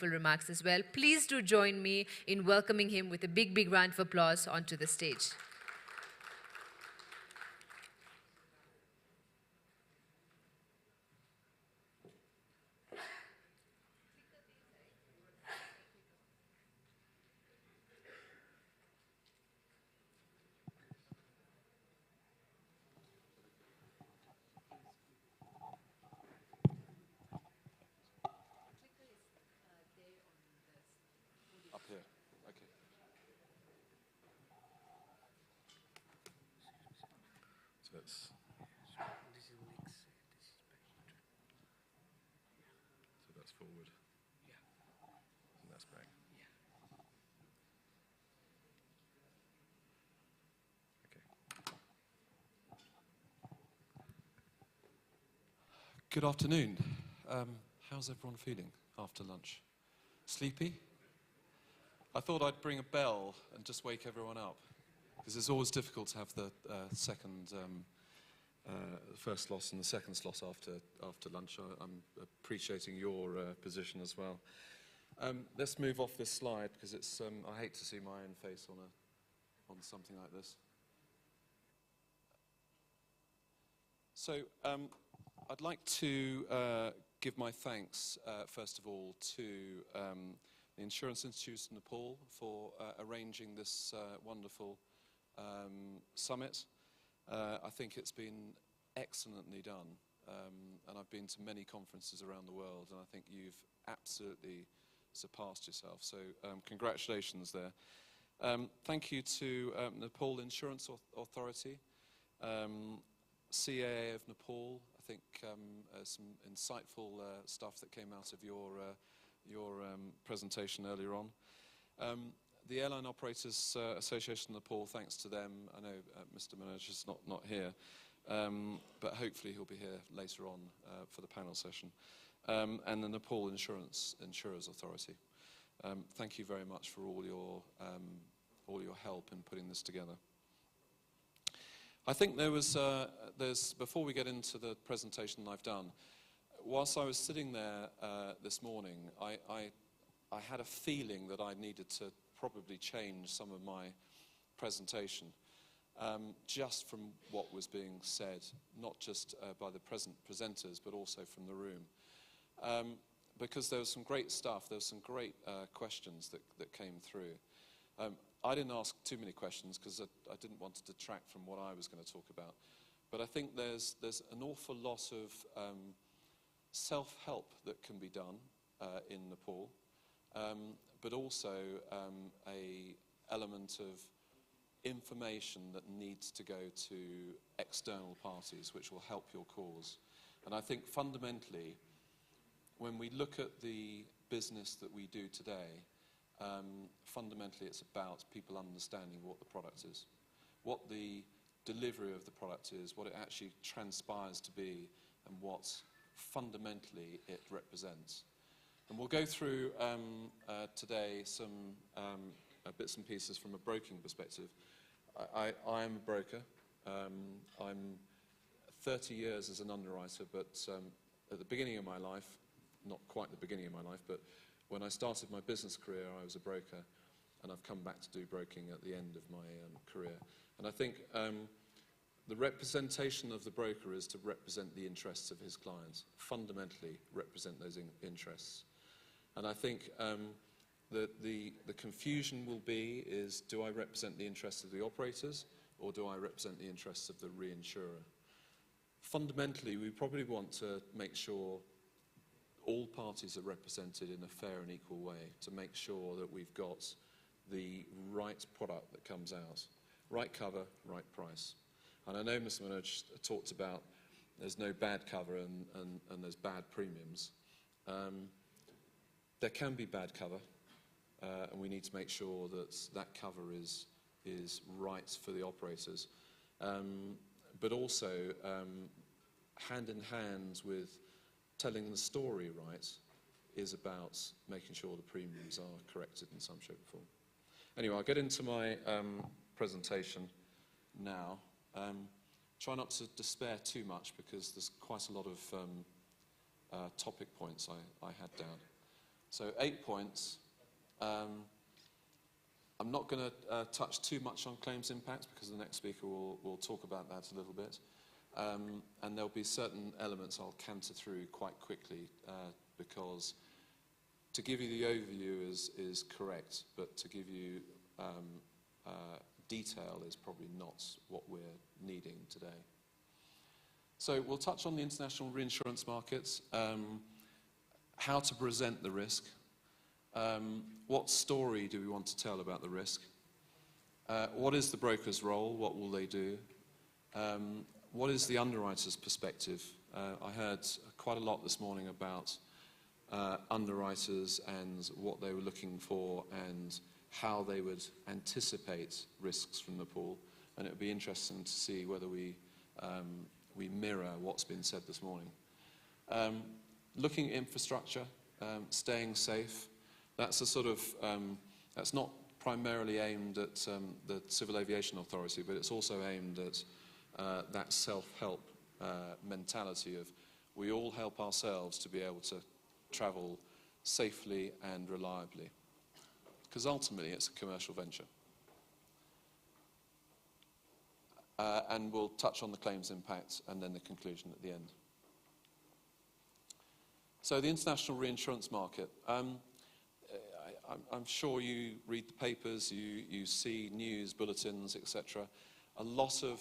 remarks as well. Please do join me in welcoming him with a big, big round of applause onto the stage. Up here, okay. So that's forward. Yeah. And that's back. Yeah. Okay. Good afternoon. How's everyone feeling after lunch? Sleepy? I thought I'd bring a bell and just wake everyone up, because it's always difficult to have the first slot and the second slot after lunch. I'm appreciating your position as well. Let's move off this slide, because it's I hate to see my own face on something like this. So I'd like to give my thanks first of all to the Insurance Institute of Nepal for arranging this wonderful summit. I think it's been excellently done, and I've been to many conferences around the world, and I think you've absolutely surpassed yourself, so congratulations there. Thank you to Nepal Insurance Authority, CAA of Nepal. I think some insightful stuff that came out of your presentation earlier on. The Airline Operators Association of Nepal, thanks to them. I know Mr. Manoj is not here, but hopefully he'll be here later on for the panel session. And the Nepal Insurers Authority. Thank you very much for all your help in putting this together. I think before we get into the presentation I've done, whilst I was sitting there this morning, I had a feeling that I needed to probably change some of my presentation, just from what was being said, not just by the presenters, but also from the room. Because there was some great stuff, there was some great questions that came through. I didn't ask too many questions because I didn't want to detract from what I was going to talk about. But I think there's an awful lot of self-help that can be done in Nepal, but also a element of information that needs to go to external parties, which will help your cause. And I think fundamentally, when we look at the business that we do today, fundamentally it's about people understanding what the product is, what the delivery of the product is, what it actually transpires to be, and what fundamentally it represents. And we'll go through today some bits and pieces from a broking perspective. I am a broker. I'm 30 years as an underwriter, but at the beginning of my life, not quite the beginning of my life, but when I started my business career, I was a broker, and I've come back to do broking at the end of my career. And I think the representation of the broker is to represent the interests of his clients, fundamentally represent those interests. And I think the confusion will be is, do I represent the interests of the operators, or do I represent the interests of the reinsurer? Fundamentally, we probably want to make sure all parties are represented in a fair and equal way, to make sure that we've got the right product that comes out. Right cover, right price. And I know Mr. Manoj talked about there's no bad cover and there's bad premiums. There can be bad cover, and we need to make sure that that cover is right for the operators. But also, hand in hand with telling the story right is about making sure the premiums are corrected in some shape or form. Anyway, I'll get into my presentation now. Try not to despair too much, because there's quite a lot of topic points I had down. So 8 points. I'm not going to touch too much on claims impacts because the next speaker will talk about that a little bit. And there'll be certain elements I'll canter through quite quickly because to give you the overview is correct, but to give you detail is probably not what we're needing today. So we'll touch on the international reinsurance markets, how to present the risk, what story do we want to tell about the risk, what is the broker's role, what will they do, what is the underwriter's perspective. I heard quite a lot this morning about underwriters and what they were looking for and how they would anticipate risks from the pool, and it would be interesting to see whether we mirror what's been said this morning. Looking at infrastructure, staying safe, that's a sort of, that's not primarily aimed at the Civil Aviation Authority, but it's also aimed at that self-help mentality of we all help ourselves to be able to travel safely and reliably, because ultimately it's a commercial venture. And we'll touch on the claims impact and then the conclusion at the end. So the international reinsurance market. I'm sure you read the papers, you see news bulletins, etc. A lot of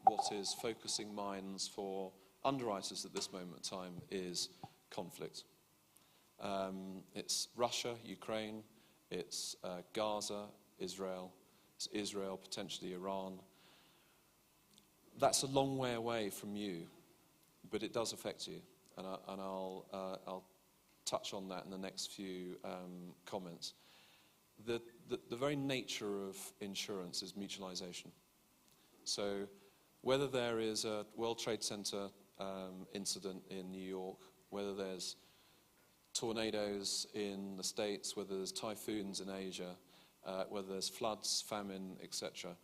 what is focusing minds for underwriters at this moment in time is conflict. It's Russia, Ukraine, it's Gaza, Israel, it's Israel, potentially Iran. That's a long way away from you, but it does affect you, and I'll touch on that in the next few comments. The very nature of insurance is mutualization. So whether there is a World Trade Center incident in New York, whether there's tornadoes in the States, whether there's typhoons in Asia, whether there's floods, famine, etc.,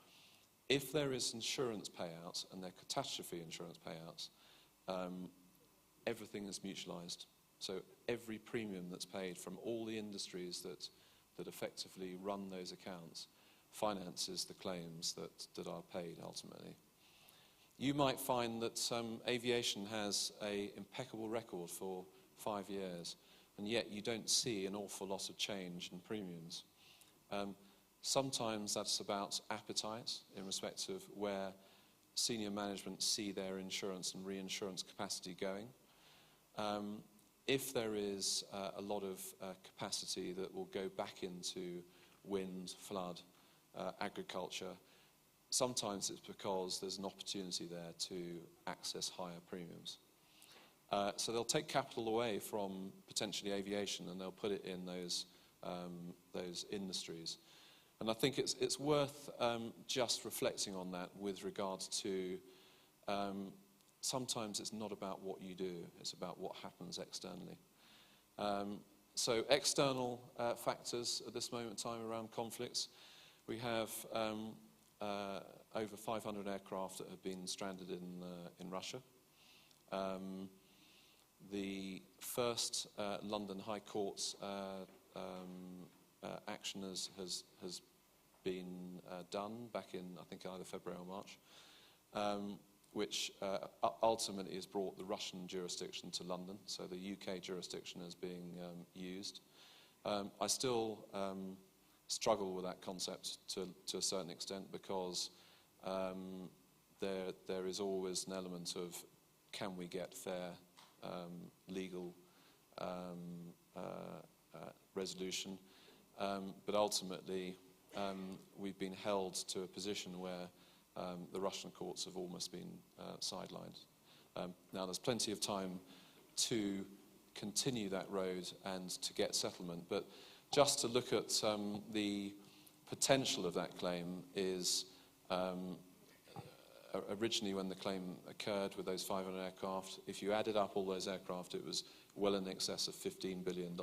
if there is insurance payouts and there are catastrophe insurance payouts, everything is mutualized. So every premium that's paid from all the industries that effectively run those accounts finances the claims that are paid ultimately. You might find that aviation has an impeccable record for 5 years, and yet you don't see an awful lot of change in premiums. Sometimes that's about appetite in respect of where senior management see their insurance and reinsurance capacity going. If there is a lot of capacity that will go back into wind, flood, agriculture, sometimes it's because there's an opportunity there to access higher premiums. So they'll take capital away from potentially aviation and they'll put it in those industries. And I think it's worth just reflecting on that with regards to sometimes it's not about what you do, it's about what happens externally. So external factors at this moment in time around conflicts. We have over 500 aircraft that have been stranded in Russia. The first London High Court's action has been done back in, I think, either February or March, which ultimately has brought the Russian jurisdiction to London, so the UK jurisdiction is being used. I still struggle with that concept to a certain extent because there is always an element of can we get fair legal resolution, but ultimately we've been held to a position where the Russian courts have almost been sidelined. Now there's plenty of time to continue that road and to get settlement, but just to look at the potential of that claim is originally when the claim occurred with those 500 aircraft, if you added up all those aircraft, it was well in excess of $15 billion.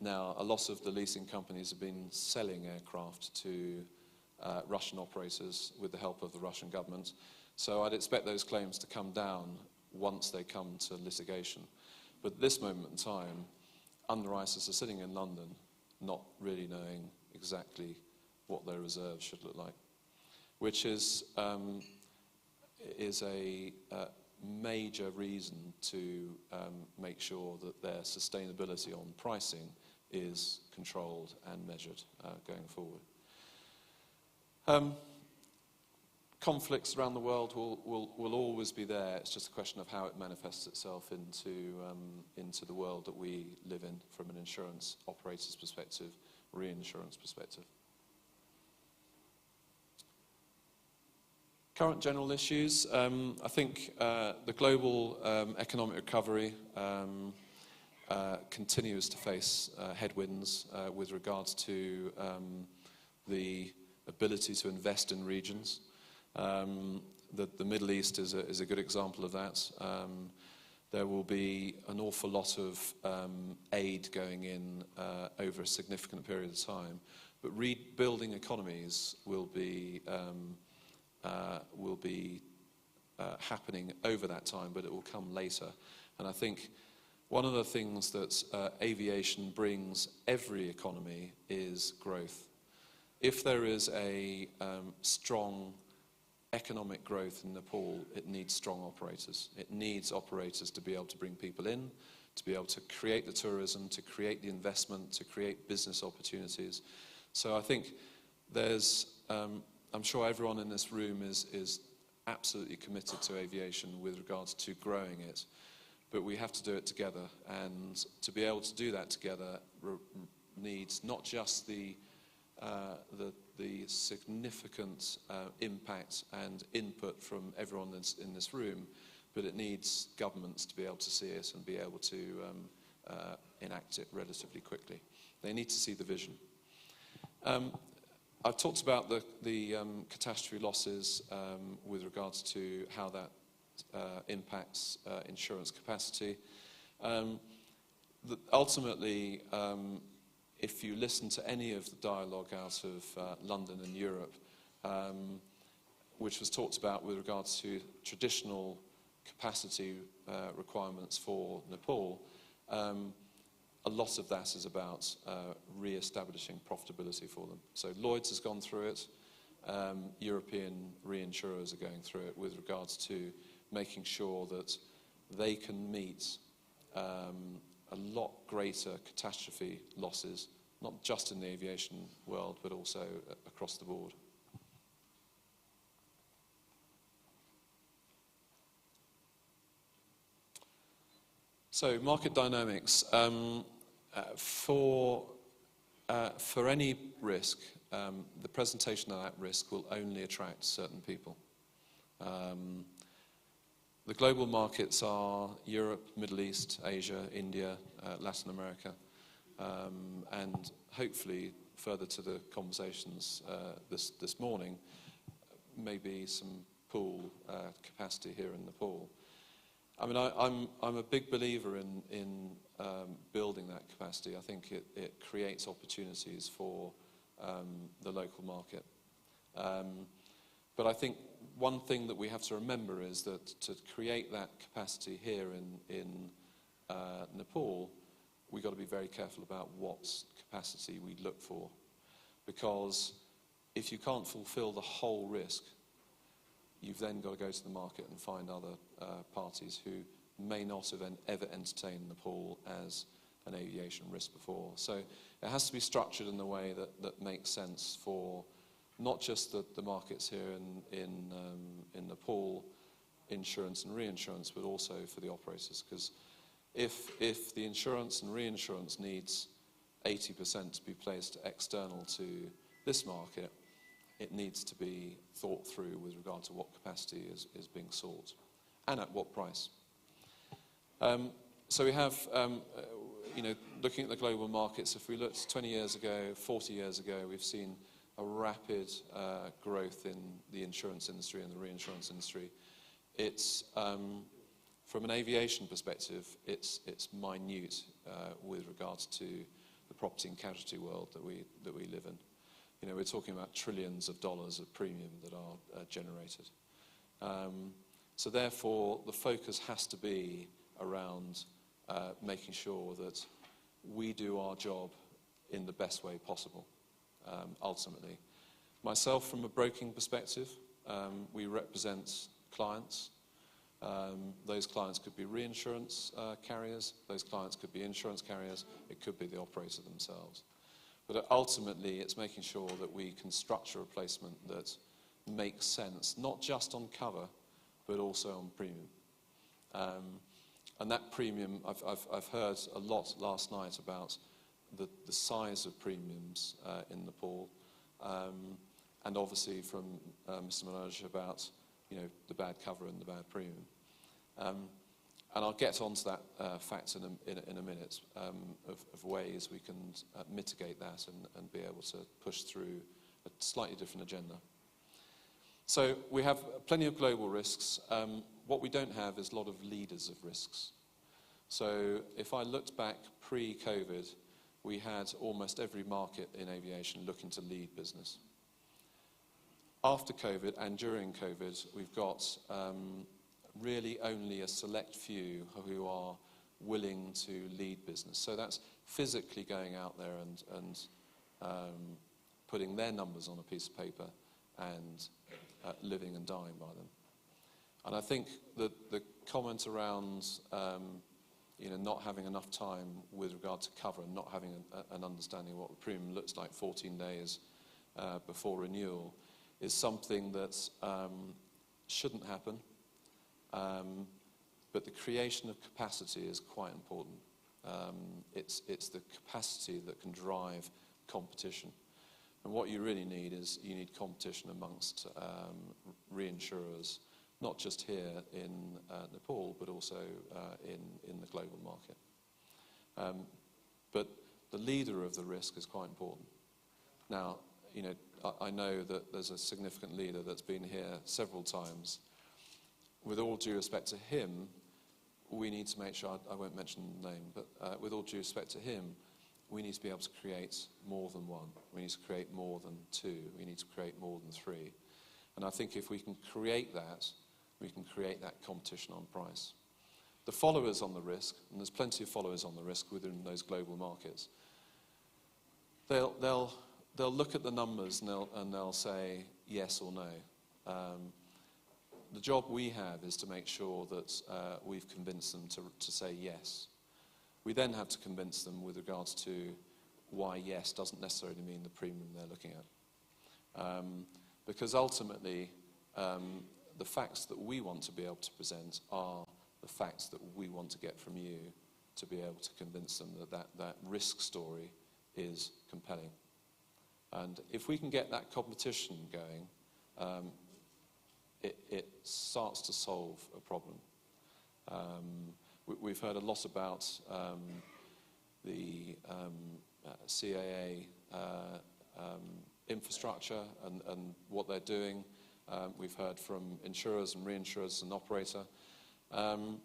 Now, a lot of the leasing companies have been selling aircraft to Russian operators with the help of the Russian government. So I'd expect those claims to come down once they come to litigation. But at this moment in time, underwriters are sitting in London not really knowing exactly what their reserves should look like, which is a major reason to make sure that their sustainability on pricing is controlled and measured going forward. Conflicts around the world will always be there. It's just a question of how it manifests itself into the world that we live in from an insurance operator's perspective, reinsurance perspective. Current general issues. I think the global economic recovery continues to face headwinds with regards to the ability to invest in regions. The Middle East is a good example of that. There will be an awful lot of aid going in over a significant period of time, but rebuilding economies will be happening over that time, but it will come later. And I think one of the things that aviation brings every economy is growth. If there is a strong economic growth in Nepal, it needs strong operators. It needs operators to be able to bring people in, to be able to create the tourism, to create the investment, to create business opportunities. So I think there's, I'm sure everyone in this room is absolutely committed to aviation with regards to growing it, but we have to do it together. And to be able to do that together needs not just the significant impact and input from everyone that's in this room, but it needs governments to be able to see it and be able to enact it relatively quickly. They need to see the vision. I've talked about the catastrophe losses with regards to how that impacts insurance capacity. Ultimately, if you listen to any of the dialogue out of London and Europe, which was talked about with regards to traditional capacity requirements for Nepal, a lot of that is about re-establishing profitability for them. So Lloyd's has gone through it, European reinsurers are going through it with regards to making sure that they can meet a lot greater catastrophe losses, not just in the aviation world, but also across the board. So market dynamics. For any risk, the presentation of that risk will only attract certain people. The global markets are Europe, Middle East, Asia, India, Latin America, and hopefully further to the conversations this morning, maybe some pool capacity here in Nepal. I mean, I'm a big believer in building that capacity. I think it creates opportunities for the local market. But I think one thing that we have to remember is that to create that capacity here in Nepal, we've got to be very careful about what capacity we look for. Because if you can't fulfill the whole risk, you've then got to go to the market and find other parties who may not have ever entertained Nepal as an aviation risk before. So it has to be structured in a way that makes sense for not just the markets here in Nepal, insurance and reinsurance, but also for the operators. Because if the insurance and reinsurance needs 80% to be placed external to this market, it needs to be thought through with regard to what capacity is being sought and at what price. So we have, looking at the global markets, if we looked 20 years ago, 40 years ago, we've seen a rapid growth in the insurance industry and the reinsurance industry. It's, from an aviation perspective, it's minute with regards to the property and casualty world that we live in. You know, we're talking about trillions of dollars of premium that are generated. So therefore, the focus has to be around making sure that we do our job in the best way possible, ultimately. Myself, from a broking perspective, we represent clients. Those clients could be reinsurance carriers, those clients could be insurance carriers, it could be the operator themselves. But ultimately, it's making sure that we can structure a placement that makes sense, not just on cover, but also on premium. And that premium, I've heard a lot last night about the size of premiums in the pool, and obviously from Mr. Manoj about the bad cover and the bad premium. And I'll get onto that fact in a minute of ways we can mitigate that and be able to push through a slightly different agenda. So we have plenty of global risks. What we don't have is a lot of leaders of risks. So if I looked back pre-COVID, we had almost every market in aviation looking to lead business. After COVID and during COVID, we've got really only a select few who are willing to lead business. So that's physically going out there and putting their numbers on a piece of paper and living and dying by them. And I think that the comment around not having enough time with regard to cover and not having an understanding of what the premium looks like 14 days before renewal is something that shouldn't happen. But the creation of capacity is quite important. It's the capacity that can drive competition. And what you really need is you need competition amongst reinsurers, not just here in Nepal, but also in the global market. But the leader of the risk is quite important. Now, I know that there's a significant leader that's been here several times. With all due respect to him, we need to make sure, I won't mention the name, but with all due respect to him, we need to be able to create more than one. We need to create more than two. We need to create more than three. And I think if we can create that, we can create that competition on price. The followers on the risk, and there's plenty of followers on the risk within those global markets, they'll look at the numbers and they'll say yes or no. The job we have is to make sure that we've convinced them to say yes. We then have to convince them with regards to why yes doesn't necessarily mean the premium they're looking at. Because ultimately, the facts that we want to be able to present are the facts that we want to get from you to be able to convince them that risk story is compelling. And if we can get that competition going, it starts to solve a problem. We've heard a lot about the CAA infrastructure and what they're doing. We've heard from insurers and reinsurers and operator. And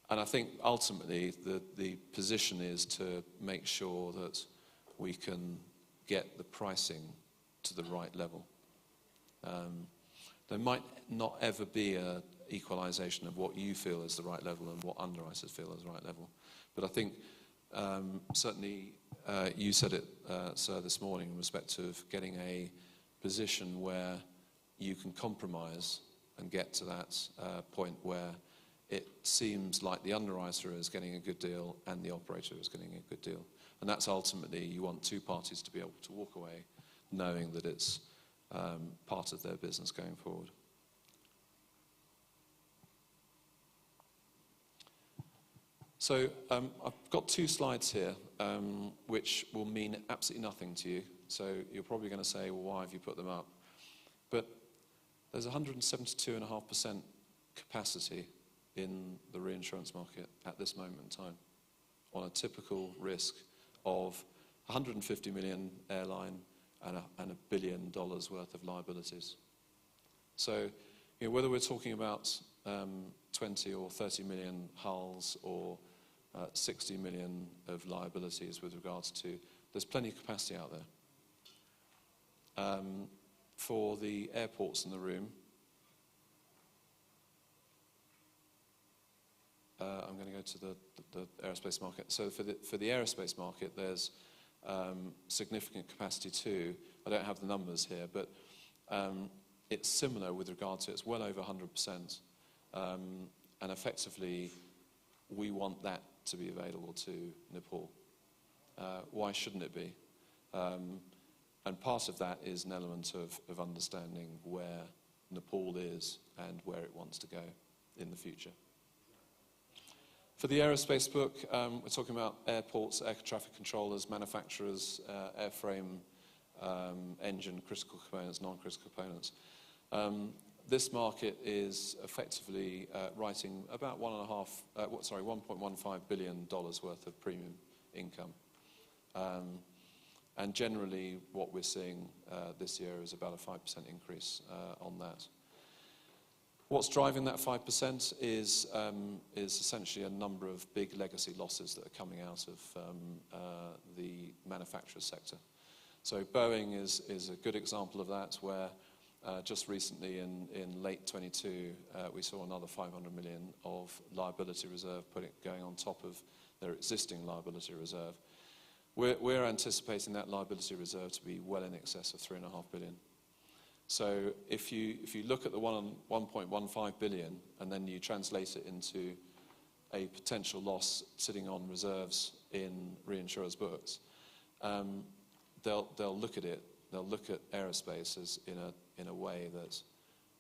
I think ultimately the position is to make sure that we can get the pricing to the right level. There might not ever be an equalization of what you feel is the right level and what underwriters feel is the right level. But I think certainly you said it, sir, this morning in respect of getting a position where you can compromise and get to that point where it seems like the underwriter is getting a good deal and the operator is getting a good deal. And that's ultimately, you want two parties to be able to walk away knowing that it's part of their business going forward. So I've got two slides here which will mean absolutely nothing to you. So you're probably going to say, well, why have you put them up? But there's 172.5% capacity in the reinsurance market at this moment in time on a typical risk of 150 million airline and $1 billion worth of liabilities. So whether we're talking about 20 or 30 million hulls or 60 million of liabilities with regards to, there's plenty of capacity out there. For the airports in the room, I'm going to go to the aerospace market. So for the aerospace market, there's significant capacity too. I don't have the numbers here, but it's similar with regard to, it's well over 100%. And effectively, we want that to be available to Nepal. Why shouldn't it be? And part of that is an element of understanding where Nepal is and where it wants to go in the future. For the aerospace book, we're talking about airports, air traffic controllers, manufacturers, airframe, engine, critical components, non-critical components. This market is effectively writing about $1.15 billion worth of premium income. And generally, what we're seeing this year is about a 5% increase on that. What's driving that 5% is essentially a number of big legacy losses that are coming out of the manufacturer sector. So Boeing is a good example of that, where just recently in late 22, we saw another 500 million of liability reserve going on top of their existing liability reserve. We're anticipating that liability reserve to be well in excess of $3.5 billion. So if you look at the 1.15 billion and then you translate it into a potential loss sitting on reserves in reinsurers' books, they'll look at it. They'll look at aerospace as in a way that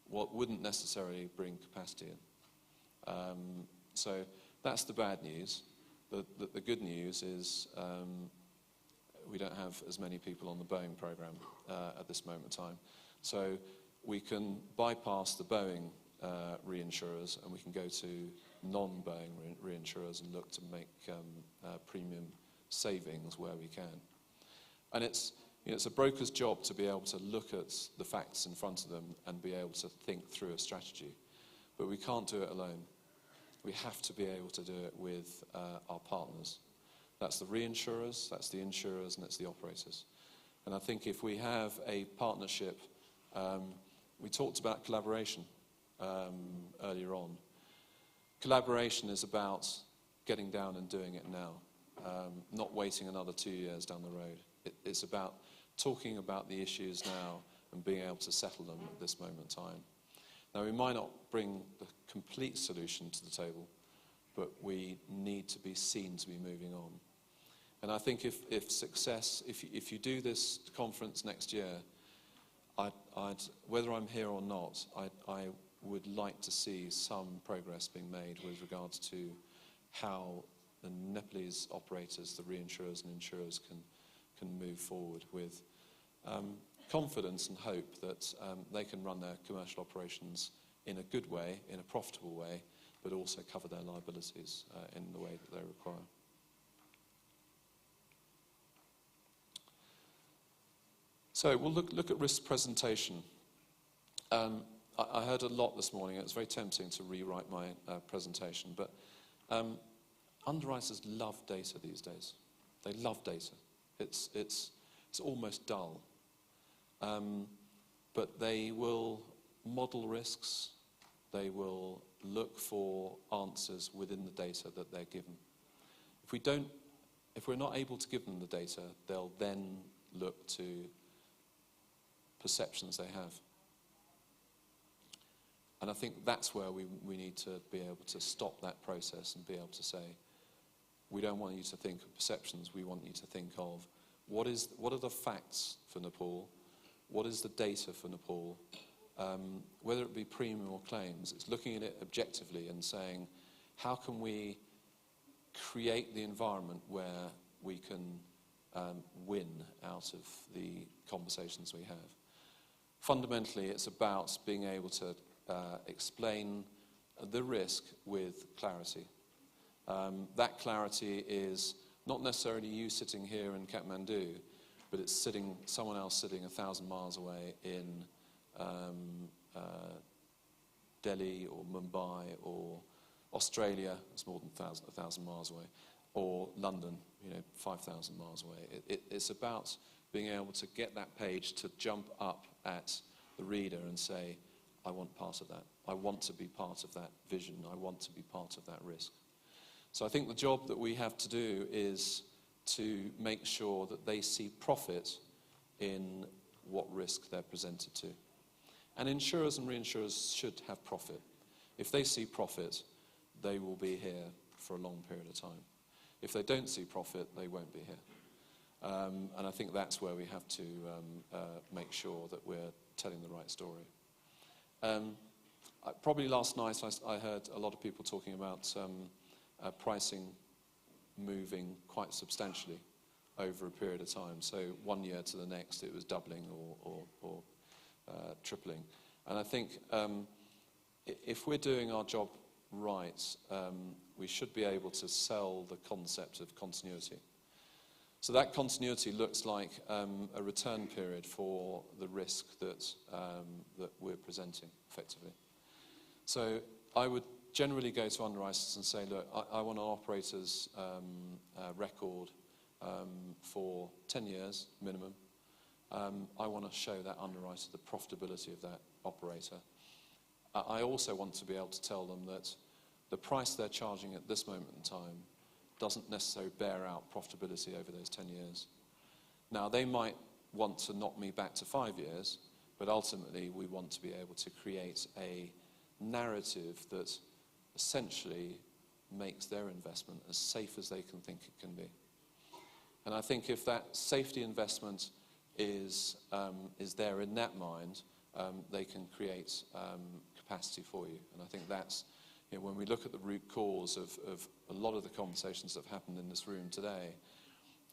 what wouldn't necessarily bring capacity in. So that's the bad news. The good news is we don't have as many people on the Boeing program at this moment in time. So we can bypass the Boeing reinsurers and we can go to non-Boeing reinsurers and look to make premium savings where we can. And it's a broker's job to be able to look at the facts in front of them and be able to think through a strategy. But we can't do it alone. We have to be able to do it with our partners. That's the reinsurers, that's the insurers, and it's the operators. And I think if we have a partnership, we talked about collaboration earlier on. Collaboration is about getting down and doing it now, not waiting another 2 years down the road. It's about talking about the issues now and being able to settle them at this moment in time. Now, we might not bring the complete solution to the table, but we need to be seen to be moving on. And I think if you do this conference next year, whether I'm here or not, I would like to see some progress being made with regards to how the Nepalese operators, the reinsurers and insurers can move forward with confidence and hope that they can run their commercial operations in a good way, in a profitable way, but also cover their liabilities in the way that they require. So we'll look at risk presentation. I heard a lot this morning. It was very tempting to rewrite my presentation, but underwriters love data these days. They love data. It's almost dull. But they will model risks. They will look for answers within the data that they're given. If we're not able to give them the data, they'll then look to perceptions they have. And I think that's where we need to be able to stop that process and be able to say, we don't want you to think of perceptions, we want you to think of what are the facts for Nepal, what is the data for Nepal, whether it be premium or claims. It's looking at it objectively and saying, how can we create the environment where we can win out of the conversations we have. Fundamentally, it's about being able to explain the risk with clarity. That clarity is not necessarily you sitting here in Kathmandu, but it's someone else sitting 1,000 miles away in Delhi or Mumbai or Australia, it's more than 1,000 miles away, or London, 5,000 miles away. It's about being able to get that page to jump up at the reader and say, I want part of that. I want to be part of that vision. I want to be part of that risk. So I think the job that we have to do is to make sure that they see profit in what risk they're presented to. And insurers and reinsurers should have profit. If they see profit, they will be here for a long period of time. If they don't see profit, they won't be here. And I think that's where we have to make sure that we're telling the right story. Probably last night I heard a lot of people talking about pricing moving quite substantially over a period of time. So 1 year to the next it was doubling or tripling. And I think if we're doing our job right, we should be able to sell the concept of continuity. So that continuity looks like a return period for the risk that we're presenting effectively. So I would generally go to underwriters and say, look, I want an operator's record for 10 years minimum. I want to show that underwriter the profitability of that operator. I also want to be able to tell them that the price they're charging at this moment in time doesn't necessarily bear out profitability over those 10 years. Now, they might want to knock me back to 5 years, but ultimately we want to be able to create a narrative that essentially makes their investment as safe as they can think it can be. And I think if that safety investment is there in that mind, they can create capacity for you. And I think that's, you know, when we look at the root cause of a lot of the conversations that have happened in this room today,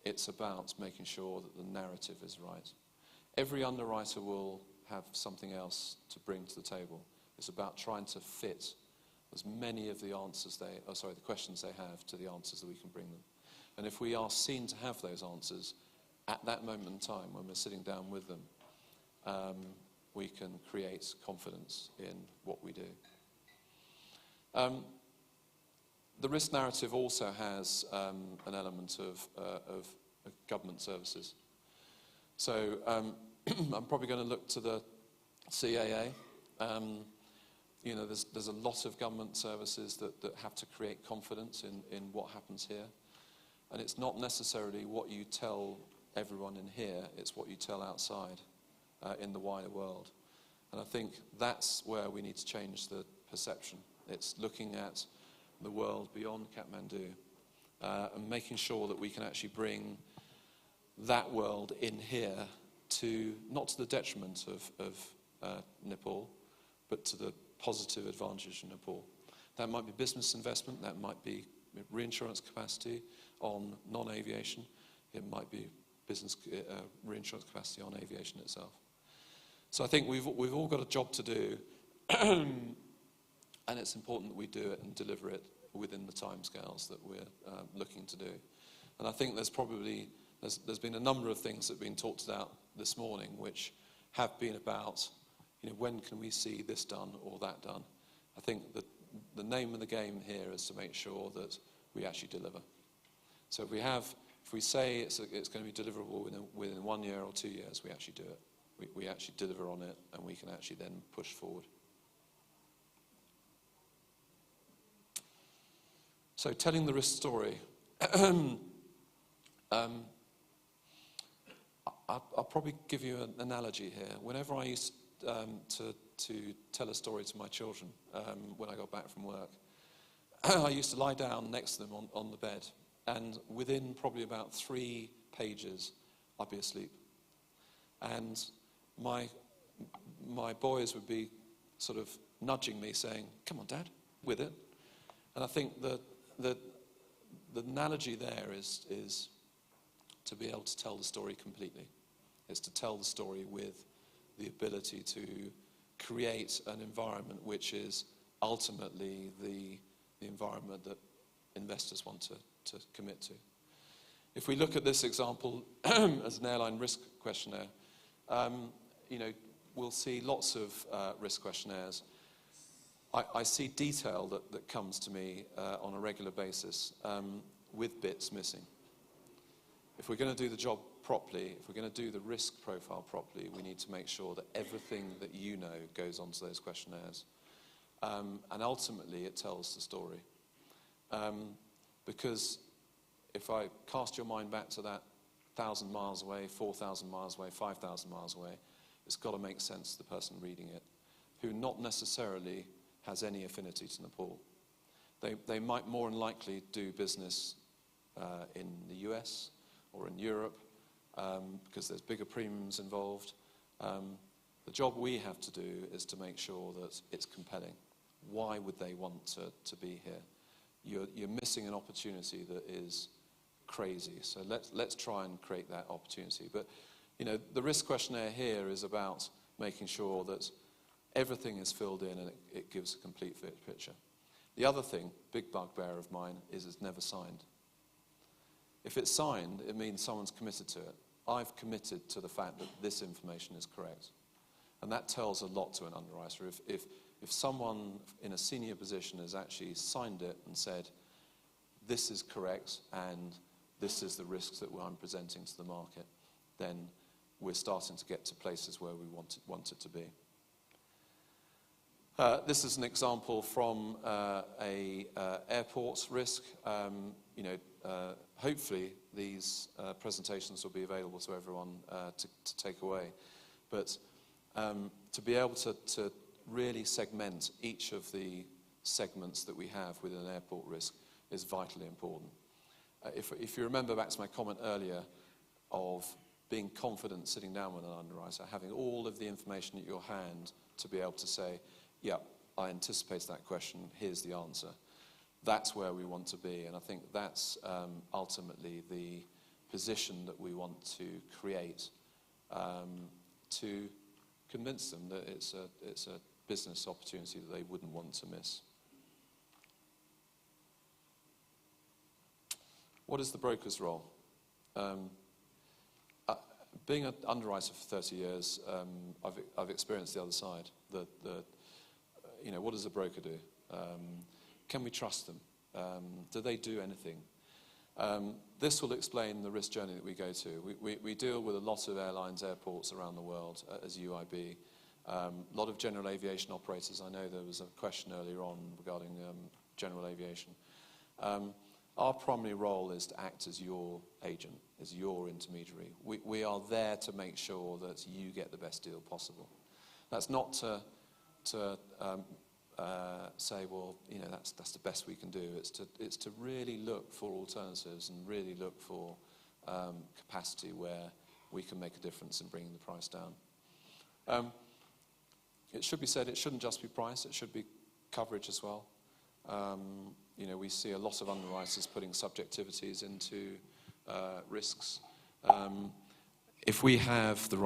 it's about making sure that the narrative is right. Every underwriter will have something else to bring to the table. It's about trying to fit as many of the the questions they have to the answers that we can bring them. And if we are seen to have those answers at that moment in time when we're sitting down with them, we can create confidence in what we do. The risk narrative also has an element of government services. So I'm probably going to look to the CAA. You know, there's a lot of government services that have to create confidence in what happens here. And it's not necessarily what you tell everyone in here, it's what you tell outside in the wider world. And I think that's where we need to change the perception. It's looking at the world beyond Kathmandu and making sure that we can actually bring that world in here to, not to the detriment of Nepal, but to the positive advantage of Nepal. That might be business investment, that might be reinsurance capacity on non-aviation, it might be business reinsurance capacity on aviation itself. So I think we've all got a job to do, and it's important that we do it and deliver it within the timescales that we're looking to do. And I think there's been a number of things that have been talked about this morning which have been about, you know, when can we see this done or that done? I think that the name of the game here is to make sure that we actually deliver. So if we say it's going to be deliverable within 1 year or 2 years, we actually do it. We actually deliver on it, and we can actually then push forward. So telling the risk story. I'll probably give you an analogy here. Whenever I used to tell a story to my children when I got back from work, I used to lie down next to them on the bed, and within probably about 3 pages, I'd be asleep. And my boys would be sort of nudging me, saying, "Come on, Dad, with it." And I think that the analogy there is to be able to tell the story completely. It's to tell the story with the ability to create an environment which is ultimately the environment that investors want to commit to. If we look at this example as an airline risk questionnaire, you know, we'll see lots of risk questionnaires. I see detail that comes to me on a regular basis with bits missing. If we're going to do the job properly, if we're going to do the risk profile properly, we need to make sure that everything that you know goes onto those questionnaires. And ultimately, it tells the story. Because if I cast your mind back to that 1,000 miles away, 4,000 miles away, 5,000 miles away, it's got to make sense to the person reading it, who not necessarily has any affinity to Nepal. They might more than likely do business in the US or in Europe because there's bigger premiums involved. The job we have to do is to make sure that it's compelling. Why would they want to be here? You're missing an opportunity that is crazy. So let's try and create that opportunity. But you know, the risk questionnaire here is about making sure that everything is filled in and it gives a complete picture. The other thing, big bugbear of mine, is it's never signed. If it's signed, it means someone's committed to it. I've committed to the fact that this information is correct. And that tells a lot to an underwriter. If someone in a senior position has actually signed it and said, this is correct and this is the risks that I'm presenting to the market, then we're starting to get to places where we want it to be. This is an example from a airport risk. Hopefully these presentations will be available to everyone to take away. But to be able to really segment each of the segments that we have within an airport risk is vitally important. If you remember back to my comment earlier of being confident sitting down with an underwriter, having all of the information at your hand to be able to say, yeah, I anticipate that question, here's the answer. That's where we want to be, and I think that's ultimately the position that we want to create to convince them that it's a business opportunity that they wouldn't want to miss. What is the broker's role? Being an underwriter for 30 years, I've experienced the other side. What does a broker do? Can we trust them? Do they do anything? This will explain the risk journey that we go to. We deal with a lot of airlines, airports around the world as UIB. A lot of general aviation operators. I know there was a question earlier on regarding general aviation. Our primary role is to act as your agent, as your intermediary. We are there to make sure that you get the best deal possible. That's not to say, well, that's the best we can do. It's to really look for alternatives and really look for capacity where we can make a difference in bringing the price down. It should be said, it shouldn't just be price, it should be coverage as well. We see a lot of underwriters putting subjectivities into risks. If we have the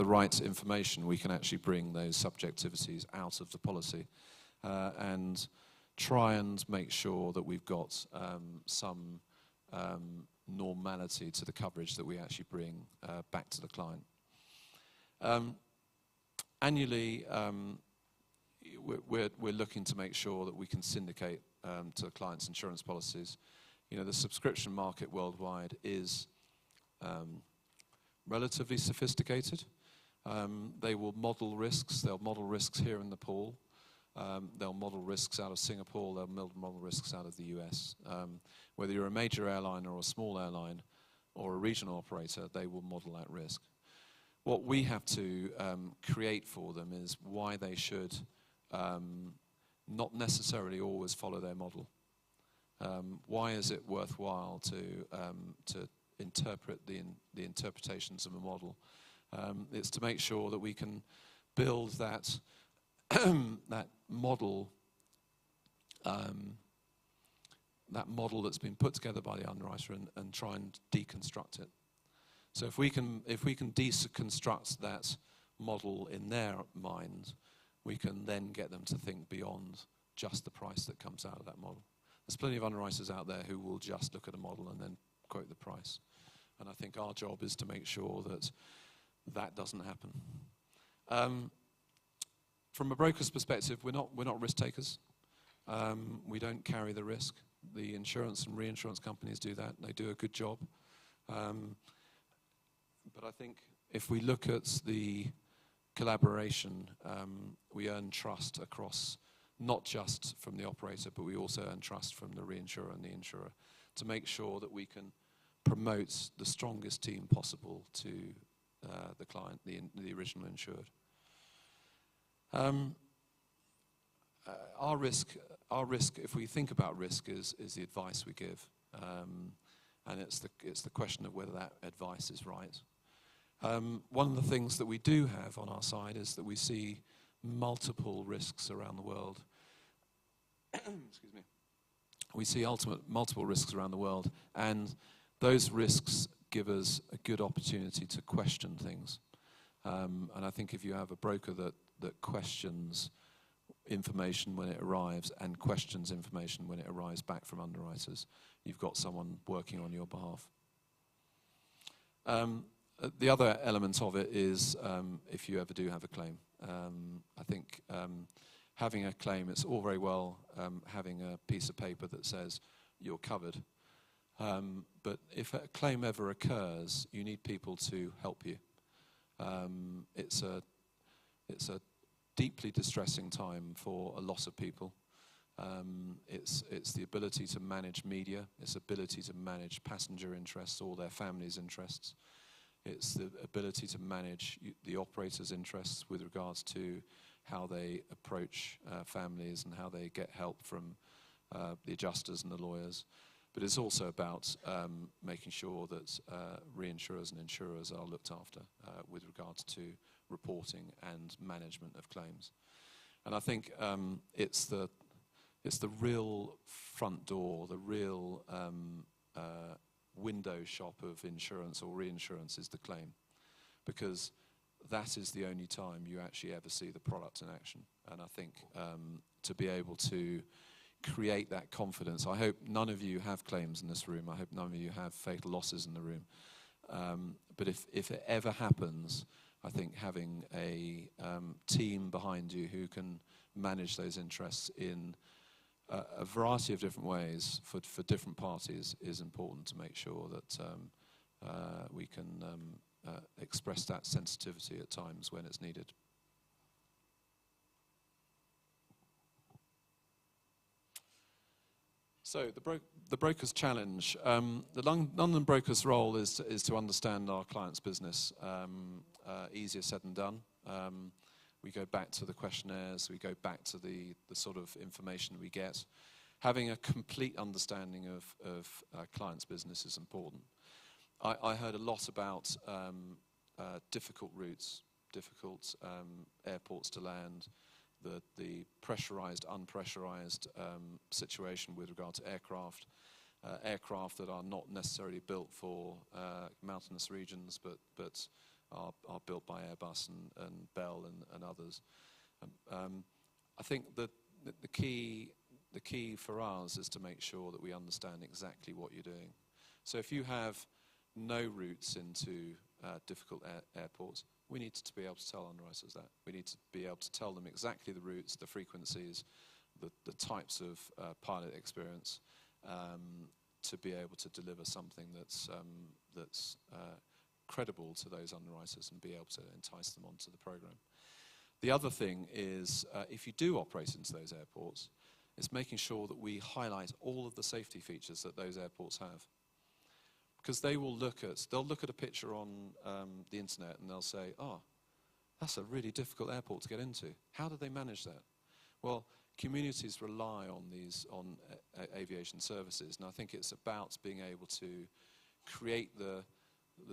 right information, we can actually bring those subjectivities out of the policy and try and make sure that we've got some normality to the coverage that we actually bring back to the client. Annually, we're looking to make sure that we can syndicate to the client's insurance policies. The subscription market worldwide is relatively sophisticated. They will model risks. They'll model risks here in Nepal. They'll model risks out of Singapore. They'll model risks out of the US. Whether you're a major airline or a small airline or a regional operator, they will model that risk. What we have to create for them is why they should not necessarily always follow their model. Why is it worthwhile to interpret the interpretations of a model? It's to make sure that we can build that that model that's been put together by the underwriter and try and deconstruct it. So if we can deconstruct that model in their mind, we can then get them to think beyond just the price that comes out of that model. There's plenty of underwriters out there who will just look at a model and then quote the price. And I think our job is to make sure that that doesn't happen. From a broker's perspective, we're not risk takers. We don't carry the risk. The insurance and reinsurance companies do that. They do a good job. But I think if we look at the collaboration, we earn trust across not just from the operator, but we also earn trust from the reinsurer and the insurer to make sure that we can promote the strongest team possible to the client, the original insured. Our risk, if we think about risk, is the advice we give, and it's the question of whether that advice is right. One of the things that we do have on our side is that we see multiple risks around the world. Excuse me. We see multiple risks around the world, and those risks give us a good opportunity to question things. And I think if you have a broker that questions information when it arrives and questions information when it arrives back from underwriters, you've got someone working on your behalf. The other element of it is if you ever do have a claim. I think having a claim, it's all very well having a piece of paper that says you're covered. But if a claim ever occurs, you need people to help you. It's a deeply distressing time for a lot of people. It's the ability to manage media. It's the ability to manage passenger interests or their families' interests. It's the ability to manage the operator's interests with regards to how they approach families and how they get help from the adjusters and the lawyers. But it's also about making sure that reinsurers and insurers are looked after with regards to reporting and management of claims. And I think it's the real front door, the real window shop of insurance or reinsurance is the claim, because that is the only time you actually ever see the product in action. And I think to be able to create that confidence, I hope none of you have claims in this room, I hope none of you have fatal losses in the room, but if it ever happens, I think having a team behind you who can manage those interests in a variety of different ways for different parties is important to make sure that we can express that sensitivity at times when it's needed. So the broker's challenge. The London broker's role is to understand our client's business. Easier said than done. We go back to the questionnaires, we go back to the sort of information we get. Having a complete understanding of our client's business is important. I heard a lot about difficult routes, difficult airports to land, the pressurized, unpressurized situation with regard to aircraft, aircraft that are not necessarily built for mountainous regions, but are built by Airbus and Bell and others. I think that the key for us is to make sure that we understand exactly what you're doing. So if you have no routes into difficult airports, we need to be able to tell underwriters that. We need to be able to tell them exactly the routes, the frequencies, the types of pilot experience to be able to deliver something that's credible to those underwriters and be able to entice them onto the program. The other thing is, if you do operate into those airports, it's making sure that we highlight all of the safety features that those airports have. Because they'll look at a picture on the internet and they'll say, oh, that's a really difficult airport to get into. How do they manage that? Well, communities rely on aviation services, and I think it's about being able to create the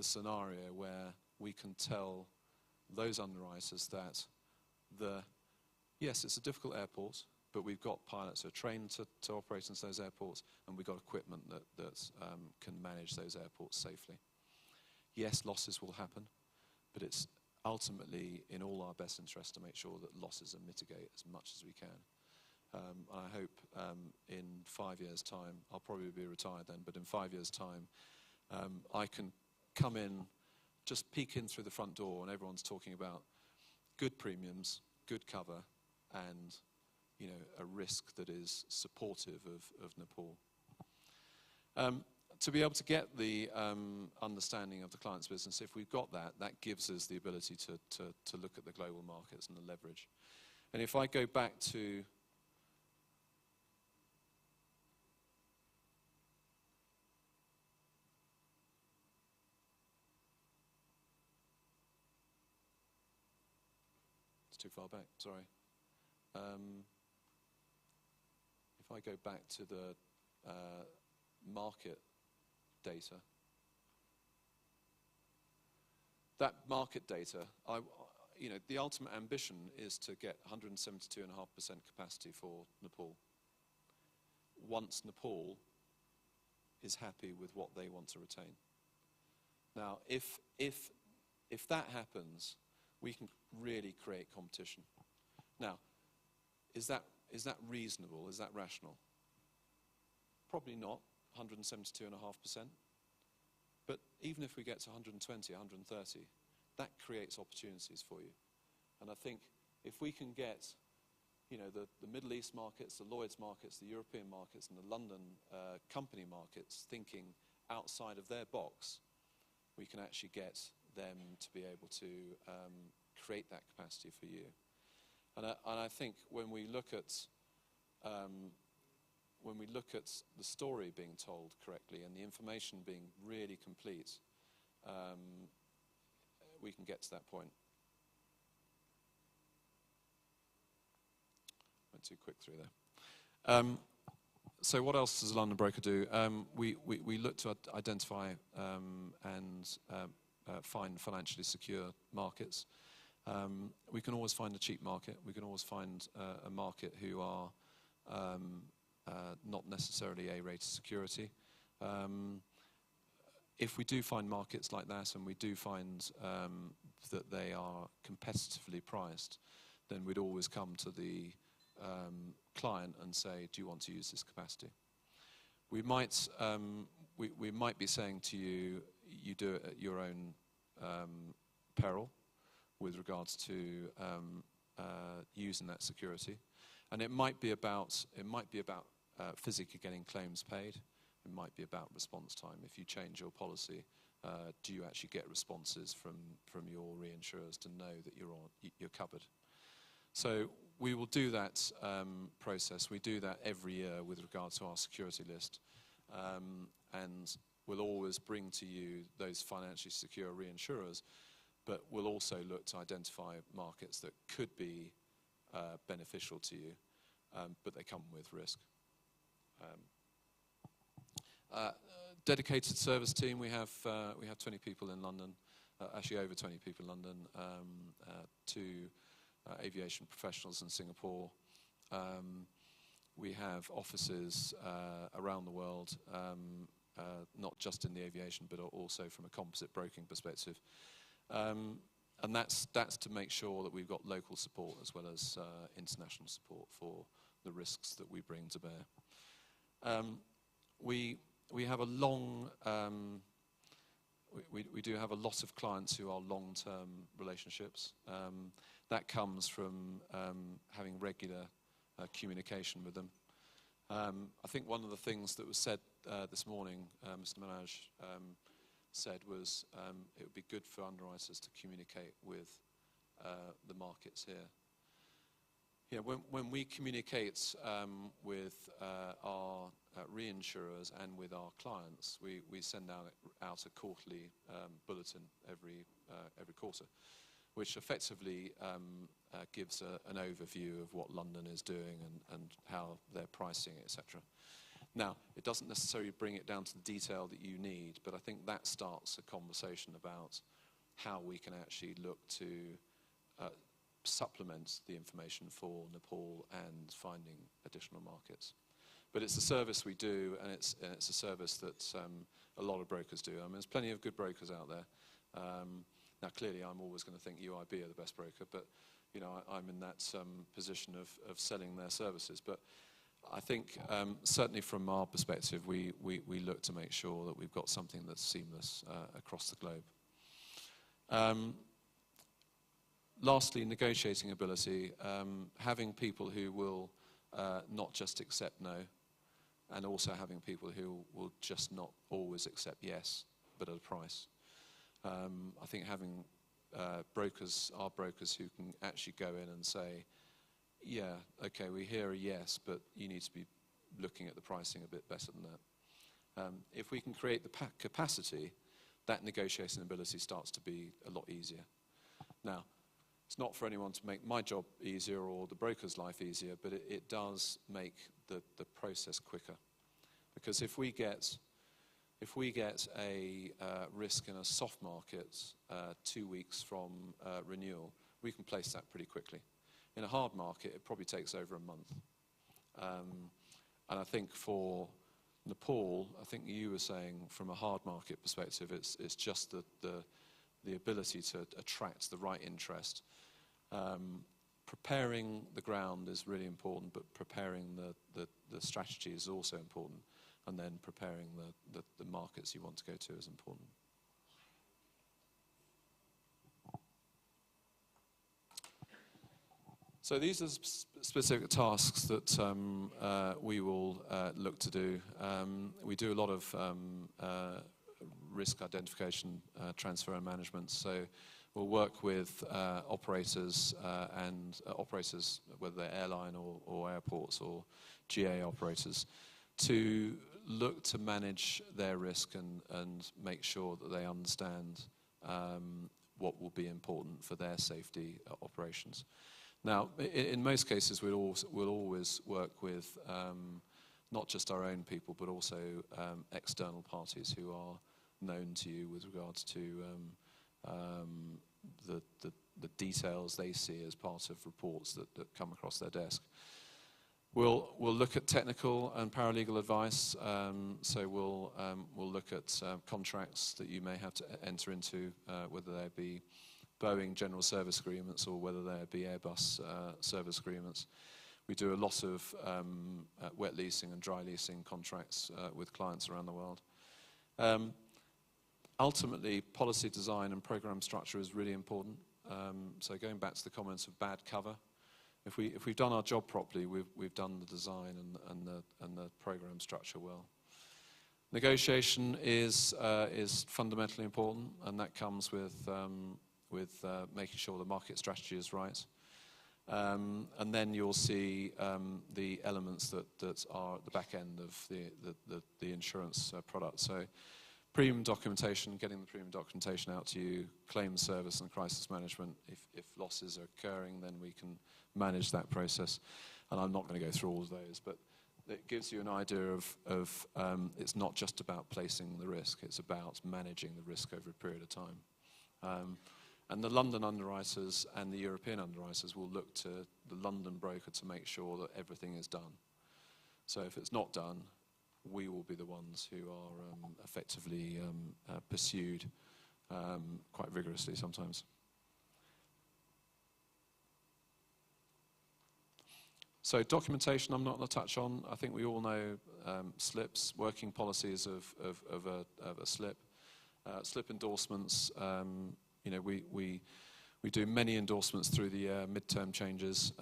scenario where we can tell those underwriters that yes, it's a difficult airport, but we've got pilots who are trained to operate into those airports, and we've got equipment that can manage those airports safely. Yes, losses will happen, but it's ultimately in all our best interest to make sure that losses are mitigated as much as we can. I hope in 5 years' time, I'll probably be retired then, but in 5 years' time, I can come in, just peek in through the front door, and everyone's talking about good premiums, good cover, and a risk that is supportive of Nepal. To be able to get the understanding of the client's business, if we've got that gives us the ability to look at the global markets and the leverage. And if I go back to too far back, sorry. If I go back to the market data, that market data, the ultimate ambition is to get 172.5% capacity for Nepal. Once Nepal is happy with what they want to retain. Now, if that happens, we can really create competition. Now, is that reasonable? Is that rational? Probably not, 172.5%. But even if we get to 120, 130, that creates opportunities for you. And I think if we can get, the Middle East markets, the Lloyd's markets, the European markets, and the London company markets thinking outside of their box, we can actually get them to be able to create that capacity for you. And I think when we look at the story being told correctly and the information being really complete, we can get to that point. Went too quick through there. So what else does a London broker do? We look to identify and find financially secure markets. We can always find a cheap market. We can always find a market who are not necessarily A-rated security. If we do find markets like that and we do find that they are competitively priced, then we'd always come to the client and say, do you want to use this capacity? We might be saying to you, you do it at your own peril with regards to using that security. And it might be about physically getting claims paid. It might be about response time. If you change your policy, do you actually get responses from your reinsurers to know that you're covered? So we will do that process. We do that every year with regard to our security list. And we'll always bring to you those financially secure reinsurers, but we'll also look to identify markets that could be beneficial to you, but they come with risk. Dedicated service team, we have 20 people in London, actually over 20 people in London, 2 aviation professionals in Singapore. We have offices around the world, not just in the aviation, but also from a composite broking perspective. And that's to make sure that we've got local support as well as international support for the risks that we bring to bear. We have a long, we do have a lot of clients who are long-term relationships. That comes from having regular communication with them. I think one of the things that was said this morning, Mr. Manaj said was it would be good for underwriters to communicate with the markets here. You know, when we communicate with our reinsurers and with our clients, we send out a quarterly bulletin every quarter, which effectively gives an overview of what London is doing and how they're pricing, etc. Now, it doesn't necessarily bring it down to the detail that you need, but I think that starts a conversation about how we can actually look to supplement the information for Nepal and finding additional markets. But it's a service we do, and it's a service that a lot of brokers do. I mean, there's plenty of good brokers out there. Now, clearly, I'm always going to think UIB are the best broker, but you know, I'm in that position of selling their services. But I think certainly from our perspective, we look to make sure that we've got something that's seamless across the globe. Lastly, negotiating ability, having people who will not just accept no, and also having people who will just not always accept yes, but at a price. I think having our brokers who can actually go in and say, yeah, okay, we hear a yes, but you need to be looking at the pricing a bit better than that. If we can create the capacity, that negotiating ability starts to be a lot easier. Now, it's not for anyone to make my job easier or the broker's life easier, but it does make the process quicker. Because if we get a risk in a soft market 2 weeks from renewal, we can place that pretty quickly. In a hard market, it probably takes over a month. And I think for Nepal, I think you were saying from a hard market perspective, it's just the ability to attract the right interest. Preparing the ground is really important, but preparing the strategy is also important. And then preparing the markets you want to go to is important. So these are specific tasks that we will look to do. We do a lot of risk identification, transfer and management. So we'll work with operators and operators, whether they're airline or airports or GA operators, to look to manage their risk and make sure that they understand what will be important for their safety operations. Now, in most cases, we'll always work with not just our own people, but also external parties who are known to you with regards to the details they see as part of reports that come across their desk. We'll look at technical and paralegal advice. So we'll look at contracts that you may have to enter into, whether they be Boeing general service agreements or whether they be Airbus service agreements. We do a lot of wet leasing and dry leasing contracts with clients around the world. Ultimately, policy design and program structure is really important. So going back to the comments of bad cover, if we've done our job properly, we've done the design and the program structure well. Negotiation is fundamentally important, and that comes with making sure the market strategy is right. And then you'll see the elements that are at the back end of the insurance product. So premium documentation, getting the premium documentation out to you, claims service and crisis management. If losses are occurring, then we can manage that process. And I'm not going to go through all of those, but it gives you an idea of it's not just about placing the risk, it's about managing the risk over a period of time. And the London underwriters and the European underwriters will look to the London broker to make sure that everything is done. So if it's not done, we will be the ones who are effectively pursued quite vigorously sometimes. So documentation I'm not going to touch on. I think we all know slips, working policies of a slip. Slip endorsements, we do many endorsements through the midterm changes.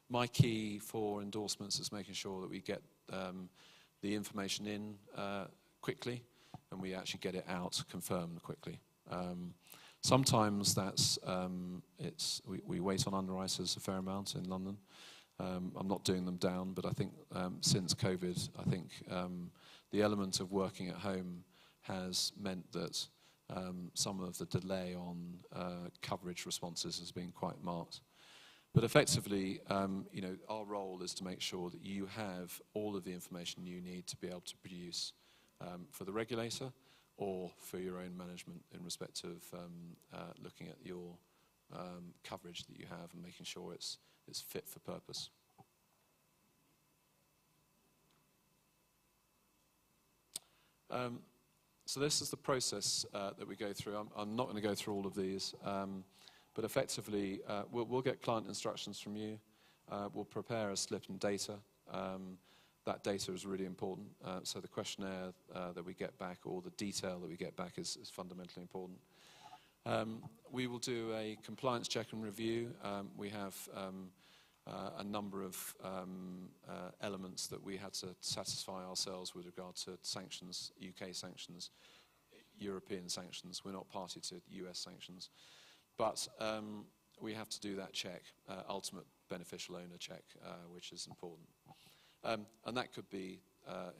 My key for endorsements is making sure that we get the information in quickly and we actually get it out confirmed quickly. Sometimes that's we wait on underwriters a fair amount in London. I'm not doing them down, but I think since COVID, I think the element of working at home has meant that some of the delay on coverage responses has been quite marked. But effectively, our role is to make sure that you have all of the information you need to be able to produce for the regulator or for your own management in respect of looking at your coverage that you have and making sure it's fit for purpose. So this is the process that we go through. I'm not going to go through all of these, but effectively we'll get client instructions from you. We'll prepare a slip and data. That data is really important. So the questionnaire that we get back or the detail that we get back is fundamentally important. We will do a compliance check and review. We have a number of elements that we had to satisfy ourselves with regard to sanctions, UK sanctions, European sanctions. We're not party to US sanctions. But we have to do that check, ultimate beneficial owner check, which is important. And that could be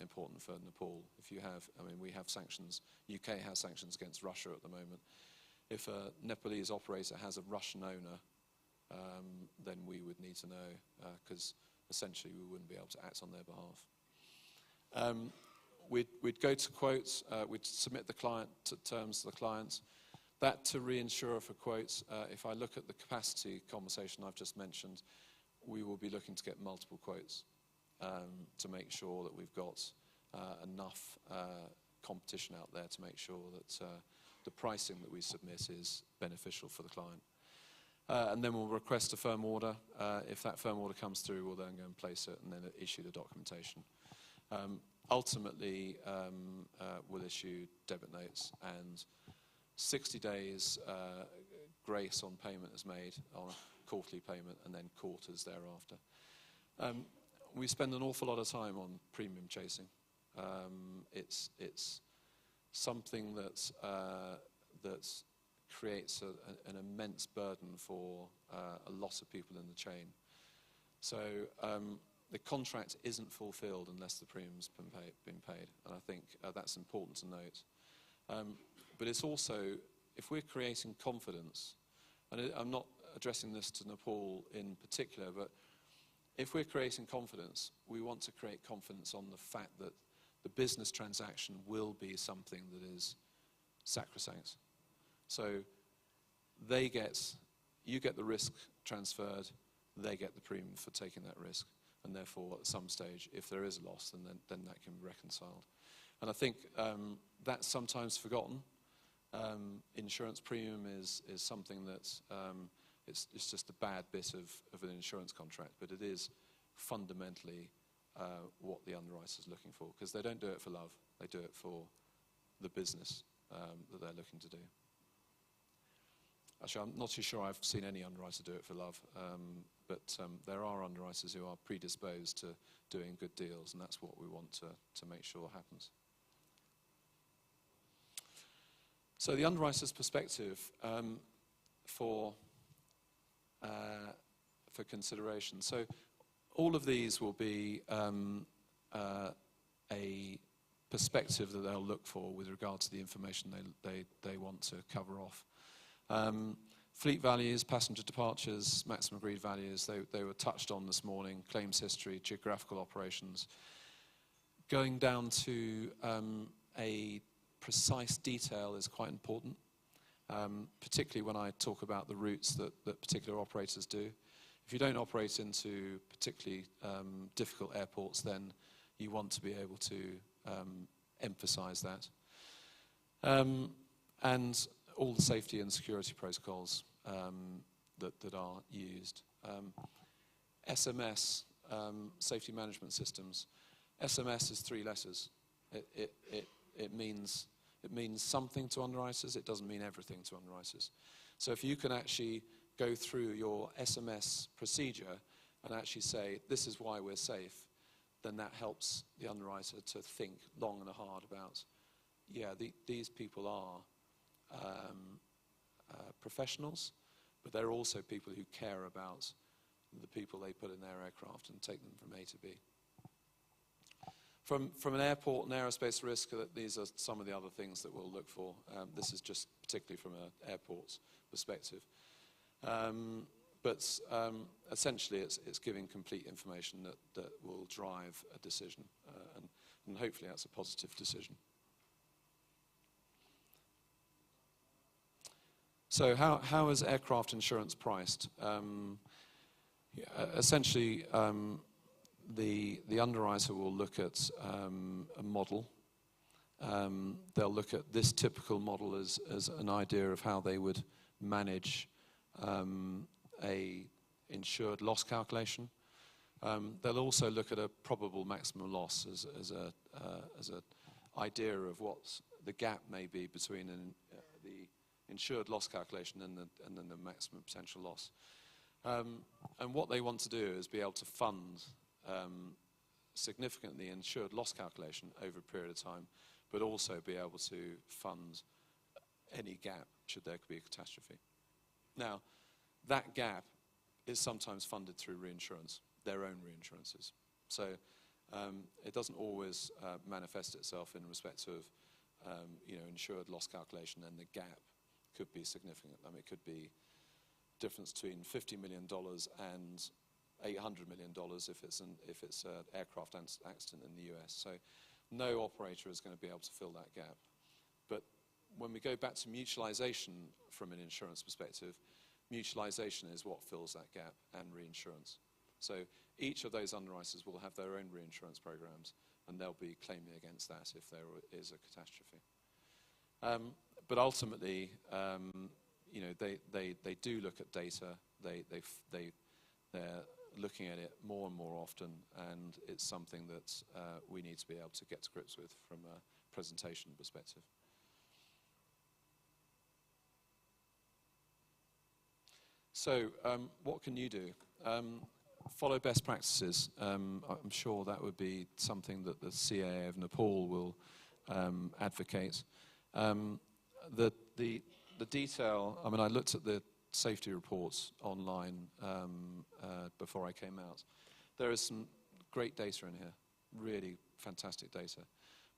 important for Nepal. If you have, we have sanctions. UK has sanctions against Russia at the moment. If a Nepalese operator has a Russian owner, then we would need to know, because essentially we wouldn't be able to act on their behalf. We'd go to quotes, we'd submit the client terms to the client. That to reinsurer for quotes, if I look at the capacity conversation I've just mentioned, we will be looking to get multiple quotes to make sure that we've got enough competition out there to make sure that the pricing that we submit is beneficial for the client. And then we'll request a firm order. If that firm order comes through, we'll then go and place it and then issue the documentation. Ultimately, we'll issue debit notes, and 60 days grace on payment is made on a quarterly payment, and then quarters thereafter. We spend an awful lot of time on premium chasing. It's something that creates an immense burden for a lot of people in the chain. So the contract isn't fulfilled unless the premium's been paid, and I think that's important to note. But it's also, if we're creating confidence, and I'm not addressing this to Nepal in particular, but if we're creating confidence, we want to create confidence on the fact that the business transaction will be something that is sacrosanct. So you get the risk transferred, they get the premium for taking that risk, and therefore at some stage, if there is a loss, then that can be reconciled. And I think that's sometimes forgotten. Insurance premium is something that it's just a bad bit of an insurance contract, but it is fundamentally what the underwriter is looking for, because they don't do it for love, they do it for the business that they're looking to do. Actually, I'm not too sure I've seen any underwriter do it for love, but there are underwriters who are predisposed to doing good deals, and that's what we want to make sure happens. So the underwriter's perspective for consideration. So all of these will be a perspective that they'll look for with regard to the information they want to cover off. Fleet values, passenger departures, maximum agreed values, they were touched on this morning, claims history, geographical operations. Going down to a precise detail is quite important, particularly when I talk about the routes that particular operators do. If you don't operate into particularly difficult airports, then you want to be able to emphasize that. And all the safety and security protocols that are used. SMS, safety management systems. SMS is 3 letters. It means something to underwriters. It doesn't mean everything to underwriters. So if you can actually go through your SMS procedure and actually say, this is why we're safe, then that helps the underwriter to think long and hard about, yeah, these people are professionals, but they're also people who care about the people they put in their aircraft and take them from A to B. From an airport and aerospace risk, these are some of the other things that we'll look for. This is just particularly from an airport's perspective. But essentially, it's giving complete information that will drive a decision, and hopefully that's a positive decision. So how is aircraft insurance priced? Essentially, the underwriter will look at a model. They'll look at this typical model as an idea of how they would manage a insured loss calculation. They'll also look at a probable maximum loss as an idea of what the gap may be between the insured loss calculation and then the maximum potential loss. And what they want to do is be able to fund significantly insured loss calculation over a period of time, but also be able to fund any gap should there be a catastrophe. Now, that gap is sometimes funded through reinsurance, their own reinsurances. So it doesn't always manifest itself in respect of insured loss calculation, and the gap could be significant. I mean, it could be difference between $50 million and $800 million if it's an aircraft accident in the US. So no operator is going to be able to fill that gap. But when we go back to mutualization from an insurance perspective, mutualization is what fills that gap, and reinsurance. So each of those underwriters will have their own reinsurance programs, and they'll be claiming against that if there is a catastrophe. But ultimately, you know, they do look at data. They're looking at it more and more often, and it's something that we need to be able to get to grips with from a presentation perspective. So what can you do? Follow best practices. I'm sure that would be something that the CAA of Nepal will advocate. The detail, I mean, I looked at the safety reports online before I came out. There is some great data in here, really fantastic data.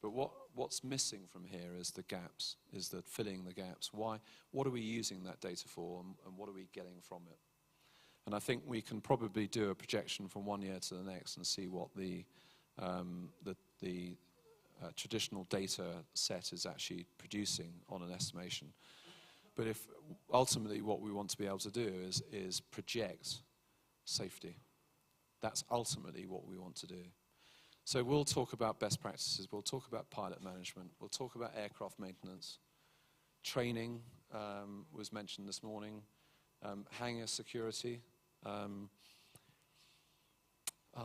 But what's missing from here is the gaps, is the filling the gaps. Why? What are we using that data for, and what are we getting from it? And I think we can probably do a projection from one year to the next and see what the traditional data set is actually producing on an estimation. But if ultimately what we want to be able to do is project safety. That's ultimately what we want to do. So we'll talk about best practices, we'll talk about pilot management, we'll talk about aircraft maintenance. Training was mentioned this morning, hangar security. I'm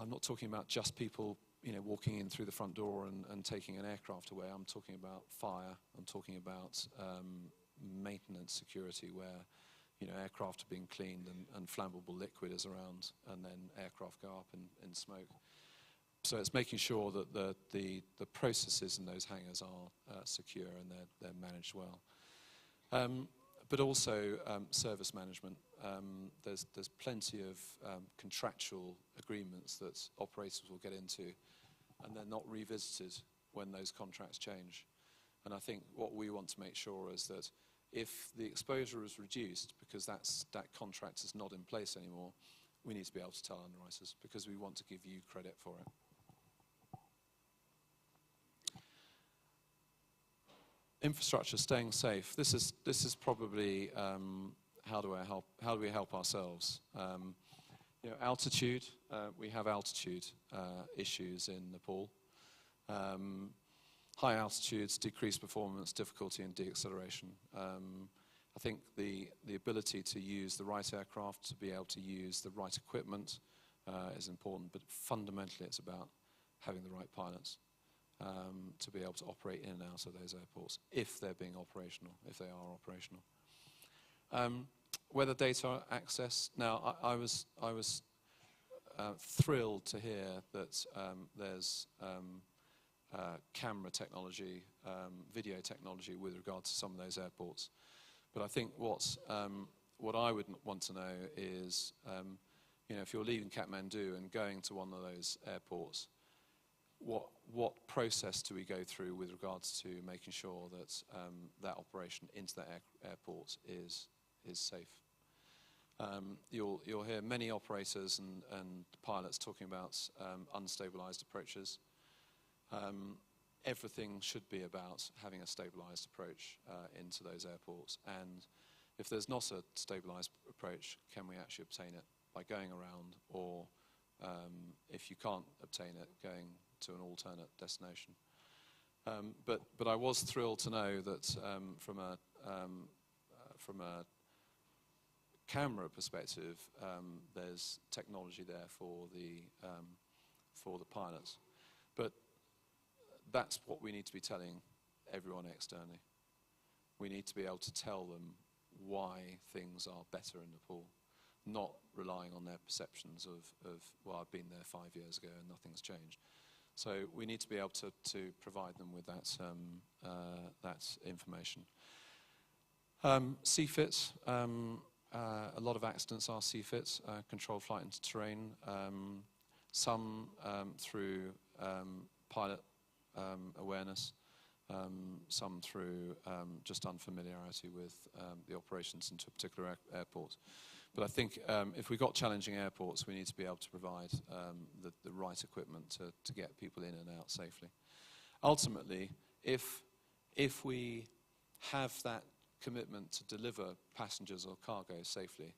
not talking about just people, you know, walking in through the front door and taking an aircraft away. I'm talking about fire, I'm talking about maintenance security where, you know, aircraft are being cleaned and flammable liquid is around, and then aircraft go up in smoke. So it's making sure that the processes in those hangars are secure and they're managed well. But also service management. There's plenty of contractual agreements that operators will get into, and they're not revisited when those contracts change. And I think what we want to make sure is that if the exposure is reduced because that contract is not in place anymore, we need to be able to tell underwriters because we want to give you credit for it. Infrastructure, staying safe. This is probably how do we help ourselves? You know, altitude. We have altitude issues in Nepal. High altitudes, decreased performance, difficulty in deacceleration. I think the ability to use the right aircraft, to be able to use the right equipment is important, but fundamentally it's about having the right pilots to be able to operate in and out of those airports if they're being operational, if they are operational. Weather data access. Now, I was thrilled to hear that there's camera technology, video technology with regard to some of those airports. But I think what I would want to know is, you know, if you're leaving Kathmandu and going to one of those airports, what process do we go through with regards to making sure that that operation into that airport is safe? You'll hear many operators and pilots talking about unstabilized approaches. Everything should be about having a stabilized approach into those airports. And if there's not a stabilized approach, can we actually obtain it by going around, or if you can't obtain it, going to an alternate destination? But I was thrilled to know that from a camera perspective, there's technology there for the pilots. But that's what we need to be telling everyone externally. We need to be able to tell them why things are better in Nepal, not relying on their perceptions of well, I've been there 5 years ago and nothing's changed. So we need to be able to provide them with that information. CFIT, a lot of accidents are CFIT, controlled flight into terrain, some through pilot awareness, some through just unfamiliarity with the operations into a particular airport. But I think if we've got challenging airports, we need to be able to provide the right equipment to get people in and out safely. Ultimately, if we have that commitment to deliver passengers or cargo safely,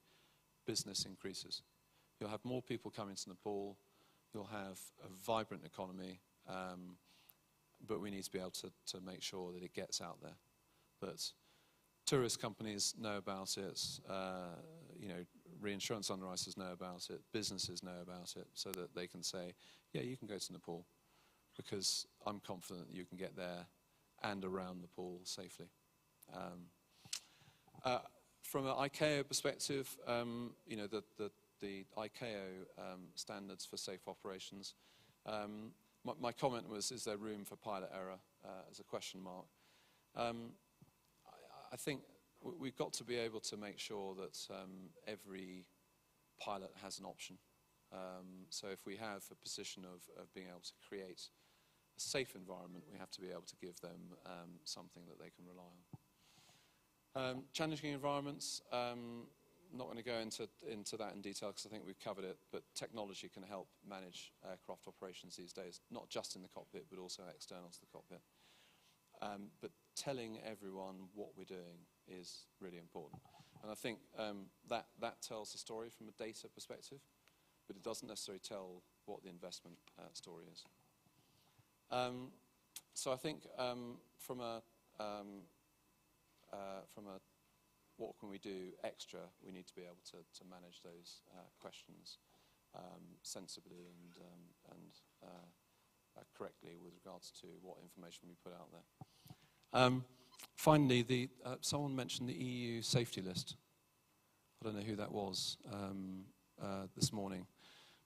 business increases. You'll have more people coming to Nepal, you'll have a vibrant economy, but we need to be able to make sure that it gets out there, that tourist companies know about it, reinsurance underwriters know about it, businesses know about it, so that they can say, yeah, you can go to Nepal, because I'm confident that you can get there and around Nepal safely. From an ICAO perspective, the ICAO standards for safe operations, my comment was, is there room for pilot error, as a question mark. I think we've got to be able to make sure that every pilot has an option. So if we have a position of being able to create a safe environment, we have to be able to give them something that they can rely on. Challenging environments, I'm not going to go into that in detail because I think we've covered it, but technology can help manage aircraft operations these days, not just in the cockpit, but also external to the cockpit. But telling everyone what we're doing is really important. And I think that tells the story from a data perspective, but it doesn't necessarily tell what the investment story is. So I think from a what can we do extra, we need to be able to manage those questions sensibly and correctly with regards to what information we put out there. Finally, someone mentioned the EU safety list. I don't know who that was this morning,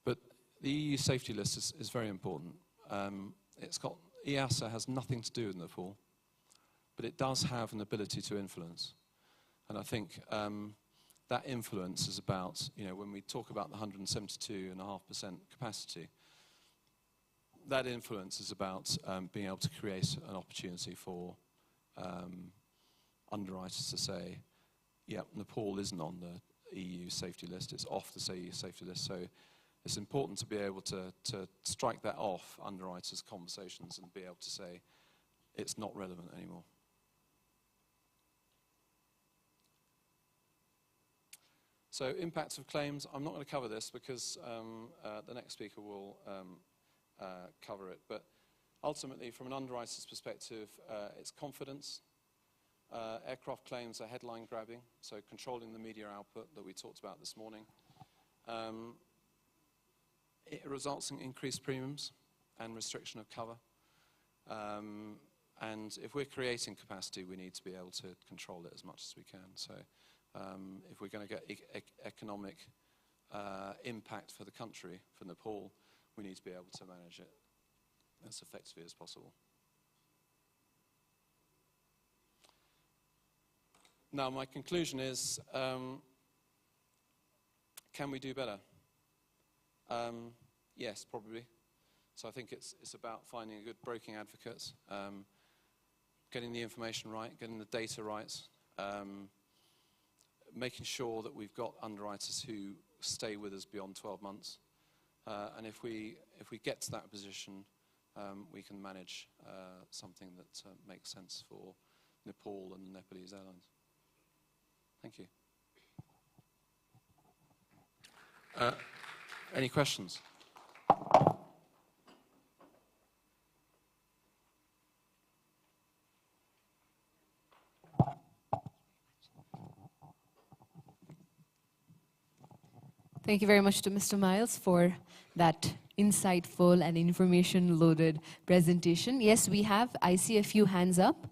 but the EU safety list is very important. EASA has nothing to do with Nepal, but it does have an ability to influence. And I think that influence is about, when we talk about the 172.5% capacity, that influence is about being able to create an opportunity for underwriters to say, yeah, Nepal isn't on the EU safety list, it's off the EU safety list. So it's important to be able to strike that off underwriters' conversations and be able to say, it's not relevant anymore. So impacts of claims, I'm not going to cover this because the next speaker will cover it. But ultimately, from an underwriter's perspective, it's confidence. Aircraft claims are headline grabbing, so controlling the media output that we talked about this morning. It results in increased premiums and restriction of cover. And if we're creating capacity, we need to be able to control it as much as we can. So if we're going to get economic impact for the country, for Nepal, we need to be able to manage it as effectively as possible. Now, my conclusion is, can we do better? Yes, probably. So I think it's about finding a good broking advocate, getting the information right, getting the data right, making sure that we've got underwriters who stay with us beyond 12 months. And if we get to that position, we can manage something that makes sense for Nepal and the Nepalese airlines. Thank you. Any questions? Thank you very much to Mr. Miles for that insightful and information-loaded presentation. Yes, I see a few hands up.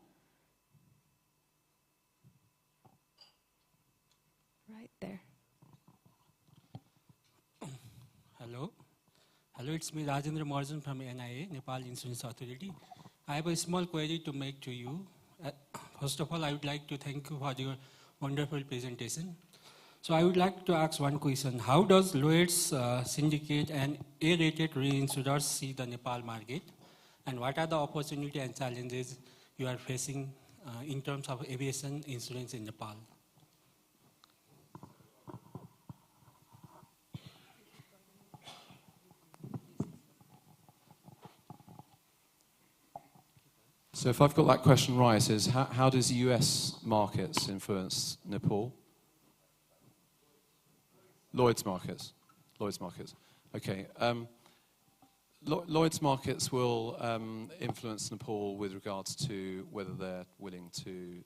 Right there. Hello. Hello, it's me, Rajendra Marjan from NIA, Nepal Insurance Authority. I have a small query to make to you. First of all, I would like to thank you for your wonderful presentation. So I would like to ask one question. How does Lloyd's syndicate and A-rated reinsurers see the Nepal market? And what are the opportunities and challenges you are facing in terms of aviation insurance in Nepal? So if I've got that question right, is how does US markets influence Nepal? Lloyd's markets. Lloyd's markets. Okay. Lloyd's markets will influence Nepal with regards to whether they're willing to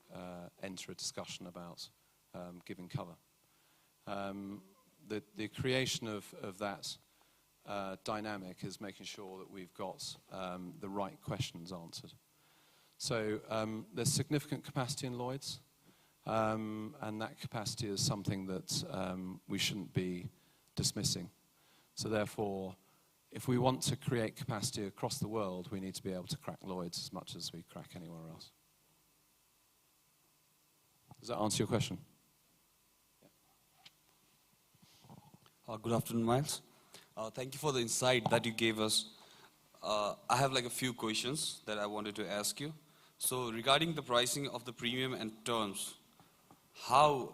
enter a discussion about giving cover. The creation of that dynamic is making sure that we've got the right questions answered. So there's significant capacity in Lloyd's, and that capacity is something that we shouldn't be dismissing. So therefore, if we want to create capacity across the world, we need to be able to crack Lloyd's as much as we crack anywhere else. Does that answer your question? Good afternoon, Miles. Thank you for the insight that you gave us. I have like a few questions that I wanted to ask you. So regarding the pricing of the premium and terms, how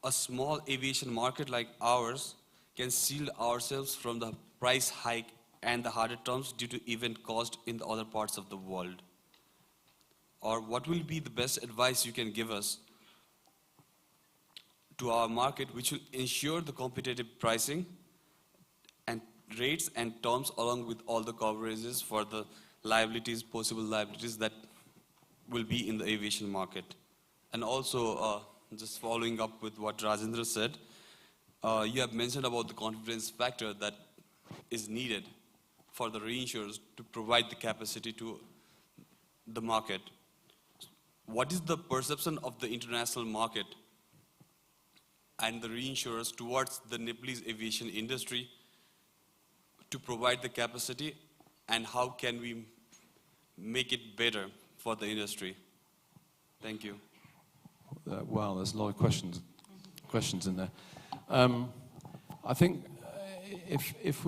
a small aviation market like ours can shield ourselves from the price hike and the harder terms due to event cost in the other parts of the world? Or what will be the best advice you can give us to our market which will ensure the competitive pricing and rates and terms along with all the coverages for the liabilities, possible liabilities that will be in the aviation market? And also, just following up with what Rajendra said, you have mentioned about the confidence factor that is needed for the reinsurers to provide the capacity to the market. What is the perception of the international market and the reinsurers towards the Nepalese aviation industry to provide the capacity, and how can we make it better for the industry? Thank you. Wow, there's a lot of questions in there. I think if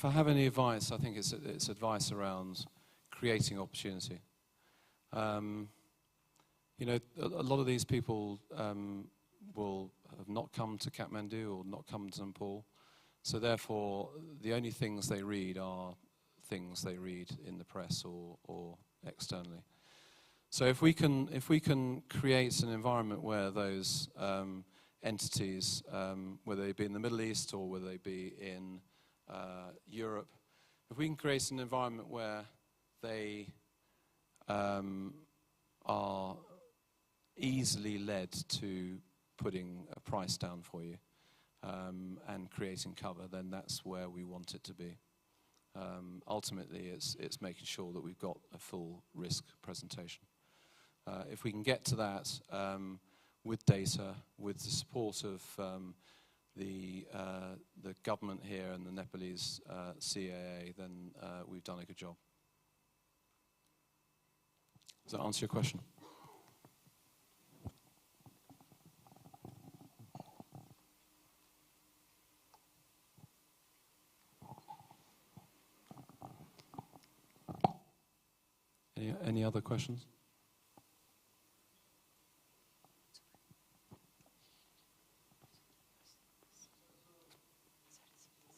I have any advice, I think it's advice around creating opportunity. You know, a lot of these people will have not come to Kathmandu or not come to Nepal, so therefore the only things they read are things they read in the press or externally. So if we can create an environment where those entities, whether they be in the Middle East or whether they be in Europe, if we can create an environment where they are easily led to putting a price down for you and creating cover, then that's where we want it to be. Ultimately, it's making sure that we've got a full risk presentation. If we can get to that with data, with the support of the government here and the Nepalese CAA, then we've done a good job. Does that answer your question? Any other questions?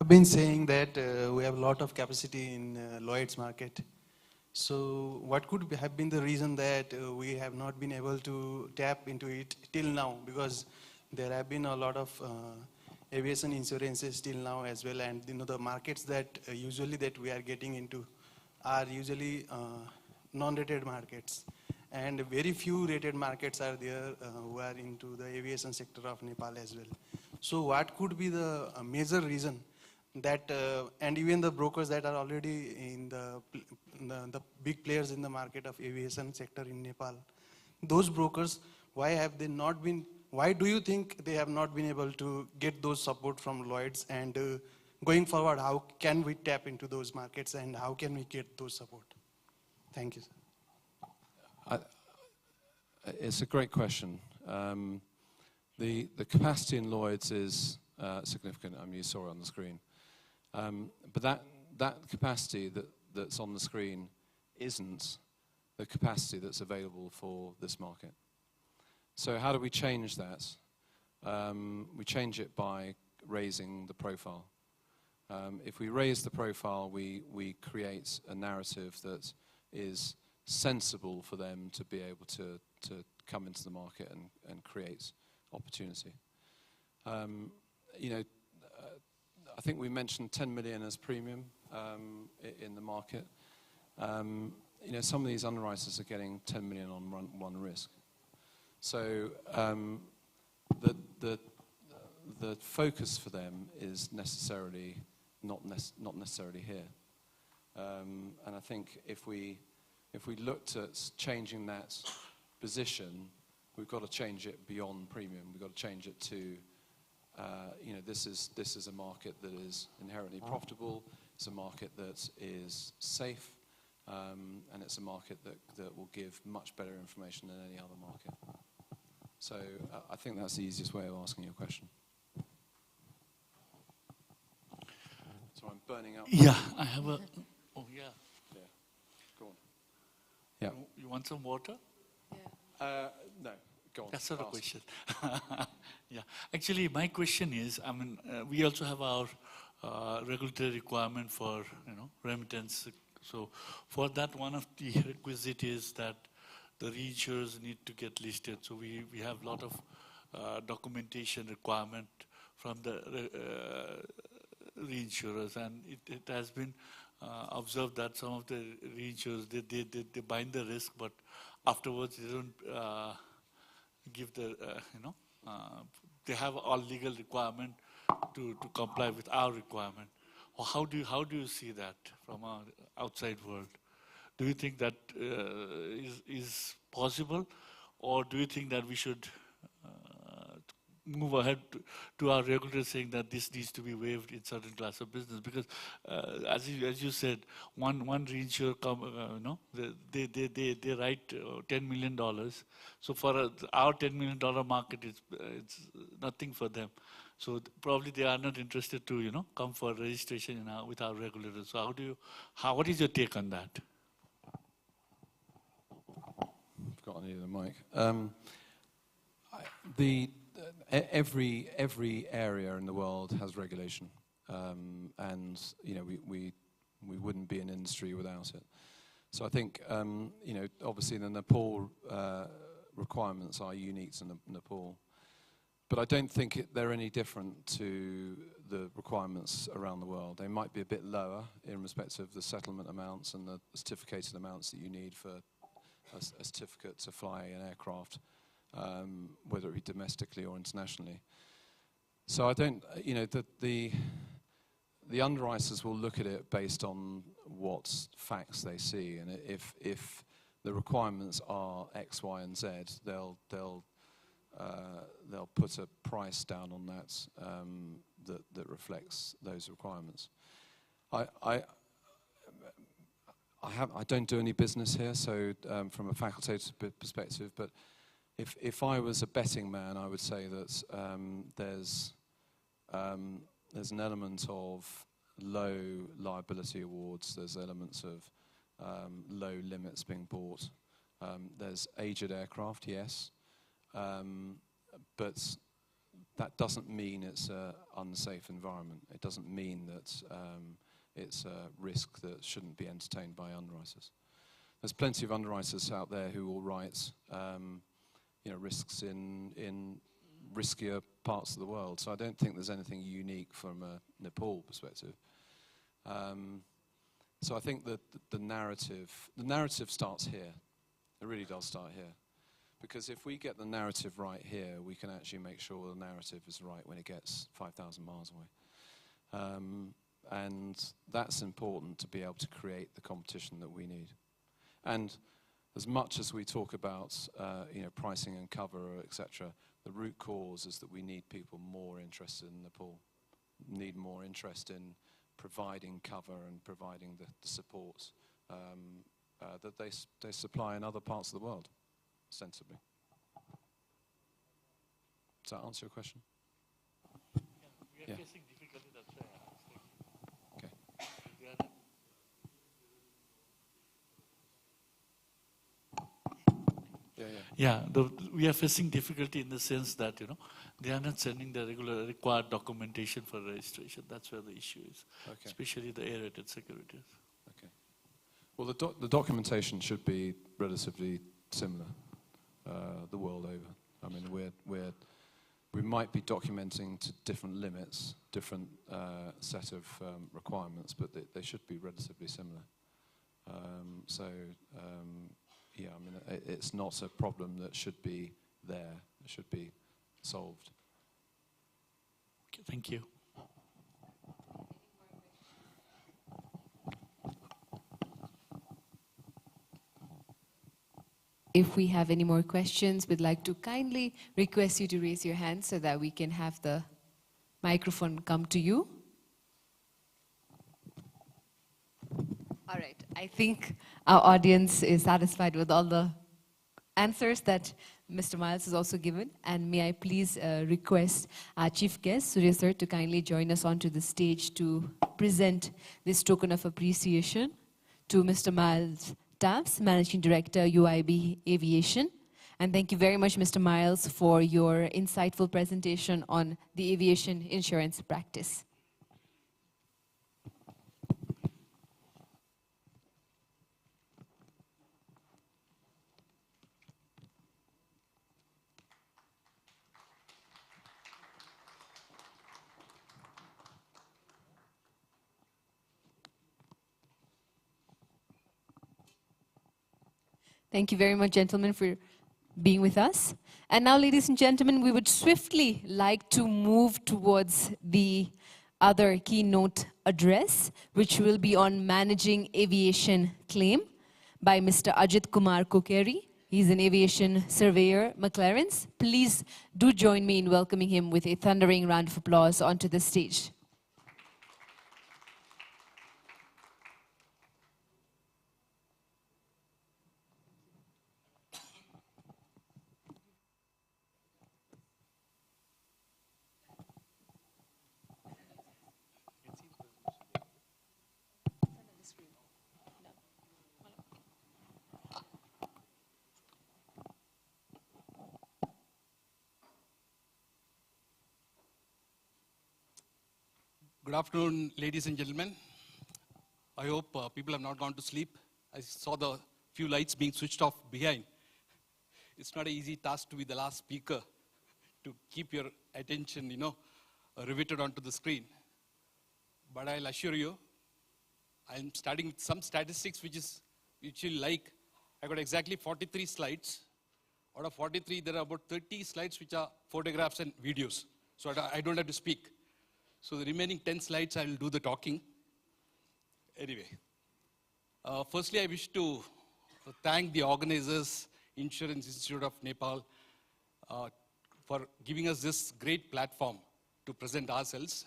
I've been saying that we have a lot of capacity in Lloyd's market. So what could have been the reason that we have not been able to tap into it till now? Because there have been a lot of aviation insurances till now as well, and you know the markets that usually that we are getting into are usually non-rated markets, and very few rated markets are there who are into the aviation sector of Nepal as well. So what could be the major reason that, and even the brokers that are already in the big players in the market of aviation sector in Nepal, those brokers, why have they not been, why do you think they have not been able to get those support from Lloyd's? And going forward, how can we tap into those markets and how can we get those support? Thank you, sir. It's a great question. The capacity in Lloyd's is significant. I mean, you saw it on the screen. But that capacity that's on the screen isn't the capacity that's available for this market. So how do we change that? We change it by raising the profile. If we raise the profile, we create a narrative that is sensible for them to be able to come into the market and create opportunity. You know, I think we mentioned 10 million as premium in the market. You know, some of these underwriters are getting 10 million on one risk. So the focus for them is necessarily not necessarily here. And I think if we looked at changing that position, we've got to change it beyond premium. We've got to change it to, you know, this is a market that is inherently profitable. It's a market that is safe, and it's a market that will give much better information than any other market. So I think that's the easiest way of asking your question. So I'm burning up. Yeah, I have a. Oh yeah. Yeah. Go on. Yeah. You want some water? No. Go on. That's not a Ask. question. Yeah. Actually, my question is, I mean, we also have our regulatory requirement for, you know, remittance. So for that, one of the requisite is that the reinsurers need to get listed. So we have a lot of documentation requirement from the reinsurers, and it has been observed that some of the reinsurers, they bind the risk, but afterwards they don't give the, you know, they have all legal requirement to comply with our requirement. Or how do you see that from our outside world? Do you think that is possible, or do you think that we should move ahead to our regulators saying that this needs to be waived in certain class of business? Because as you said, one reinsurer you know, they write $10 million. So for our $10 million market, it's nothing for them. So probably they are not interested to, you know, come for registration with our regulators. So what is your take on that? I've got the mic. Every area in the world has regulation, and you know we wouldn't be an industry without it. So I think you know, obviously the Nepal requirements are unique to Nepal, but I don't think they're any different to the requirements around the world. They might be a bit lower in respect of the settlement amounts and the certificated amounts that you need for a certificate to fly an aircraft, whether it be domestically or internationally. So I don't, you know, the underwriters will look at it based on what facts they see, and if the requirements are X, Y, and Z, they'll put a price down on that that reflects those requirements. I don't do any business here, so from a facultative perspective, but if I was a betting man, I would say that there's an element of low liability awards, there's elements of low limits being bought. There's aged aircraft, yes, but that doesn't mean it's an unsafe environment. It doesn't mean that it's a risk that shouldn't be entertained by underwriters. There's plenty of underwriters out there who will write you know, risks in riskier parts of the world. So I don't think there's anything unique from a Nepal perspective. So I think that the narrative starts here. It really does start here. Because if we get the narrative right here, we can actually make sure the narrative is right when it gets 5,000 miles away. And that's important to be able to create the competition that we need. And as much as we talk about you know, pricing and cover, etc., the root cause is that we need people more interested in Nepal, need more interest in providing cover and providing the support that they supply in other parts of the world, ostensibly. Does that answer your question? We are facing difficulty, that's why I asked. Okay. Yeah, we are facing difficulty in the sense that, you know, they are not sending the regular required documentation for registration. That's where the issue is, Okay. especially the A-rated securities. Okay. Well, the documentation should be relatively similar the world over. I mean, we might be documenting to different limits, different set of requirements, but they should be relatively similar. Yeah, I mean, it's not a problem that should be there. It should be solved. Okay, thank you. If we have any more questions, we'd like to kindly request you to raise your hand so that we can have the microphone come to you. All right, I think our audience is satisfied with all the answers that Mr. Miles has also given. And may I please request our chief guest, Surya sir, to kindly join us onto the stage to present this token of appreciation to Mr. Miles Taffs, Managing Director, UIB Aviation. And thank you very much, Mr. Miles, for your insightful presentation on the aviation insurance practice. Thank you very much, gentlemen, for being with us. And now, ladies and gentlemen, we would swiftly like to move towards the other keynote address, which will be on managing aviation claim by Mr. Ajit Kumar Kokeri. He's an aviation surveyor, McLaren's. Please do join me in welcoming him with a thundering round of applause onto the stage. Good afternoon, ladies and gentlemen. I hope people have not gone to sleep. I saw the few lights being switched off behind. It's not an easy task to be the last speaker, to keep your attention, riveted onto the screen. But I'll assure you, I'm starting with some statistics which you'll like. I got exactly 43 slides. Out of 43, there are about 30 slides which are photographs and videos. So I don't have to speak. So the remaining 10 slides, I will do the talking. Anyway, firstly, I wish to thank the organizers, Insurance Institute of Nepal, for giving us this great platform to present ourselves.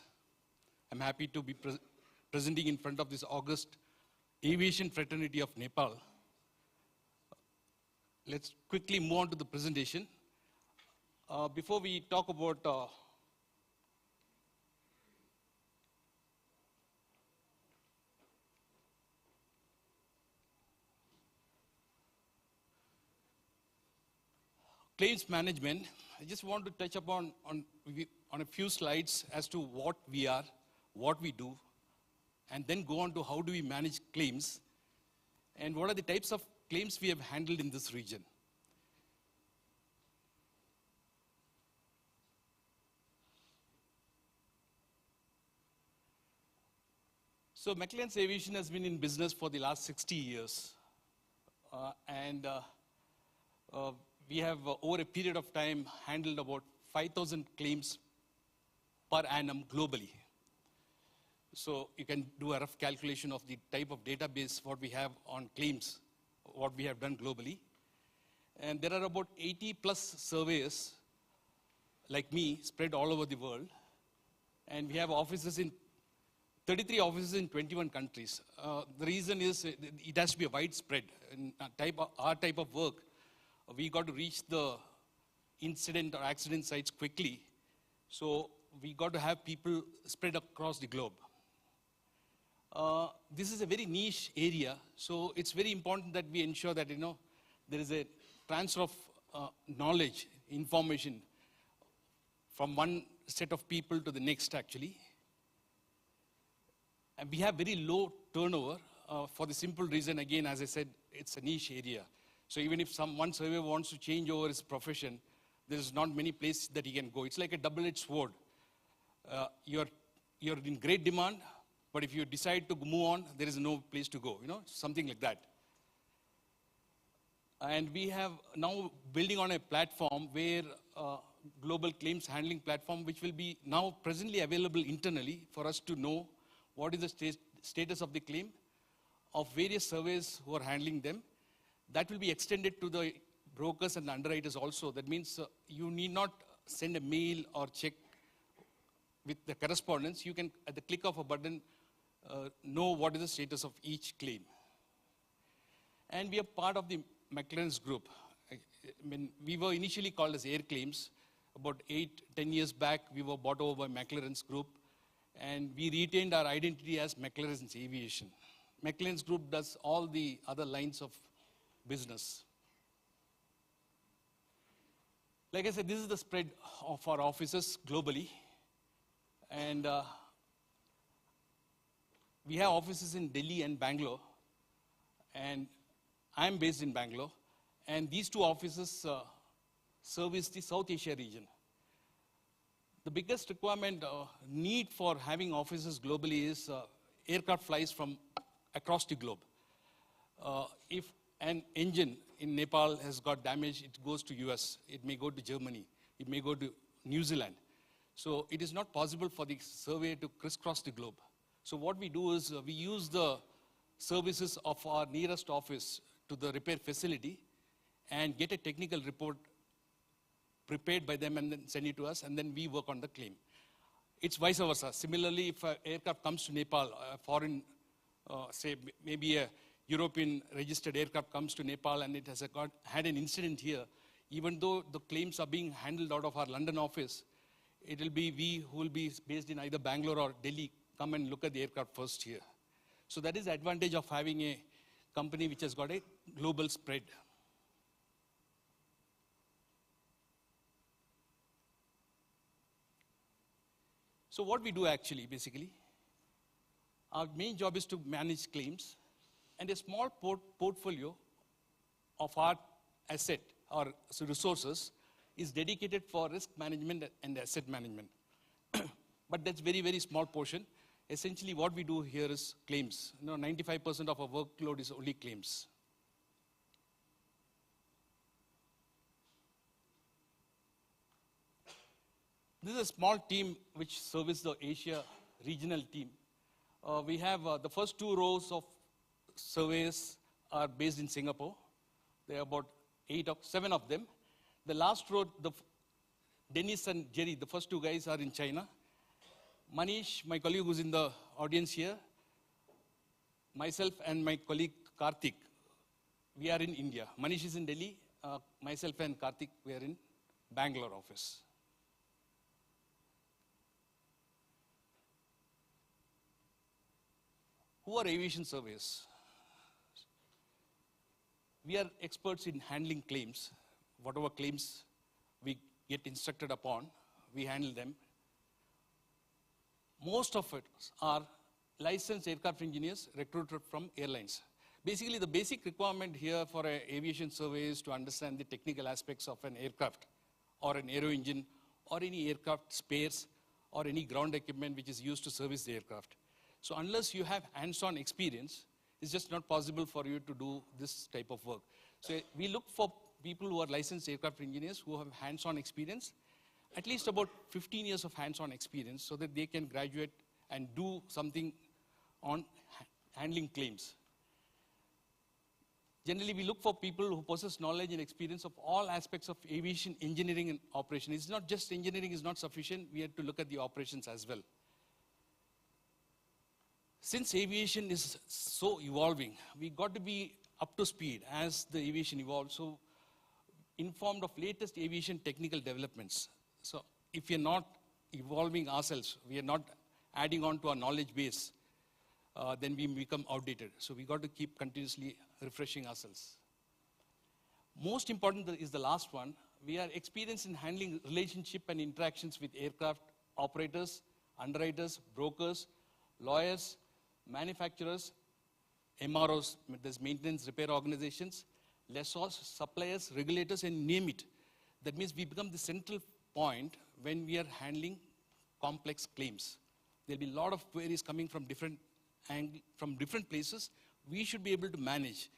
I'm happy to be presenting in front of this august aviation fraternity of Nepal. Let's quickly move on to the presentation. Before we talk about claims management, I just want to touch upon on a few slides as to what we are, what we do, and then go on to how do we manage claims, and what are the types of claims we have handled in this region. So McLaren's Aviation has been in business for the last 60 years. We have, over a period of time, handled about 5,000 claims per annum globally. So you can do a rough calculation of the type of database what we have on claims, what we have done globally. And there are about 80 plus surveyors like me spread all over the world. And we have offices in 33 offices in 21 countries. The reason is it has to be a widespread. In our type of work, we got to reach the incident or accident sites quickly. So we got to have people spread across the globe. This is a very niche area, so it's very important that we ensure that there is a transfer of knowledge, information from one set of people to the next actually. And we have very low turnover. for the simple reason, again, as I said, it's a niche area. So even if one surveyor wants to change over his profession, there is not many places that he can go. It's like a double-edged sword. You're in great demand, but if you decide to move on, there is no place to go, something like that. And we have now building on a platform where global claims handling platform, which will be now presently available internally for us to know what is the status of the claim of various surveys who are handling them. That will be extended to the brokers and the underwriters also. That means you need not send a mail or check with the correspondence. You can, at the click of a button, know what is the status of each claim. And we are part of the McLaren's group. I mean, we were initially called as Air Claims. About 8-10 years back, we were bought over by McLaren's group, and we retained our identity as McLaren's Aviation. McLaren's group does all the other lines of business. Like I said, this is the spread of our offices globally. And we have offices in Delhi and Bangalore. And I'm based in Bangalore. And these two offices service the South Asia region. The biggest requirement, need for having offices globally is aircraft flies from across the globe. If an engine in Nepal has got damage, it goes to US, it may go to Germany, it may go to New Zealand. So it is not possible for the surveyor to crisscross the globe. So what we do is we use the services of our nearest office to the repair facility and get a technical report prepared by them and then send it to us, and then we work on the claim. It's vice versa. Similarly, if an aircraft comes to Nepal, a foreign, say maybe a European registered aircraft comes to Nepal and it has had an incident here, even though the claims are being handled out of our London office, it will be we who will be based in either Bangalore or Delhi come and look at the aircraft first here. So that is the advantage of having a company which has got a global spread. So what we do actually, basically, our main job is to manage claims, and a small portfolio of our asset or resources is dedicated for risk management and asset management. But that's very, very small portion. Essentially what we do here is claims. 95% of our workload is only claims. This is a small team which serves the Asia regional team. We have the first 2 rows of surveys are based in Singapore. There are about 7 of them. The last row, Dennis and Jerry, the first 2 guys are in China. Manish, my colleague who's in the audience here, myself and my colleague Karthik, we are in India. Manish is in Delhi, myself and Karthik, we are in Bangalore office. Who are aviation surveyors? We are experts in handling claims. Whatever claims we get instructed upon, we handle them. Most of it are licensed aircraft engineers recruited from airlines. Basically, the basic requirement here for an aviation survey is to understand the technical aspects of an aircraft or an aero engine or any aircraft spares or any ground equipment which is used to service the aircraft. So unless you have hands-on experience, it's just not possible for you to do this type of work. So we look for people who are licensed aircraft engineers who have hands-on experience, at least about 15 years of hands-on experience, so that they can graduate and do something on handling claims. Generally, we look for people who possess knowledge and experience of all aspects of aviation engineering and operation. It's not just engineering is not sufficient, we have to look at the operations as well. Since aviation is so evolving, we got to be up to speed as the aviation evolves, so informed of latest aviation technical developments. So if we are not evolving ourselves, we are not adding on to our knowledge base, then we become outdated. So we got to keep continuously refreshing ourselves. Most important is the last one. We are experienced in handling relationship and interactions with aircraft operators, underwriters, brokers, lawyers, manufacturers, MROs, there's maintenance repair organizations, lessors, suppliers, regulators, and name it. That means we become the central point when we are handling complex claims. There'll be a lot of queries coming from different places. We should be able to manage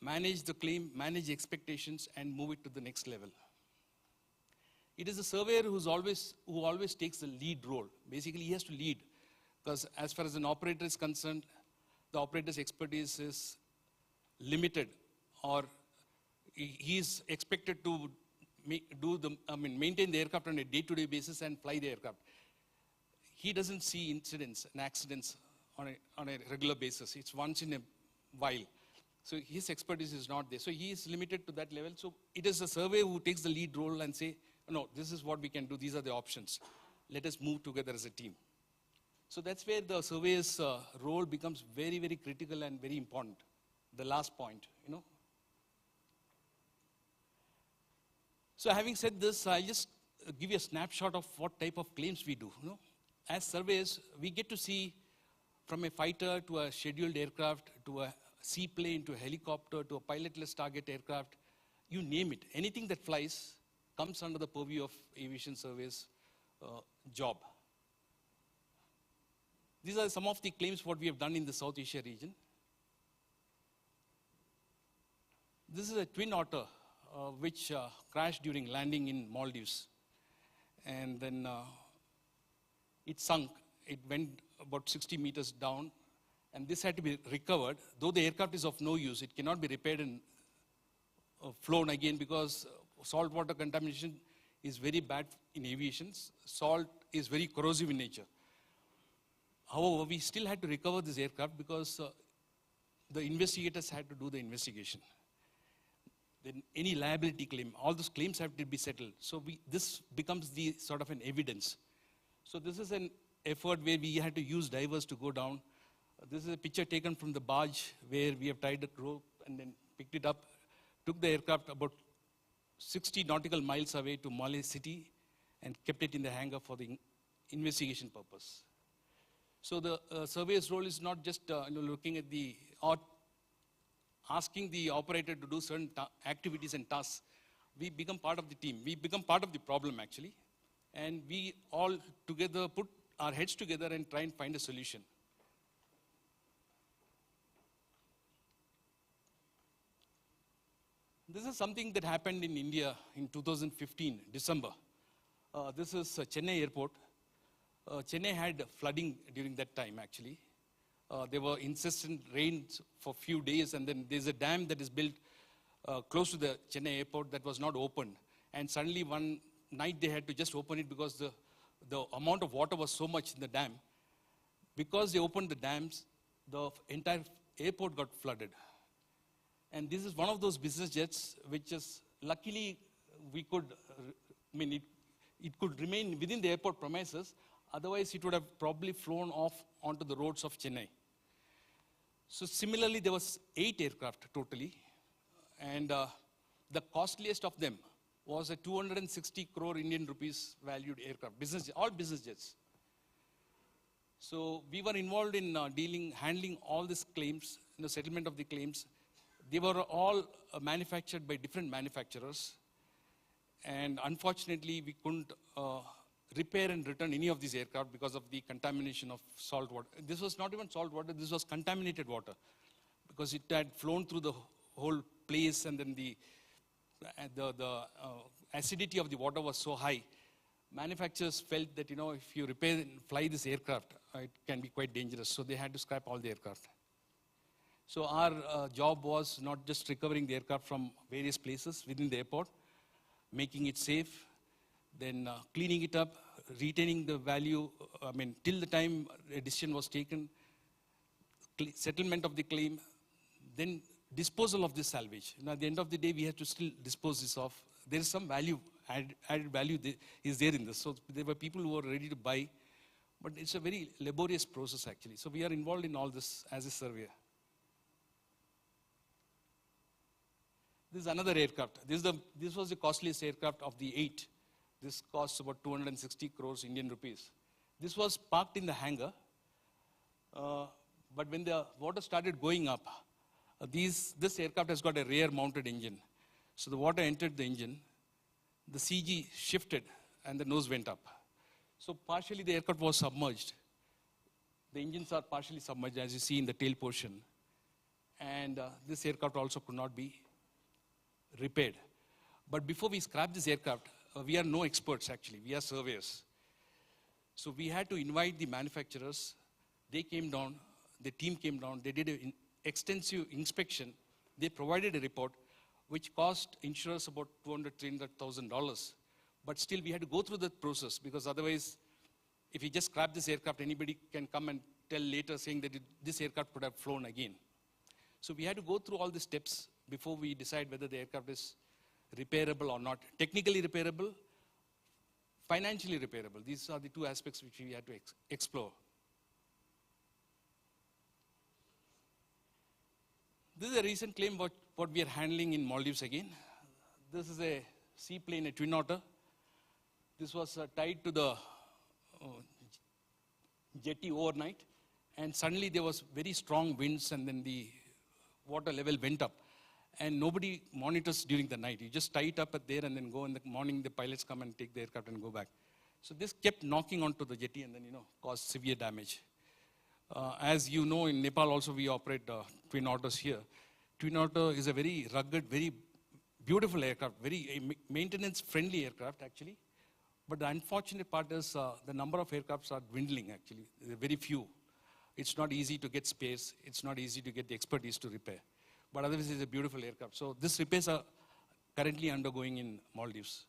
the claim, manage expectations, and move it to the next level. It is the surveyor who always takes the lead role. Basically, he has to lead, because as far as an operator is concerned, the operator's expertise is limited, or he is expected to maintain the aircraft on a day-to-day basis and fly the aircraft. He doesn't see incidents and accidents on a regular basis. It's once in a while. So his expertise is not there. So he is limited to that level. So it is the surveyor who takes the lead role and say, no, this is what we can do. These are the options. Let us move together as a team. So that's where the surveyor's role becomes very, very critical and very important. The last point, So having said this, I'll just give you a snapshot of what type of claims we do. As surveyors, we get to see from a fighter to a scheduled aircraft to a seaplane to a helicopter to a pilotless target aircraft, you name it. Anything that flies comes under the purview of aviation surveyors' job. These are some of the claims what we have done in the South Asia region. This is a twin otter which crashed during landing in Maldives. And then it sunk. It went about 60 meters down. And this had to be recovered. Though the aircraft is of no use, it cannot be repaired and flown again, because saltwater contamination is very bad in aviation. Salt is very corrosive in nature. However, we still had to recover this aircraft because the investigators had to do the investigation. Then any liability claim, all those claims have to be settled. So this becomes the sort of an evidence. So this is an effort where we had to use divers to go down. This is a picture taken from the barge where we have tied a rope and then picked it up, took the aircraft about 60 nautical miles away to Malé City and kept it in the hangar for the investigation purpose. So the surveyor's role is not just looking at or asking the operator to do certain activities and tasks. We become part of the team. We become part of the problem, actually. And we all together put our heads together and try and find a solution. This is something that happened in India in 2015, December. This is Chennai airport. Chennai had flooding during that time, actually. There were incessant rains for a few days, and then there's a dam that is built close to the Chennai airport that was not opened. And suddenly one night they had to just open it because the amount of water was so much in the dam. Because they opened the dams, the entire airport got flooded. And this is one of those business jets which is, luckily, we could, it could remain within the airport premises. Otherwise, it would have probably flown off onto the roads of Chennai. So similarly, there was 8 aircraft totally. And the costliest of them was a 260 crore Indian rupees valued aircraft, all business jets. So we were involved in handling all these claims, settlement of the claims. They were all manufactured by different manufacturers. And unfortunately, we couldn't repair and return any of these aircraft because of the contamination of salt water. This was not even salt water, this was contaminated water, because it had flown through the whole place, and then the acidity of the water was so high. Manufacturers felt that, if you repair and fly this aircraft, it can be quite dangerous. So they had to scrap all the aircraft. So our job was not just recovering the aircraft from various places within the airport, making it safe, then cleaning it up, retaining the value, till the time a decision was taken, settlement of the claim, then disposal of this salvage. At the end of the day, we have to still dispose this off. There is some value, added value is there in this. So there were people who were ready to buy, but it's a very laborious process, actually. So we are involved in all this as a surveyor. This is another aircraft. This was the costliest aircraft of the 8. This costs about 260 crores Indian rupees. This was parked in the hangar, But when the water started going up, this aircraft has got a rear mounted engine. So the water entered the engine, the CG shifted, and the nose went up. So partially the aircraft was submerged. The engines are partially submerged, as you see in the tail portion. And this aircraft also could not be repaired. But before we scrap this aircraft, we are no experts actually, we are surveyors. So we had to invite the manufacturers. They came down, the team came down, they did an extensive inspection. They provided a report which cost insurers about $200,000, $300,000. But still we had to go through that process, because otherwise, if we just scrap this aircraft, anybody can come and tell later saying that this aircraft could have flown again. So we had to go through all the steps before we decide whether the aircraft is repairable or not. Technically repairable, financially repairable. These are the two aspects which we had to explore. This is a recent claim what we are handling in Maldives again. This is a seaplane, a twin otter. This was tied to the jetty overnight, and suddenly there was very strong winds, and then the water level went up. And nobody monitors during the night. You just tie it up at there and then go in the morning, the pilots come and take the aircraft and go back. So this kept knocking onto the jetty and then, caused severe damage. As you know, in Nepal also we operate twin otters here. Twin otter is a very rugged, very beautiful aircraft, very maintenance-friendly aircraft actually. But the unfortunate part is the number of aircrafts are dwindling actually. There are very few. It's not easy to get space. It's not easy to get the expertise to repair. But otherwise it's a beautiful aircraft. So these repairs are currently undergoing in Maldives.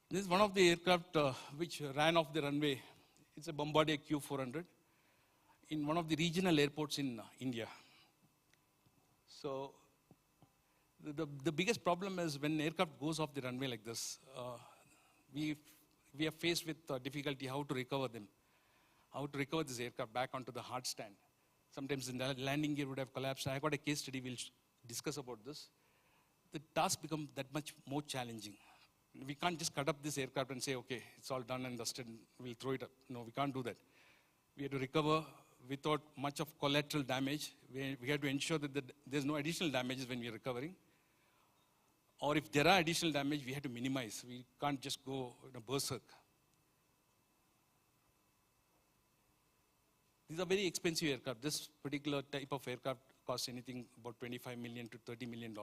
This is one of the aircraft which ran off the runway. It's a Bombardier Q400 in one of the regional airports in India. So the biggest problem is when an aircraft goes off the runway like this, we are faced with difficulty how to recover them, how to recover this aircraft back onto the hard stand. Sometimes the landing gear would have collapsed. I got a case study, we'll discuss about this. The task becomes that much more challenging. We can't just cut up this aircraft and say, okay, it's all done and dusted, we'll throw it up. No, we can't do that. We have to recover without much of collateral damage. We have to ensure that there's no additional damages when we're recovering. Or if there are additional damage, we have to minimize. We can't just go berserk. These are very expensive aircraft. This particular type of aircraft costs anything about $25 million to $30 million.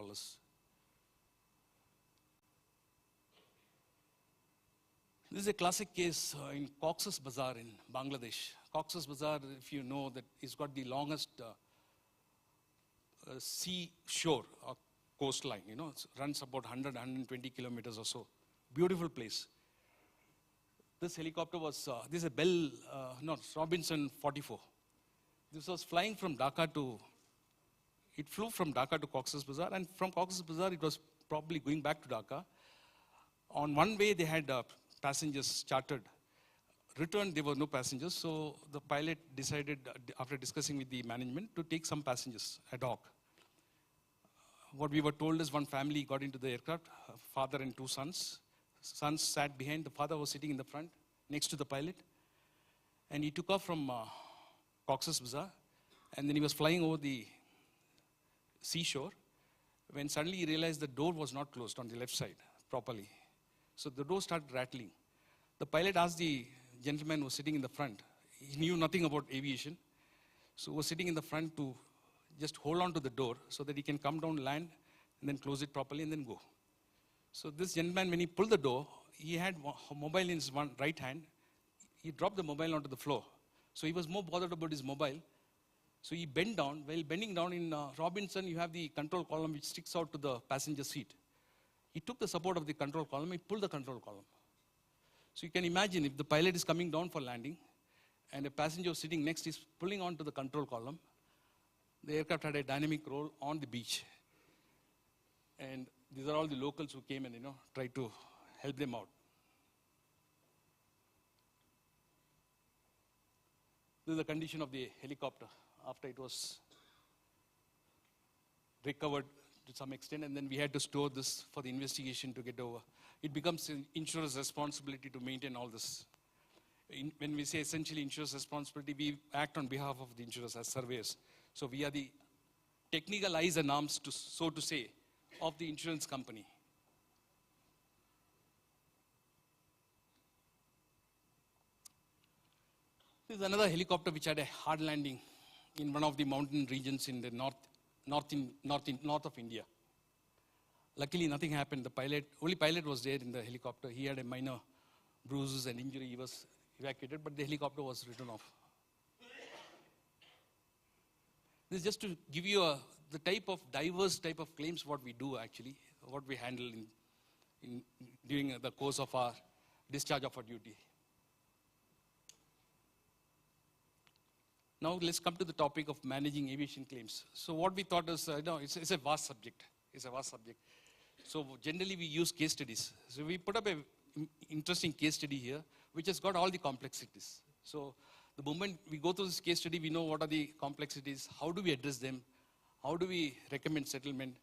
This is a classic case in Cox's Bazar in Bangladesh. Cox's Bazar, if you know, that it's got the longest seashore coastline. It runs about 100, 120 kilometers or so. Beautiful place. This helicopter was, this is a Bell, Robinson 44. This was flying from Dhaka it flew from Dhaka to Cox's Bazar, and from Cox's Bazar it was probably going back to Dhaka. On one way they had passengers chartered. Returned, there were no passengers, so the pilot decided, after discussing with the management, to take some passengers ad hoc. What we were told is one family got into the aircraft, father and two sons. Sons sat behind, the father was sitting in the front, next to the pilot. And he took off from Cox's Bazar, and then he was flying over the seashore, when suddenly he realized the door was not closed on the left side properly. So the door started rattling. The pilot asked the gentleman who was sitting in the front, he knew nothing about aviation, so he was sitting in the front to just hold on to the door so that he can come down, land, and then close it properly and then go. So this gentleman, when he pulled the door, he had a mobile in his right hand. He dropped the mobile onto the floor. So he was more bothered about his mobile. So he bent down. While bending down in Robinson, you have the control column which sticks out to the passenger seat. He took the support of the control column, he pulled the control column. So you can imagine if the pilot is coming down for landing and a passenger sitting next is pulling onto the control column, the aircraft had a dynamic roll on the beach. And these are all the locals who came and tried to help them out. This is the condition of the helicopter after it was recovered to some extent, and then we had to store this for the investigation to get over. It becomes an insurer's responsibility to maintain all this. When we say essentially insurer's responsibility, we act on behalf of the insurers as surveyors. So we are the technical eyes and arms, so to say, of the insurance company. This is another helicopter which had a hard landing in one of the mountain regions in the north of India. Luckily, nothing happened. The only pilot was there in the helicopter. He had a minor bruises and injury. He was evacuated, but the helicopter was written off. This is just to give you the diverse type of claims what we do actually, what we handle during the course of our discharge of our duty. Now let's come to the topic of managing aviation claims. So what we thought is, it's a vast subject. It's a vast subject. So generally we use case studies. So we put up an interesting case study here, which has got all the complexities. So the moment we go through this case study, we know what are the complexities, how do we address them, how do we recommend settlement,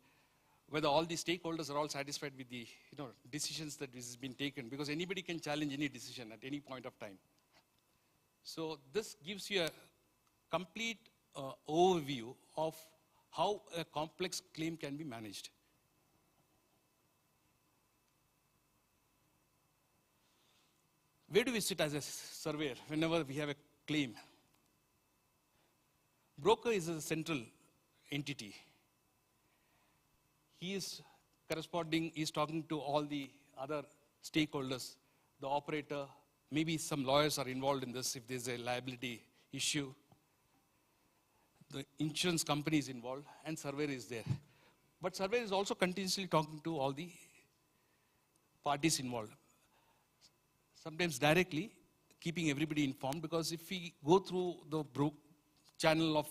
whether all the stakeholders are all satisfied with the decisions that has been taken, because anybody can challenge any decision at any point of time. So this gives you a complete overview of how a complex claim can be managed. Where do we sit as a surveyor whenever we have a claim? Broker is a central entity. He is talking to all the other stakeholders, the operator, maybe some lawyers are involved in this if there's a liability issue. The insurance company is involved and surveyor is there. But surveyor is also continuously talking to all the parties involved. Sometimes directly, keeping everybody informed, because if we go through the channel of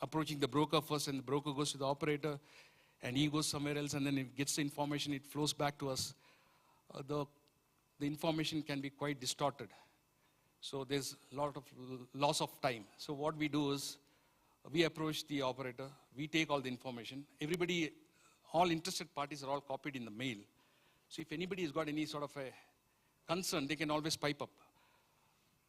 approaching the broker first, and the broker goes to the operator, and he goes somewhere else, and then it gets the information, it flows back to us, the information can be quite distorted. So there's a lot of loss of time. So what we do is, we approach the operator, we take all the information. Everybody, all interested parties are all copied in the mail. So if anybody has got any sort of a concern, they can always pipe up.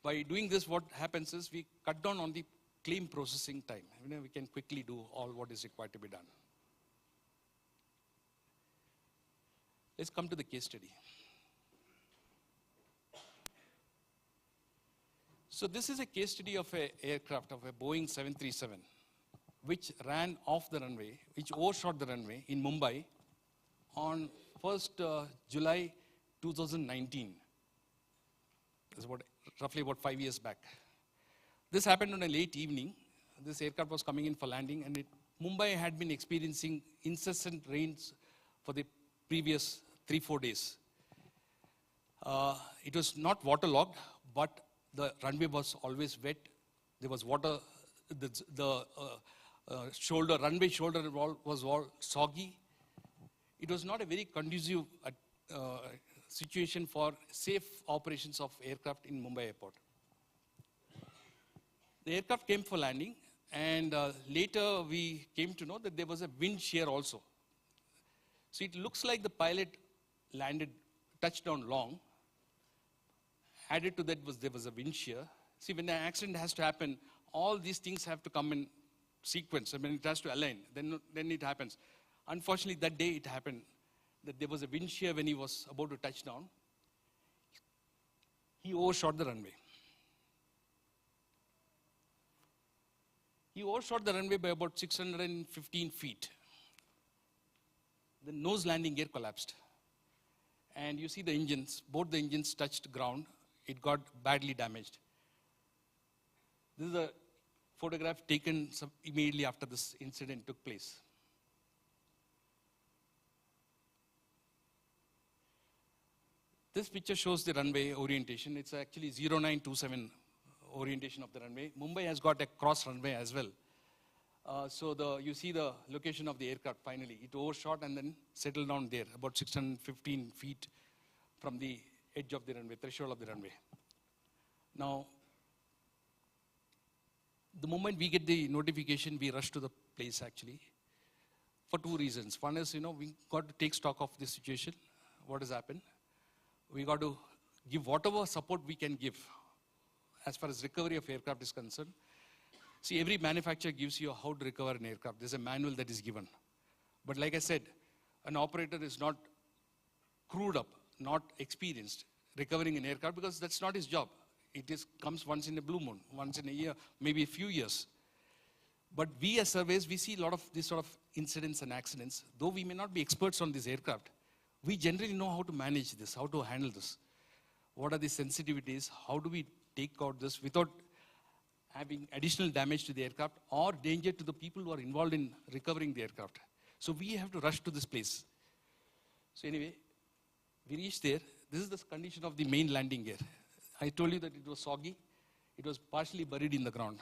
By doing this, what happens is we cut down on the claim processing time. We can quickly do all what is required to be done. Let's come to the case study. So this is a case study of an aircraft, of a Boeing 737, which ran off the runway, which overshot the runway in Mumbai on 1st July 2019. That's roughly about 5 years back. This happened on a late evening. This aircraft was coming in for landing, and Mumbai had been experiencing incessant rains for the previous 3-4 days. It was not waterlogged, but the runway was always wet. There was water. The runway shoulder was all soggy. It was not a very conducive situation for safe operations of aircraft in Mumbai airport. The aircraft came for landing, and later we came to know that there was a wind shear also. So it looks like the pilot touched down long. Added to that there was a wind shear. See, when an accident has to happen, all these things have to come in sequence. I mean, it has to align. Then it happens. Unfortunately, that day it happened that there was a wind shear when he was about to touch down. He overshot the runway. He overshot the runway by about 615 feet. The nose landing gear collapsed. And you see the engines, both the engines touched ground. It got badly damaged. This is a photograph taken immediately after this incident took place. This picture shows the runway orientation. It's actually 0927 orientation of the runway. Mumbai has got a cross runway as well. So you see the location of the aircraft finally. It overshot and then settled down there, about 615 feet from the edge of the runway, threshold of the runway. Now, the moment we get the notification, we rush to the place actually. for two reasons. One is, we got to take stock of this situation, what has happened. We got to give whatever support we can give as far as recovery of aircraft is concerned. See, every manufacturer gives you how to recover an aircraft. There's a manual that is given. But like I said, an operator is not crewed up, not experienced recovering an aircraft because that's not his job. It comes once in a blue moon, once in a year, maybe a few years. But we as surveyors, we see a lot of these sort of incidents and accidents. Though we may not be experts on this aircraft, we generally know how to manage this, how to handle this. What are the sensitivities? How do we take out this without having additional damage to the aircraft or danger to the people who are involved in recovering the aircraft? So we have to rush to this place. So anyway, we reached there. This is the condition of the main landing gear. I told you that it was soggy. It was partially buried in the ground.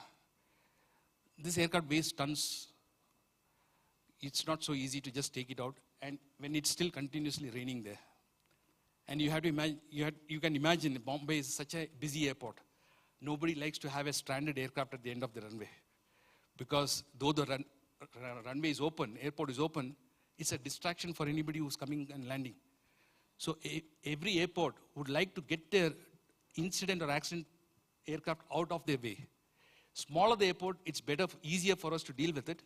This aircraft weighs tons. It's not so easy to just take it out. And when it's still continuously raining there. And you have to imagine, you can imagine Bombay is such a busy airport. Nobody likes to have a stranded aircraft at the end of the runway. Because though the runway is open, airport is open, it's a distraction for anybody who's coming and landing. So every airport would like to get their incident or accident aircraft out of their way. Smaller the airport, it's better, easier for us to deal with it.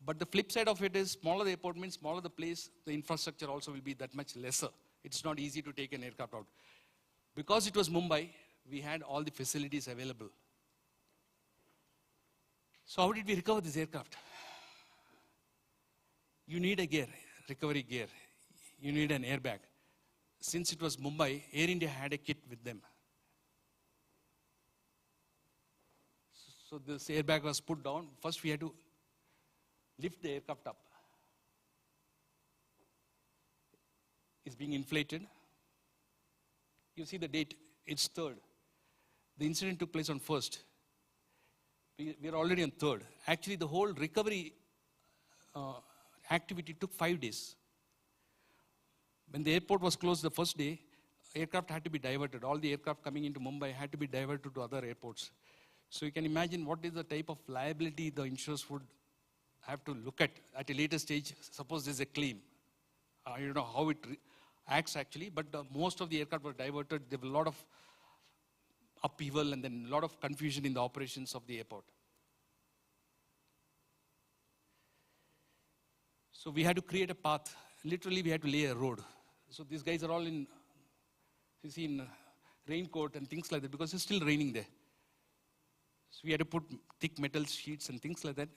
But the flip side of it is smaller the airport means smaller the place, the infrastructure also will be that much lesser. It's not easy to take an aircraft out. Because it was Mumbai, we had all the facilities available. So how did we recover this aircraft? You need a gear, recovery gear. You need an airbag. Since it was Mumbai, Air India had a kit with them. So this airbag was put down. First we had to lift the aircraft up. It's being inflated. You see the date, it's 3rd. The incident took place on 1st. We are already on 3rd. Actually, the whole recovery activity took 5 days. When the airport was closed the first day, aircraft had to be diverted. All the aircraft coming into Mumbai had to be diverted to other airports. So you can imagine what is the type of liability the insurers would have to look at a later stage. Suppose there's a claim. I don't know how it acts actually, but most of the aircraft were diverted. There were a lot of upheaval and then a lot of confusion in the operations of the airport. So we had to create a path. Literally, we had to lay a road. So these guys are all in, you see, in raincoat and things like that because it's still raining there. So we had to put thick metal sheets and things like that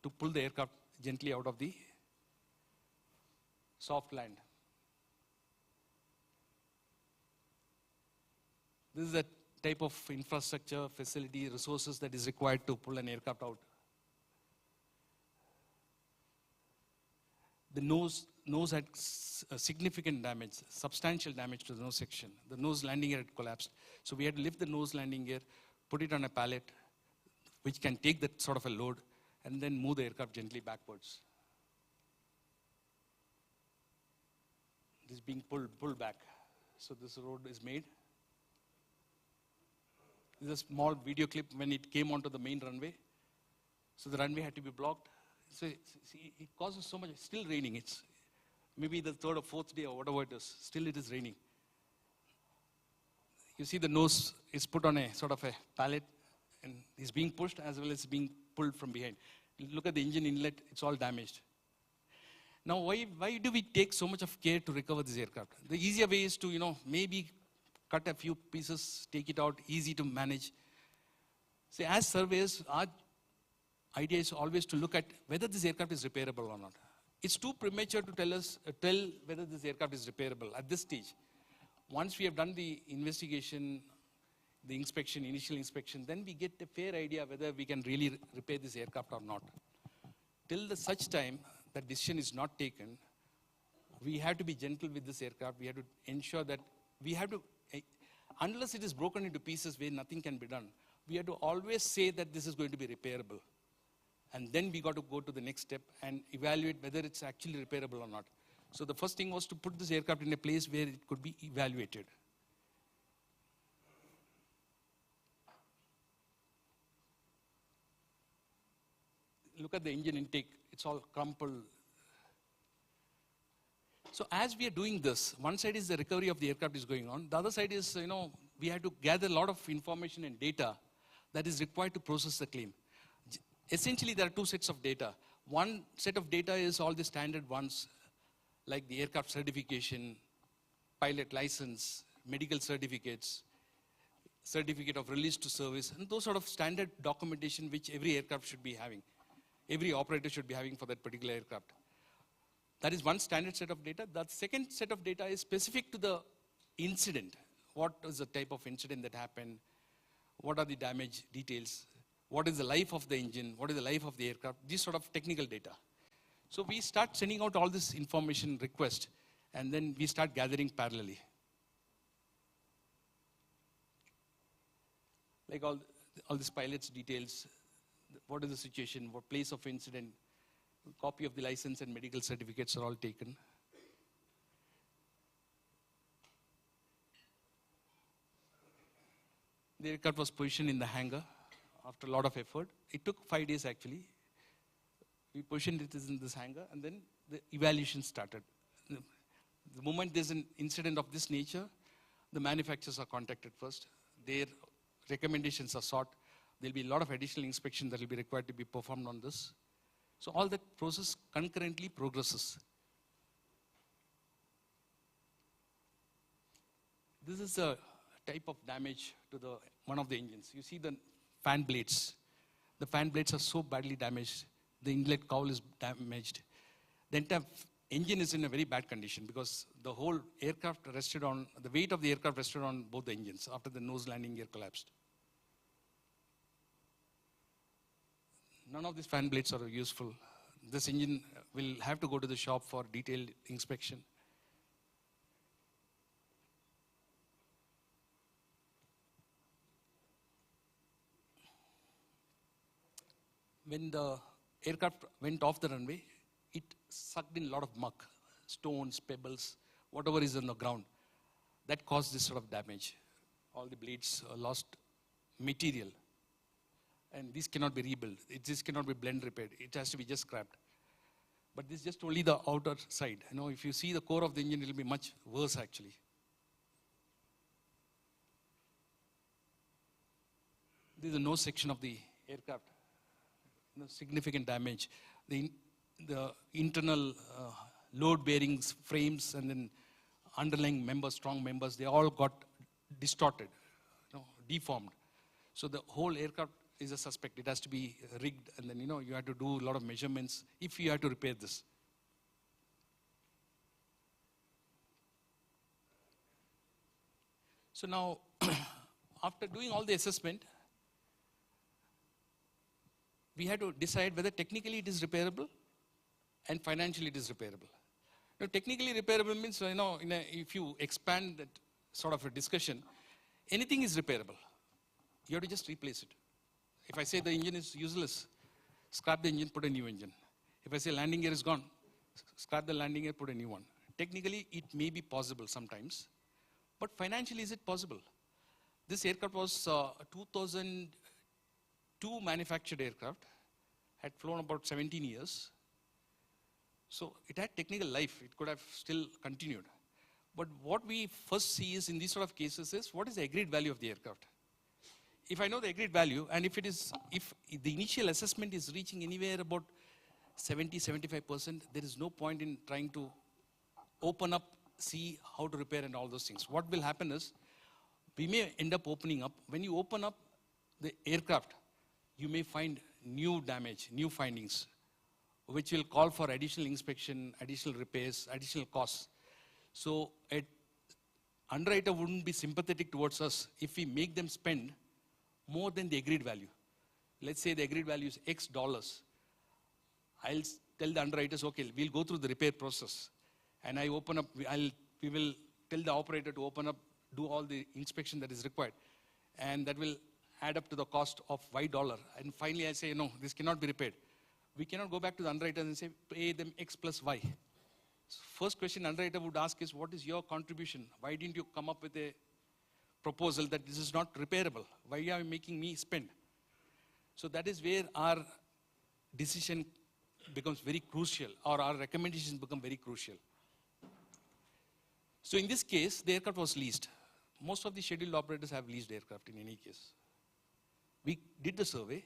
to pull the aircraft gently out of the soft land. This is the type of infrastructure, facility, resources that is required to pull an aircraft out. The nose had significant damage, substantial damage to the nose section. The nose landing gear had collapsed. So we had to lift the nose landing gear, put it on a pallet, which can take that sort of a load, and then move the aircraft gently backwards. This is being pulled back. So this road is made. This is a small video clip when it came onto the main runway. So the runway had to be blocked. So see, it causes so much, it's still raining. It's maybe the 3rd or 4th day or whatever it is, still it is raining. You see the nose is put on a sort of a pallet and is being pushed as well as being pulled from behind. Look at the engine inlet, it's all damaged. Now why do we take so much of care to recover this aircraft? The easier way is to, maybe cut a few pieces, take it out, easy to manage. See, as surveyors, our idea is always to look at whether this aircraft is repairable or not. It's too premature to tell whether this aircraft is repairable at this stage. Once we have done the investigation, the inspection, initial inspection, then we get a fair idea whether we can really repair this aircraft or not. Till such time that decision is not taken, we have to be gentle with this aircraft. We have to ensure that we have to, unless it is broken into pieces where nothing can be done, we have to always say that this is going to be repairable. And then we got to go to the next step and evaluate whether it's actually repairable or not. So the first thing was to put this aircraft in a place where it could be evaluated. Look at the engine intake. It's all crumpled. So as we are doing this, one side is the recovery of the aircraft is going on. The other side is, we had to gather a lot of information and data that is required to process the claim. Essentially, there are two sets of data. One set of data is all the standard ones, like the aircraft certification, pilot license, medical certificates, certificate of release to service, and those sort of standard documentation which every aircraft should be having. Every operator should be having for that particular aircraft. That is one standard set of data. The second set of data is specific to the incident. What is the type of incident that happened? What are the damage details? What is the life of the engine? What is the life of the aircraft? These sort of technical data. So we start sending out all this information request, and then we start gathering parallelly. Like all these pilots' details, what is the situation, what place of incident, copy of the license and medical certificates are all taken. The aircraft was positioned in the hangar after a lot of effort. It took 5 days actually. We positioned it in this hangar, and then the evaluation started. The moment there's an incident of this nature, the manufacturers are contacted first. Their recommendations are sought. There'll be a lot of additional inspection that will be required to be performed on this. So all that process concurrently progresses. This is a type of damage to one of the engines. You see the fan blades. The fan blades are so badly damaged. The inlet cowl is damaged. The entire engine is in a very bad condition because the whole aircraft rested on, the weight of the aircraft rested on both the engines after the nose landing gear collapsed. None of these fan blades are useful. This engine will have to go to the shop for detailed inspection. When the aircraft went off the runway, it sucked in a lot of muck, stones, pebbles, whatever is on the ground. That caused this sort of damage. All the blades lost material. And these cannot be rebuilt. This cannot be blend repaired. It has to be just scrapped. But this is just only the outer side. If you see the core of the engine, it will be much worse actually. This is the nose section of the aircraft. Significant damage. The internal load bearings, frames, and then underlying members, strong members, they all got distorted, deformed. So the whole aircraft is a suspect. It has to be rigged, and then you have to do a lot of measurements if you have to repair this. So now, after doing all the assessment, we had to decide whether technically it is repairable and financially it is repairable. Now, technically repairable means, if you expand that sort of a discussion, anything is repairable. You have to just replace it. If I say the engine is useless, scrap the engine, put a new engine. If I say landing gear is gone, scrap the landing gear, put a new one. Technically, it may be possible sometimes, but financially, is it possible? This aircraft was 2002 manufactured aircraft, had flown about 17 years. So it had technical life. It could have still continued. But what we first see is in these sort of cases is what is the agreed value of the aircraft? If I know the agreed value, and if the initial assessment is reaching anywhere about 70-75%, there is no point in trying to open up, see how to repair and all those things. What will happen is, we may end up opening up. When you open up the aircraft, you may find new damage, new findings, which will call for additional inspection, additional repairs, additional costs. So an underwriter wouldn't be sympathetic towards us if we make them spend more than the agreed value. Let's say the agreed value is X dollars. I'll tell the underwriters, okay, we'll go through the repair process. And I open up, we will tell the operator to open up, do all the inspection that is required. And that will add up to the cost of Y dollar. And finally I say, no, this cannot be repaired. We cannot go back to the underwriters and say, pay them X plus Y. So first question underwriter would ask is, what is your contribution? Why didn't you come up with a proposal that this is not repairable? Why are you making me spend? So that is where our decision becomes very crucial, or our recommendations become very crucial. So in this case, the aircraft was leased. Most of the scheduled operators have leased aircraft in any case. We did the survey.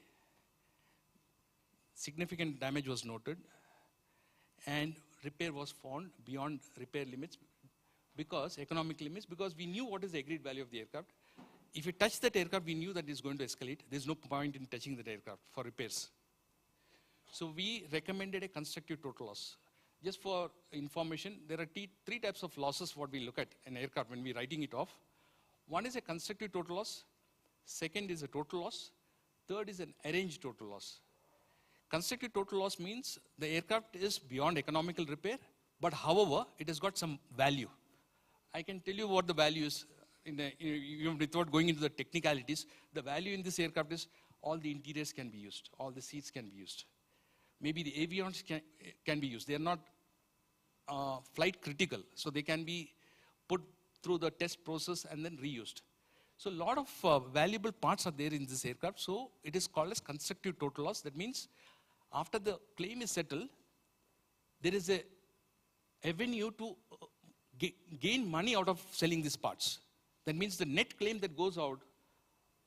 Significant damage was noted, and repair was found beyond repair limits, because economic limits, because we knew what is the agreed value of the aircraft. If you touch that aircraft, we knew that it's going to escalate. There's no point in touching that aircraft for repairs. So we recommended a constructive total loss. Just for information, there are three types of losses what we look at in aircraft when we're writing it off. One is a constructive total loss. Second is a total loss. Third is an arranged total loss. Constructive total loss means the aircraft is beyond economical repair, but however, it has got some value. I can tell you what the value is without going into the technicalities. The value in this aircraft is all the interiors can be used, all the seats can be used. Maybe the avions can be used. They are not flight critical, so they can be put through the test process and then reused. So a lot of valuable parts are there in this aircraft, so it is called as constructive total loss. That means after the claim is settled, there is a avenue to gain money out of selling these parts. That means the net claim that goes out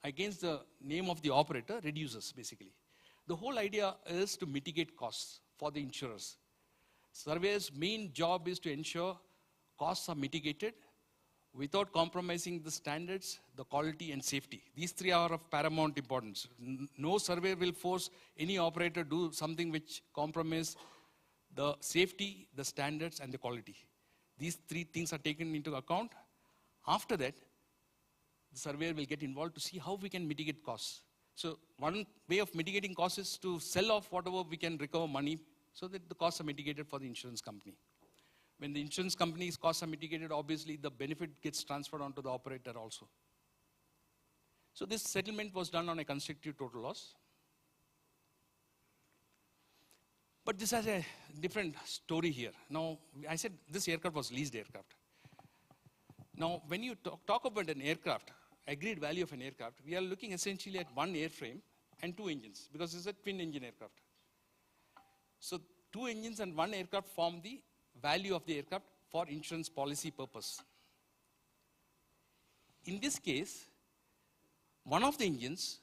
against the name of the operator reduces, basically. The whole idea is to mitigate costs for the insurers. Surveyors' main job is to ensure costs are mitigated without compromising the standards, the quality, and safety. These three are of paramount importance. No surveyor will force any operator to do something which compromises the safety, the standards, and the quality. These three things are taken into account. After that, the surveyor will get involved to see how we can mitigate costs. So one way of mitigating costs is to sell off whatever we can recover money so that the costs are mitigated for the insurance company. When the insurance company's costs are mitigated, obviously the benefit gets transferred onto the operator also. So this settlement was done on a constructive total loss. But this has a different story here. Now, I said this aircraft was leased aircraft. Now, when you talk about an aircraft, agreed value of an aircraft, we are looking essentially at one airframe and two engines, because it's a twin engine aircraft. So two engines and one aircraft form the value of the aircraft for insurance policy purpose. In this case, one of the engines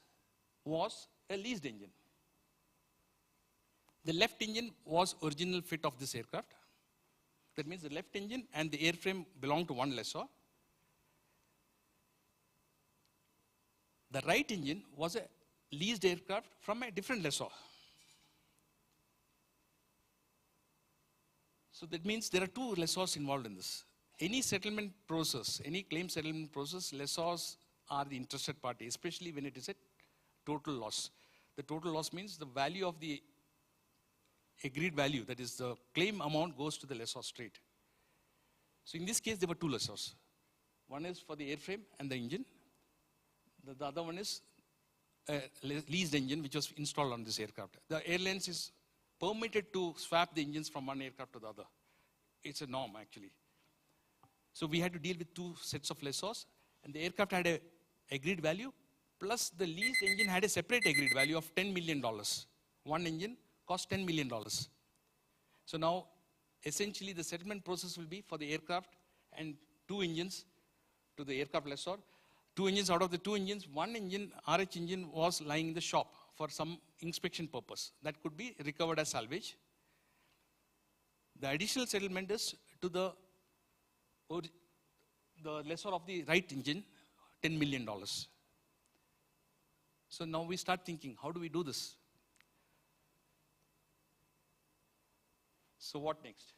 was a leased engine. The left engine was original fit of this aircraft. That means the left engine and the airframe belong to one lessor. The right engine was a leased aircraft from a different lessor. So that means there are two lessors involved in this. Any settlement process, any claim settlement process, lessors are the interested party, especially when it is a total loss. The total loss means the value of the agreed value, that is the claim amount, goes to the lessor straight. So in this case, there were two lessors. One is for the airframe and the engine. The other one is a leased engine which was installed on this aircraft. The airlines is permitted to swap the engines from one aircraft to the other. It's a norm, actually. So we had to deal with two sets of lessors, and the aircraft had an agreed value, plus the leased engine had a separate agreed value of $10 million. One engine cost $10 million. So now, essentially, the settlement process will be for the aircraft and two engines to the aircraft lessor. Two engines, out of the two engines, one engine, RH engine, was lying in the shop for some inspection purpose. That could be recovered as salvage. The additional settlement is to the lessor of the right engine, $10 million. So now we start thinking, how do we do this? So what next?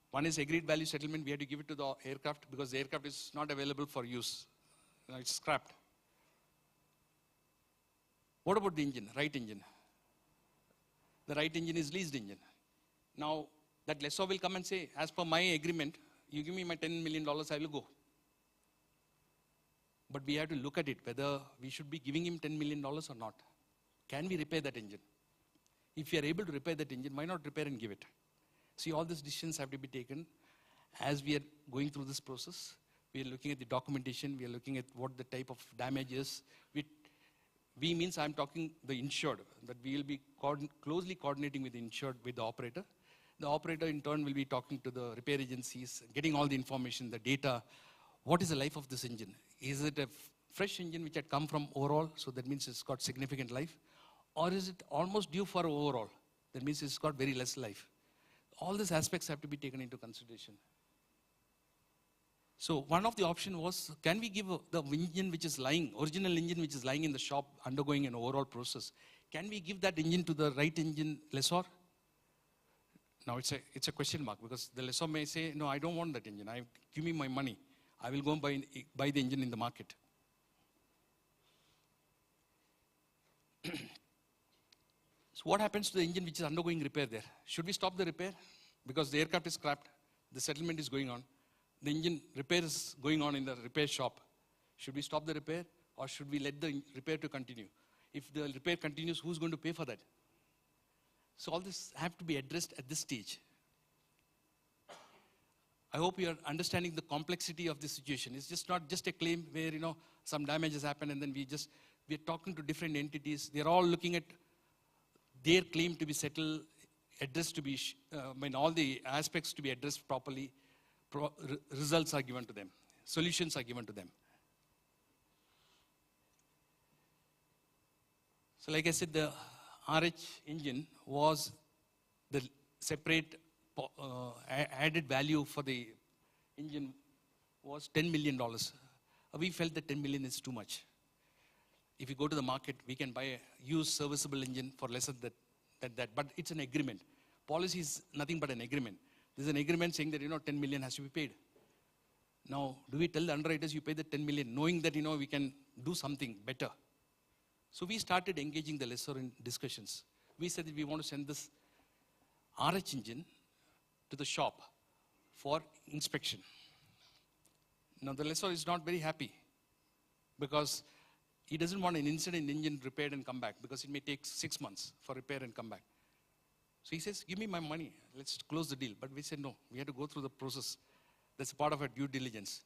One is agreed value settlement. We have to give it to the aircraft because the aircraft is not available for use. It's scrapped. What about the engine, right engine? The right engine is leased engine. Now, that lessor will come and say, as per my agreement, you give me my $10 million, I will go. But we have to look at it, whether we should be giving him $10 million or not. Can we repair that engine? If we are able to repair that engine, why not repair and give it? See, all these decisions have to be taken as we are going through this process. We are looking at the documentation. We are looking at what the type of damage is. We means I'm talking the insured, that we will be closely coordinating with the insured, with the operator. The operator in turn will be talking to the repair agencies, getting all the information, the data. What is the life of this engine? Is it a fresh engine which had come from overhaul, so that means it's got significant life? Or is it almost due for overhaul? That means it's got very less life. All these aspects have to be taken into consideration. So one of the options was, can we give the engine which is lying, original engine which is lying in the shop undergoing an overall process, can we give that engine to the right engine lessor? Now it's a question mark, because the lessor may say, no, I don't want that engine. Give me my money. I will go and buy the engine in the market. So what happens to the engine which is undergoing repair there? Should we stop the repair? Because the aircraft is scrapped, the settlement is going on, the engine repair is going on in the repair shop. Should we stop the repair, or should we let the repair to continue? If the repair continues, who's going to pay for that? So all this have to be addressed at this stage. I hope you are understanding the complexity of this situation. It's just not just a claim where, some damage has happened and then we're talking to different entities. They're all looking at their claim to be settled, addressed to be, all the aspects to be addressed properly. Results are given to them. Solutions are given to them. So like I said, the RH engine was the separate added value for the engine was $10 million. We felt that $10 million is too much. If you go to the market, we can buy a used serviceable engine for lesser than that. But it's an agreement. Policy is nothing but an agreement. There's an agreement saying that, 10 million has to be paid. Now, do we tell the underwriters you pay the 10 million, knowing that, we can do something better? So we started engaging the lessor in discussions. We said that we want to send this RH engine to the shop for inspection. Now, the lessor is not very happy, because he doesn't want an incident engine repaired and come back, because it may take 6 months for repair and come back. So he says, give me my money, let's close the deal. But we said, no, we have to go through the process. That's part of our due diligence.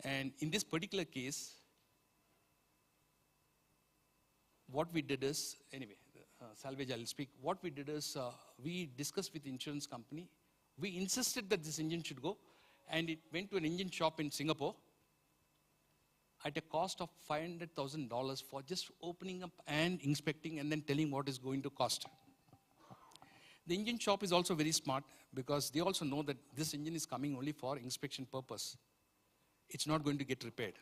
And in this particular case, what we did is, anyway, salvage I'll speak. What we did is, we discussed with the insurance company. We insisted that this engine should go, and it went to an engine shop in Singapore at a cost of $500,000 for just opening up and inspecting and then telling what is going to cost. The engine shop is also very smart, because they also know that this engine is coming only for inspection purpose. It's not going to get repaired,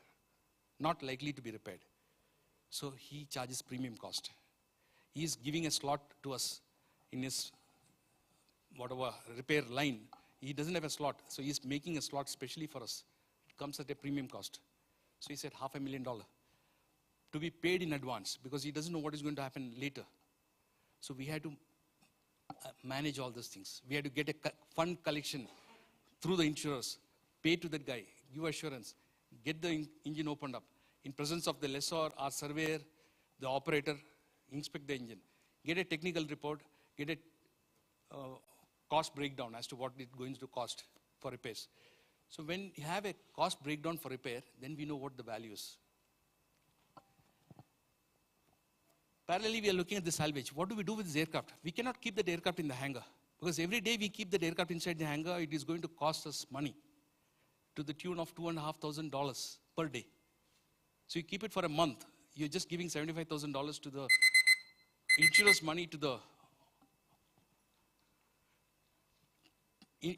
not likely to be repaired. So he charges premium cost. He is giving a slot to us in his whatever repair line. He doesn't have a slot, so he's making a slot specially for us. It comes at a premium cost. So he said $500,000 to be paid in advance, because he doesn't know what is going to happen later. So we had to manage all those things. We had to get a fund collection through the insurers, pay to that guy, give assurance, get the engine opened up in presence of the lessor, our surveyor, the operator, inspect the engine, get a technical report, get a cost breakdown as to what it's going to cost for repairs. So when you have a cost breakdown for repair, then we know what the value is. Parallelly, we are looking at the salvage. What do we do with this aircraft? We cannot keep that aircraft in the hangar, because every day we keep that aircraft inside the hangar, it is going to cost us money to the tune of $2,500 per day. So you keep it for a month, you're just giving $75,000 to the insurance money to the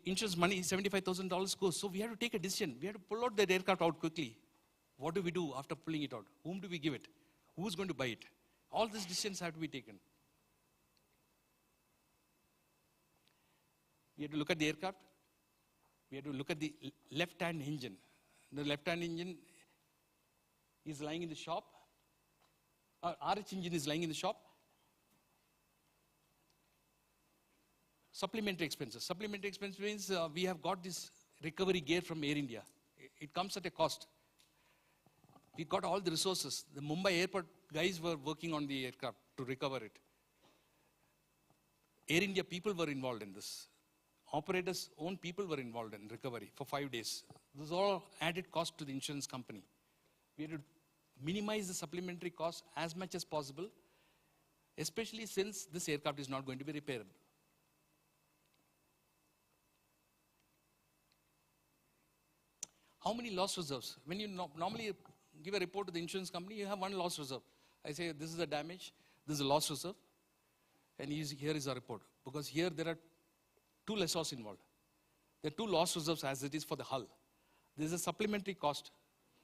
insurance money, $75,000 goes. So we have to take a decision. We have to pull out that aircraft out quickly. What do we do after pulling it out? Whom do we give it? Who's going to buy it? All these decisions have to be taken. We have to look at the aircraft. We have to look at the left-hand engine. The left-hand engine is lying in the shop. RH engine is lying in the shop. Supplementary expenses. Supplementary expense means we have got this recovery gear from Air India. It comes at a cost. We got all the resources. The Mumbai airport guys were working on the aircraft to recover it. Air India people were involved in this. Operators' own people were involved in recovery for 5 days. This is all added cost to the insurance company. We had to minimize the supplementary cost as much as possible, especially since this aircraft is not going to be repairable. how many loss reserves? When you normally give a report to the insurance company, you have one loss reserve. I say, this is the damage, this is a loss reserve, and here is a report. Because here there are two lessors involved. There are two loss reserves as it is for the hull. There is a supplementary cost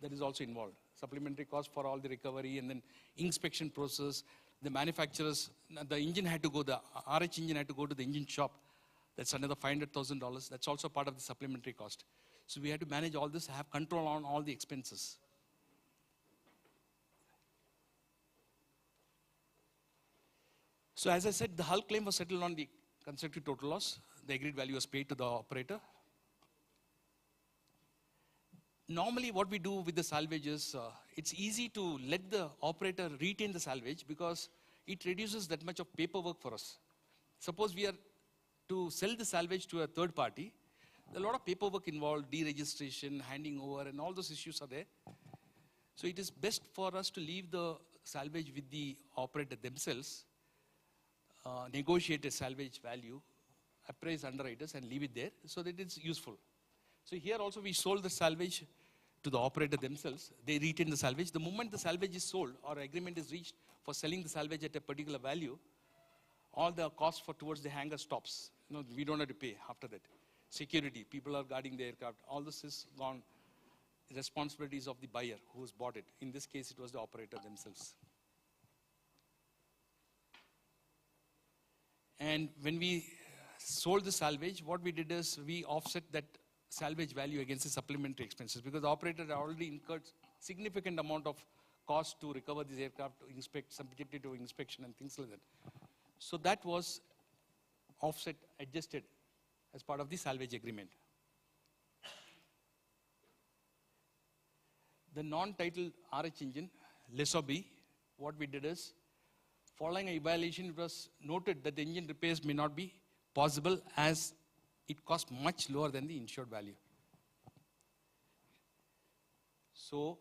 that is also involved. Supplementary cost for all the recovery and then inspection process. The manufacturers, the engine had to go, the RH engine had to go to the engine shop. That's another $500,000. That's also part of the supplementary cost. So we had to manage all this, have control on all the expenses. So as I said, the hull claim was settled on the constructive total loss. The agreed value was paid to the operator. Normally what we do with the salvage is, it's easy to let the operator retain the salvage because it reduces that much of paperwork for us. Suppose we are to sell the salvage to a third party, a lot of paperwork involved, deregistration, handing over, and all those issues are there. So it is best for us to leave the salvage with the operator themselves, negotiate a salvage value, appraise underwriters, and leave it there so that it's useful. So here also we sold the salvage to the operator themselves. They retain the salvage. The moment the salvage is sold or agreement is reached for selling the salvage at a particular value, all the cost for towards the hangar stops. We don't have to pay after that. Security, people are guarding the aircraft. All this is gone. Responsibilities of the buyer who has bought it. In this case, it was the operator themselves. And when we sold the salvage, what we did is we offset that salvage value against the supplementary expenses because the operator had already incurred significant amount of cost to recover these aircraft, to inspect, subjected to inspection and things like that. So that was offset, adjusted as part of the salvage agreement. The non-titled RH engine, lessor B, what we did is, following an evaluation, it was noted that the engine repairs may not be possible as it costs much lower than the insured value. So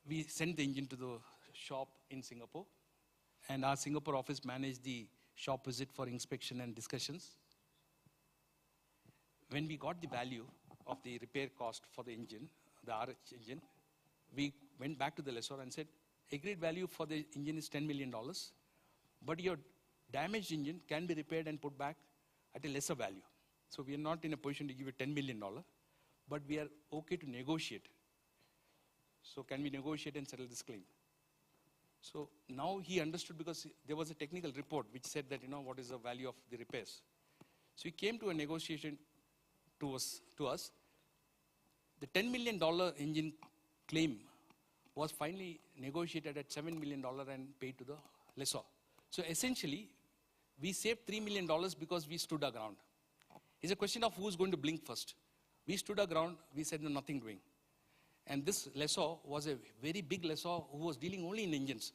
we sent the engine to the shop in Singapore, and our Singapore office managed the shop visit for inspection and discussions. When we got the value of the repair cost for the engine, the RH engine, we went back to the lessor and said, agreed value for the engine is $10 million, but your damaged engine can be repaired and put back at a lesser value. So we are not in a position to give you $10 million, but we are okay to negotiate. So can we negotiate and settle this claim? So now he understood because there was a technical report which said that, what is the value of the repairs. So he came to a negotiation to us. The $10 million engine claim was finally negotiated at $7 million and paid to the lessor. So essentially, we saved $3 million because we stood our ground. It's a question of who's going to blink first. We stood our ground, we said no, nothing doing. And this lessor was a very big lessor who was dealing only in engines.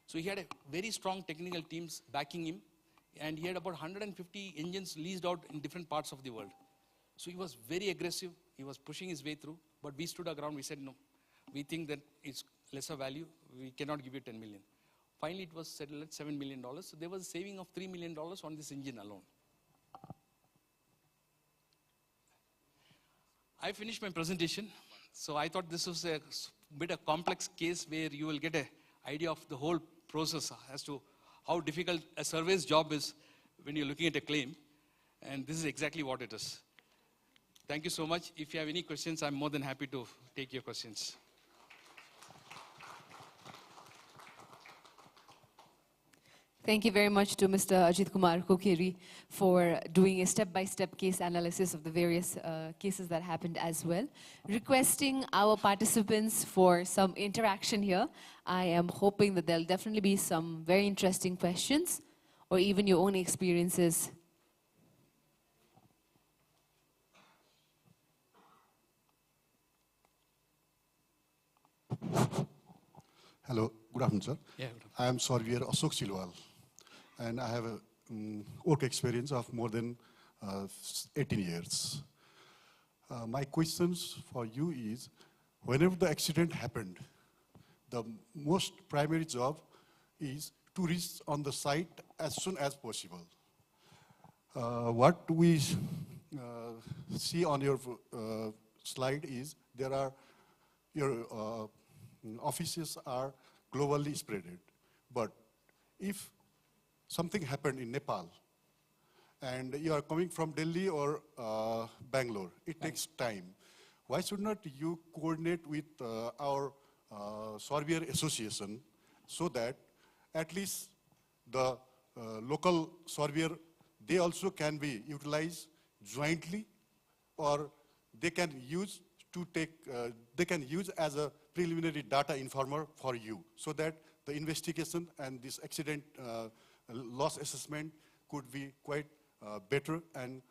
So he had a very strong technical teams backing him, and he had about 150 engines leased out in different parts of the world. So he was very aggressive, he was pushing his way through, but we stood our ground, we said no. We think that it's lesser value, we cannot give you 10 million. Finally, it was settled at $7 million. So there was a saving of $3 million on this engine alone. I finished my presentation. So I thought this was a bit of complex case where you will get an idea of the whole process as to how difficult a surveyor's job is when you're looking at a claim. And this is exactly what it is. Thank you so much. If you have any questions, I'm more than happy to take your questions. Thank you very much to Mr. Ajit Kumar Kokeri for doing a step-by-step case analysis of the various cases that happened as well. Requesting our participants for some interaction here. I am hoping that there'll definitely be some very interesting questions or even your own experiences. Hello, good afternoon, sir. Yeah, good afternoon. I am Surveyor Ashok Silwal, and I have a work experience of more than 18 years. My questions for you is, whenever the accident happened, the most primary job is to reach on the site as soon as possible. What we see on your slide is there are your offices are globally spreaded. But if something happened in Nepal and you are coming from Delhi or Bangalore, it takes time. Why should not you coordinate with our surveyor association so that at least the local surveyor, they also can be utilized jointly, or they can use to take, they can use as a preliminary data informer for you, so that the investigation and this accident loss assessment could be quite better and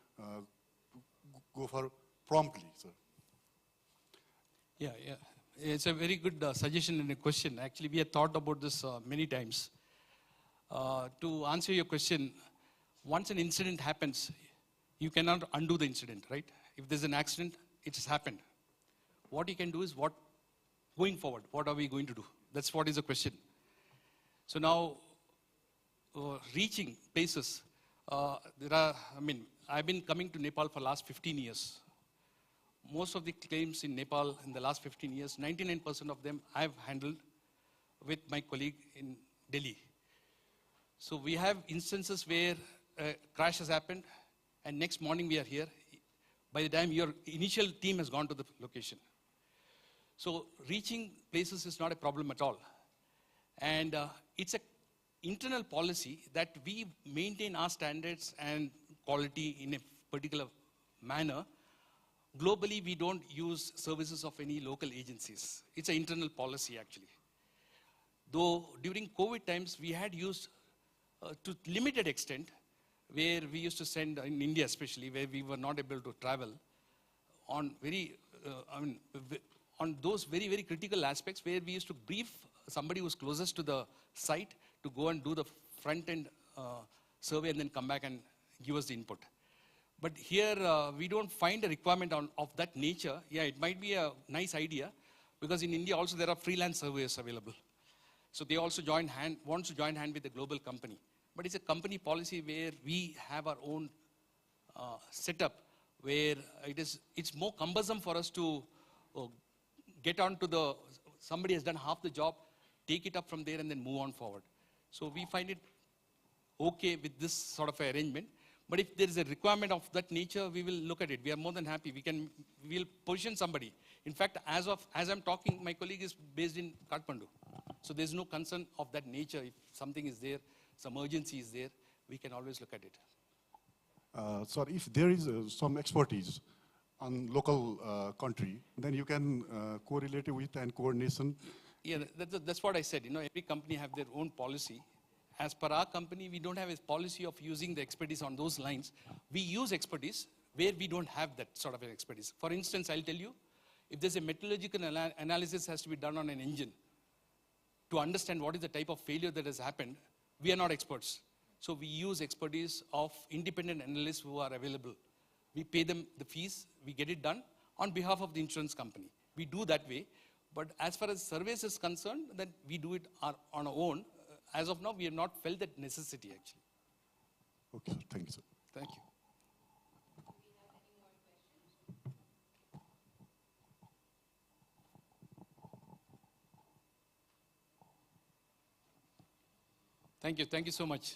go for promptly, sir. Yeah. It's a very good suggestion and a question. Actually, we have thought about this many times. To answer your question, once an incident happens, you cannot undo the incident, right? If there's an accident, it has happened. What you can do is going forward, what are we going to do? That's what is the question. So now, reaching places, I've been coming to Nepal for the last 15 years. Most of the claims in Nepal in the last 15 years, 99% of them I've handled with my colleague in Delhi. So we have instances where a crash has happened, and next morning we are here. By the time your initial team has gone to the location. So reaching places is not a problem at all. And it's an internal policy that we maintain our standards and quality in a particular manner. Globally, we don't use services of any local agencies. It's an internal policy, actually. Though during COVID times, we had used to limited extent, where we used to send, in India especially, where we were not able to travel, on on those very, very critical aspects, where we used to brief somebody who's closest to the site to go and do the front-end survey and then come back and give us the input. But here, we don't find a requirement of that nature. Yeah, it might be a nice idea, because in India also there are freelance surveyors available. So they also want to join hand with the global company. But it's a company policy where we have our own setup, where it's more cumbersome for us to get on to somebody has done half the job, take it up from there and then move on forward. So we find it okay with this sort of arrangement. But if there is a requirement of that nature, we will look at it. We are more than happy. We'll position somebody. In fact, as I'm talking, my colleague is based in Kathmandu. So there's no concern of that nature. If something is there, some urgency is there, we can always look at it. So if there is some expertise on local country, then you can correlate with and coordination. Yeah, that's what I said. Every company have their own policy. As per our company, we don't have a policy of using the expertise on those lines. We use expertise where we don't have that sort of an expertise. For instance, I'll tell you, if there's a metallurgical analysis has to be done on an engine to understand what is the type of failure that has happened, we are not experts. So we use expertise of independent analysts who are available. We pay them the fees, we get it done on behalf of the insurance company. We do that way. But as far as service is concerned, then we do it on our own. As of now, we have not felt that necessity, actually. Okay, sir. Thank you, sir. Thank you. Thank you. Thank you so much.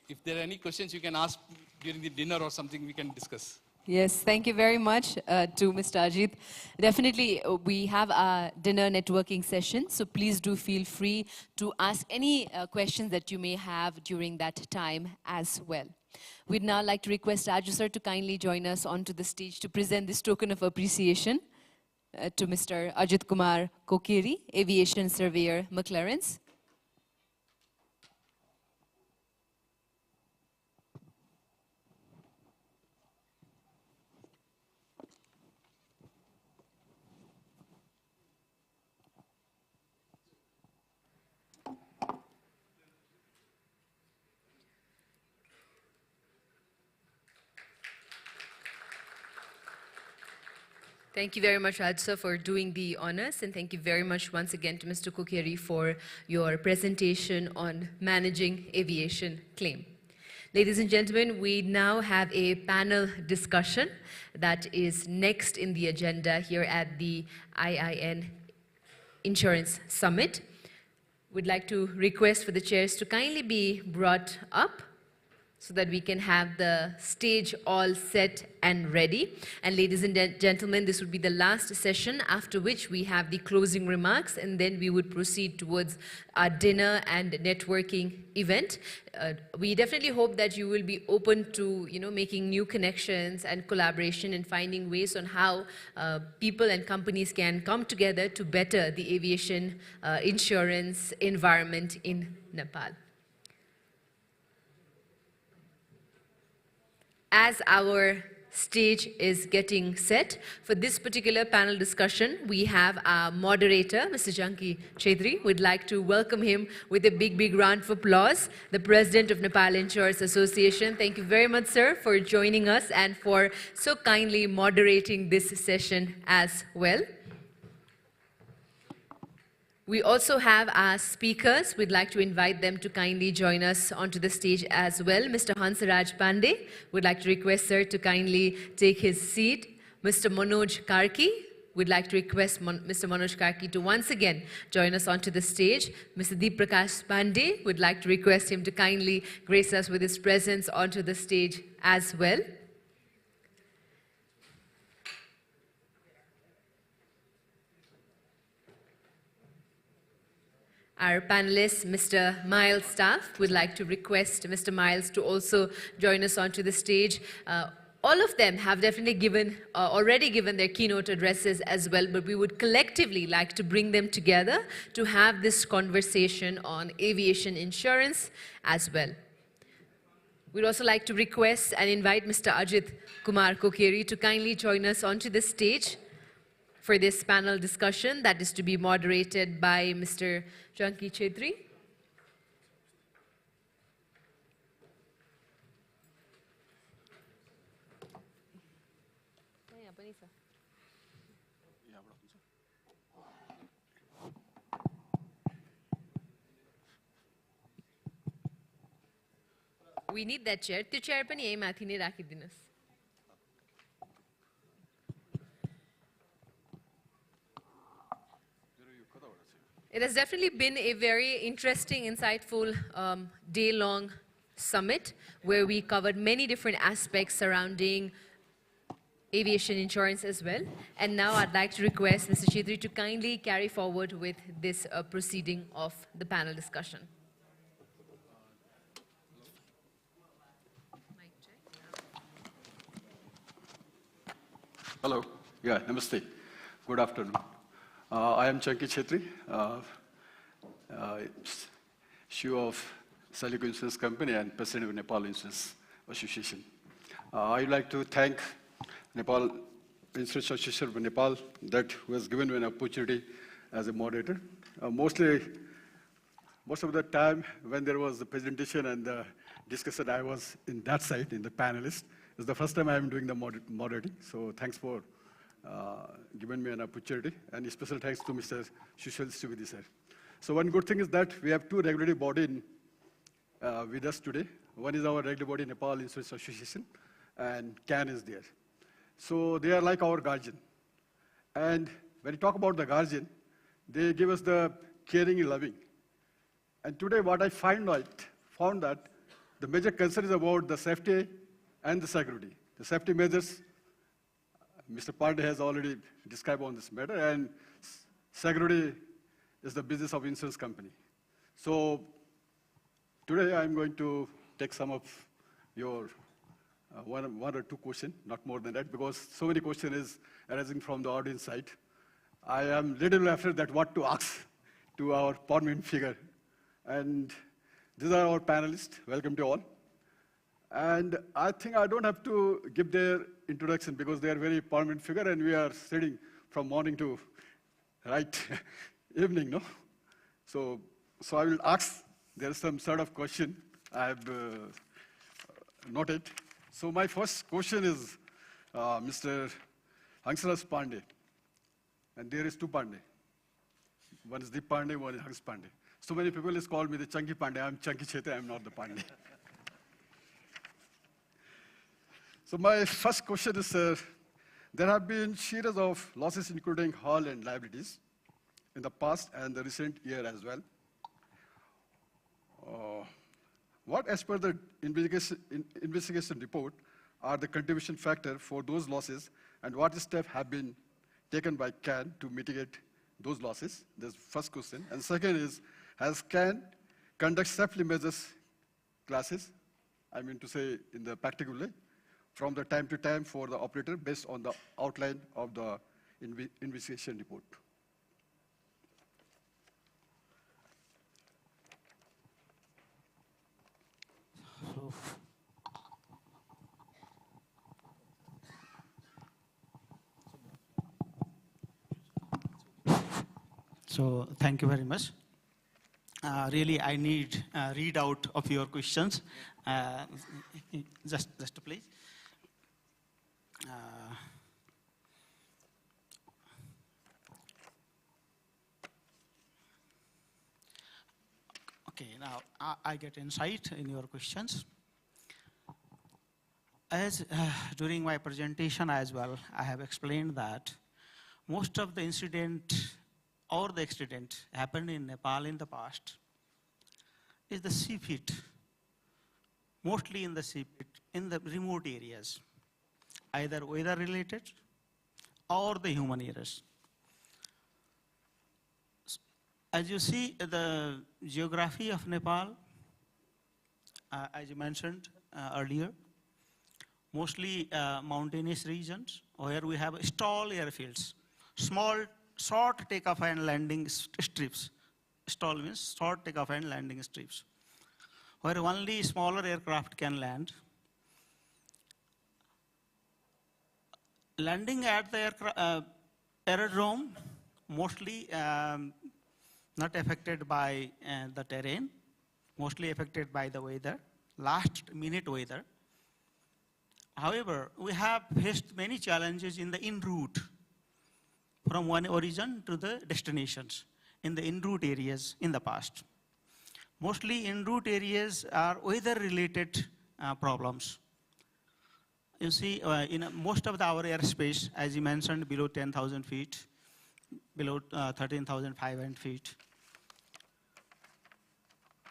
If there are any questions, you can ask during the dinner or something, we can discuss. Yes, thank you very much to Mr. Ajit. Definitely, we have a dinner networking session, so please do feel free to ask any questions that you may have during that time as well. We'd now like to request Raju sir to kindly join us onto the stage to present this token of appreciation to Mr. Ajit Kumar Kokeri, Aviation Surveyor, McLaren's. Thank you very much, Raj sir, for doing the honors, and thank you very much once again to Mr. Kokeri for your presentation on managing aviation claim. Ladies and gentlemen, we now have a panel discussion that is next in the agenda here at the IIN Insurance Summit. We'd like to request for the chairs to kindly be brought up so that we can have the stage all set and ready. And ladies and gentlemen, this would be the last session, after which we have the closing remarks, and then we would proceed towards our dinner and networking event. We definitely hope that you will be open to, making new connections and collaboration and finding ways on how people and companies can come together to better the aviation insurance environment in Nepal. As our stage is getting set for this particular panel discussion, we have our moderator, Mr. Janki Chetri. We'd like to welcome him with a big, big round of applause. The President of Nepal Insurance Association. Thank you very much, sir, for joining us and for so kindly moderating this session as well. We also have our speakers. We'd like to invite them to kindly join us onto the stage as well. Mr. Hansaraj Pandey, we'd like to request sir to kindly take his seat. Mr. Manoj Karki, we'd like to request Mr. Manoj Karki to once again join us onto the stage. Mr. Deep Prakash Pandey, we'd like to request him to kindly grace us with his presence onto the stage as well. Our panelists, Mr. Miles Staff, would like to request Mr. Miles to also join us onto the stage. All of them have definitely already given their keynote addresses as well, but we would collectively like to bring them together to have this conversation on aviation insurance as well. We'd also like to request and invite Mr. Ajit Kumar Kokeri to kindly join us onto the stage for this panel discussion that is to be moderated by Mr. Janki Chetri. We need that chair. The chair pani yahi mathi nei rakhidinuस्. It has definitely been a very interesting, insightful day-long summit where we covered many different aspects surrounding aviation insurance as well. And now I'd like to request Mr. Chetri to kindly carry forward with this proceeding of the panel discussion. Hello. Yeah, namaste. Good afternoon. I am Janki Chetri, CEO of Salico Insurance Company and President of Nepal Insurance Association. I would like to thank Nepal Insurance Association of Nepal that was given me an opportunity as a moderator. Most of the time when there was the presentation and the discussion, I was in that side, in the panelist. It's the first time I am doing the moderating, so thanks for given me an opportunity, and special thanks to Mr. Sushil Suvidi sir. So one good thing is that we have two regulatory bodies with us today. One is our regulatory body, Nepal Insurance Association, and CAN is there. So they are like our guardian. And when you talk about the guardian, they give us the caring and loving. And today what I found that the major concern is about the safety and the security. The safety measures, Mr. Pandey has already described on this matter, and security is the business of insurance company. So today I'm going to take some of your one or two questions, not more than that, because so many questions is arising from the audience side. I am little afraid that what to ask to our prominent figure. And these are our panelists. Welcome to all. And I think I don't have to give their introduction because they are very prominent figure, and we are sitting from morning to evening, no? So I will ask. There is some sort of question I have noted. So my first question is Mr. Hansaraj Pandey, and there is two Pandey. One is Deep Pandey, one is Hans Pandey. So many people has called me the Chunky Pandey. I'm Chunky Chetri, I'm not the Pandey. So my first question is, there have been series of losses including hull and liabilities in the past and the recent year as well. What, as per the investigation report, are the contribution factor for those losses, and what steps have been taken by CAN to mitigate those losses? That's the first question. And second is, has CAN conduct safety measures classes, I mean to say in the practical way, from the time to time for the operator based on the outline of the investigation report? So thank you very much. Really, I need a readout of your questions. Just please. Okay, now I get insight in your questions. As during my presentation as well, I have explained that most of the incident or the accident happened in Nepal in the past is the sea pit, mostly in the sea pit, in the remote areas, either weather related or the human errors. As you see, the geography of Nepal, as you mentioned earlier, mostly mountainous regions where we have stall airfields, small, short takeoff and landing strips. Stall means short takeoff and landing strips, where only smaller aircraft can land. Landing at the aerodrome, mostly not affected by the terrain, mostly affected by the weather, last minute weather. However, we have faced many challenges in the en route from one origin to the destinations in the en route areas in the past. Mostly en route areas are weather related problems. You see, in most of our airspace, as you mentioned, below 10,000 feet, below 13,500 feet.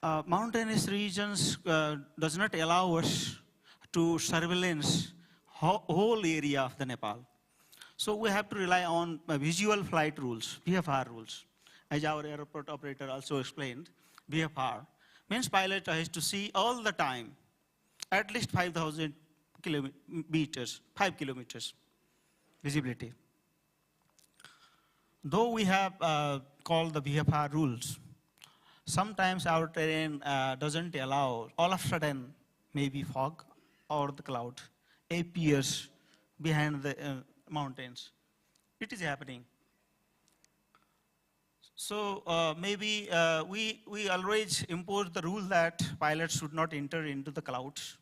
Mountainous regions does not allow us to surveillance whole area of the Nepal. So we have to rely on visual flight rules, VFR rules. As our airport operator also explained, VFR means pilot has to see all the time, at least 5,000 meters, 5 kilometers visibility. Though we have called the VFR rules, sometimes our terrain doesn't allow, all of a sudden, maybe fog or the cloud appears behind the mountains. It is happening. So maybe we always impose the rule that pilots should not enter into the clouds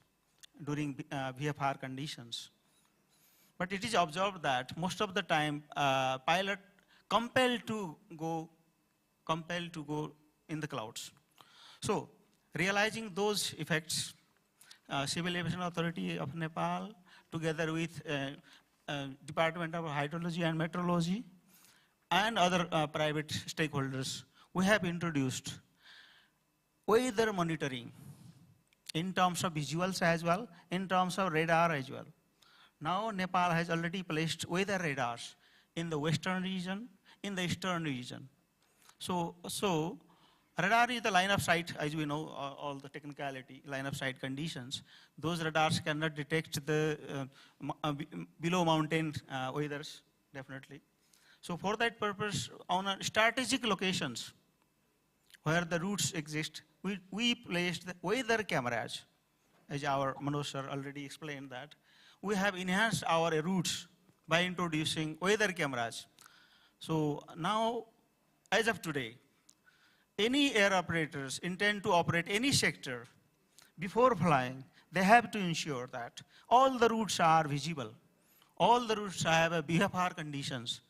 during VFR conditions. But it is observed that most of the time, pilot compelled to go in the clouds. So realizing those effects, Civil Aviation Authority of Nepal, together with Department of Hydrology and Meteorology, and other private stakeholders, we have introduced weather monitoring in terms of visuals as well, in terms of radar as well. Now Nepal has already placed weather radars in the western region, in the eastern region. So radar is the line of sight, as we know, all the technicality, line of sight conditions. Those radars cannot detect the below mountain weathers, definitely. So for that purpose, on strategic locations where the routes exist, we placed the weather cameras, as our Manoj sir already explained that. We have enhanced our routes by introducing weather cameras. So now, as of today, any air operators intend to operate any sector, before flying, they have to ensure that all the routes are visible. All the routes have a VFR conditions.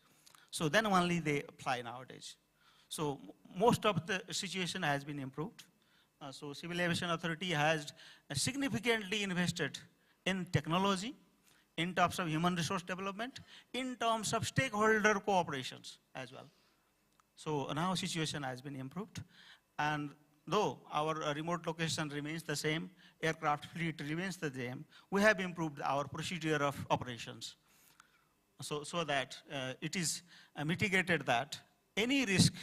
So then only they fly nowadays. So most of the situation has been improved. So Civil Aviation Authority has significantly invested in technology in terms of human resource development, in terms of stakeholder cooperations as well. So now situation has been improved. And though our remote location remains the same, aircraft fleet remains the same, we have improved our procedure of operations. So that it is mitigated that any risk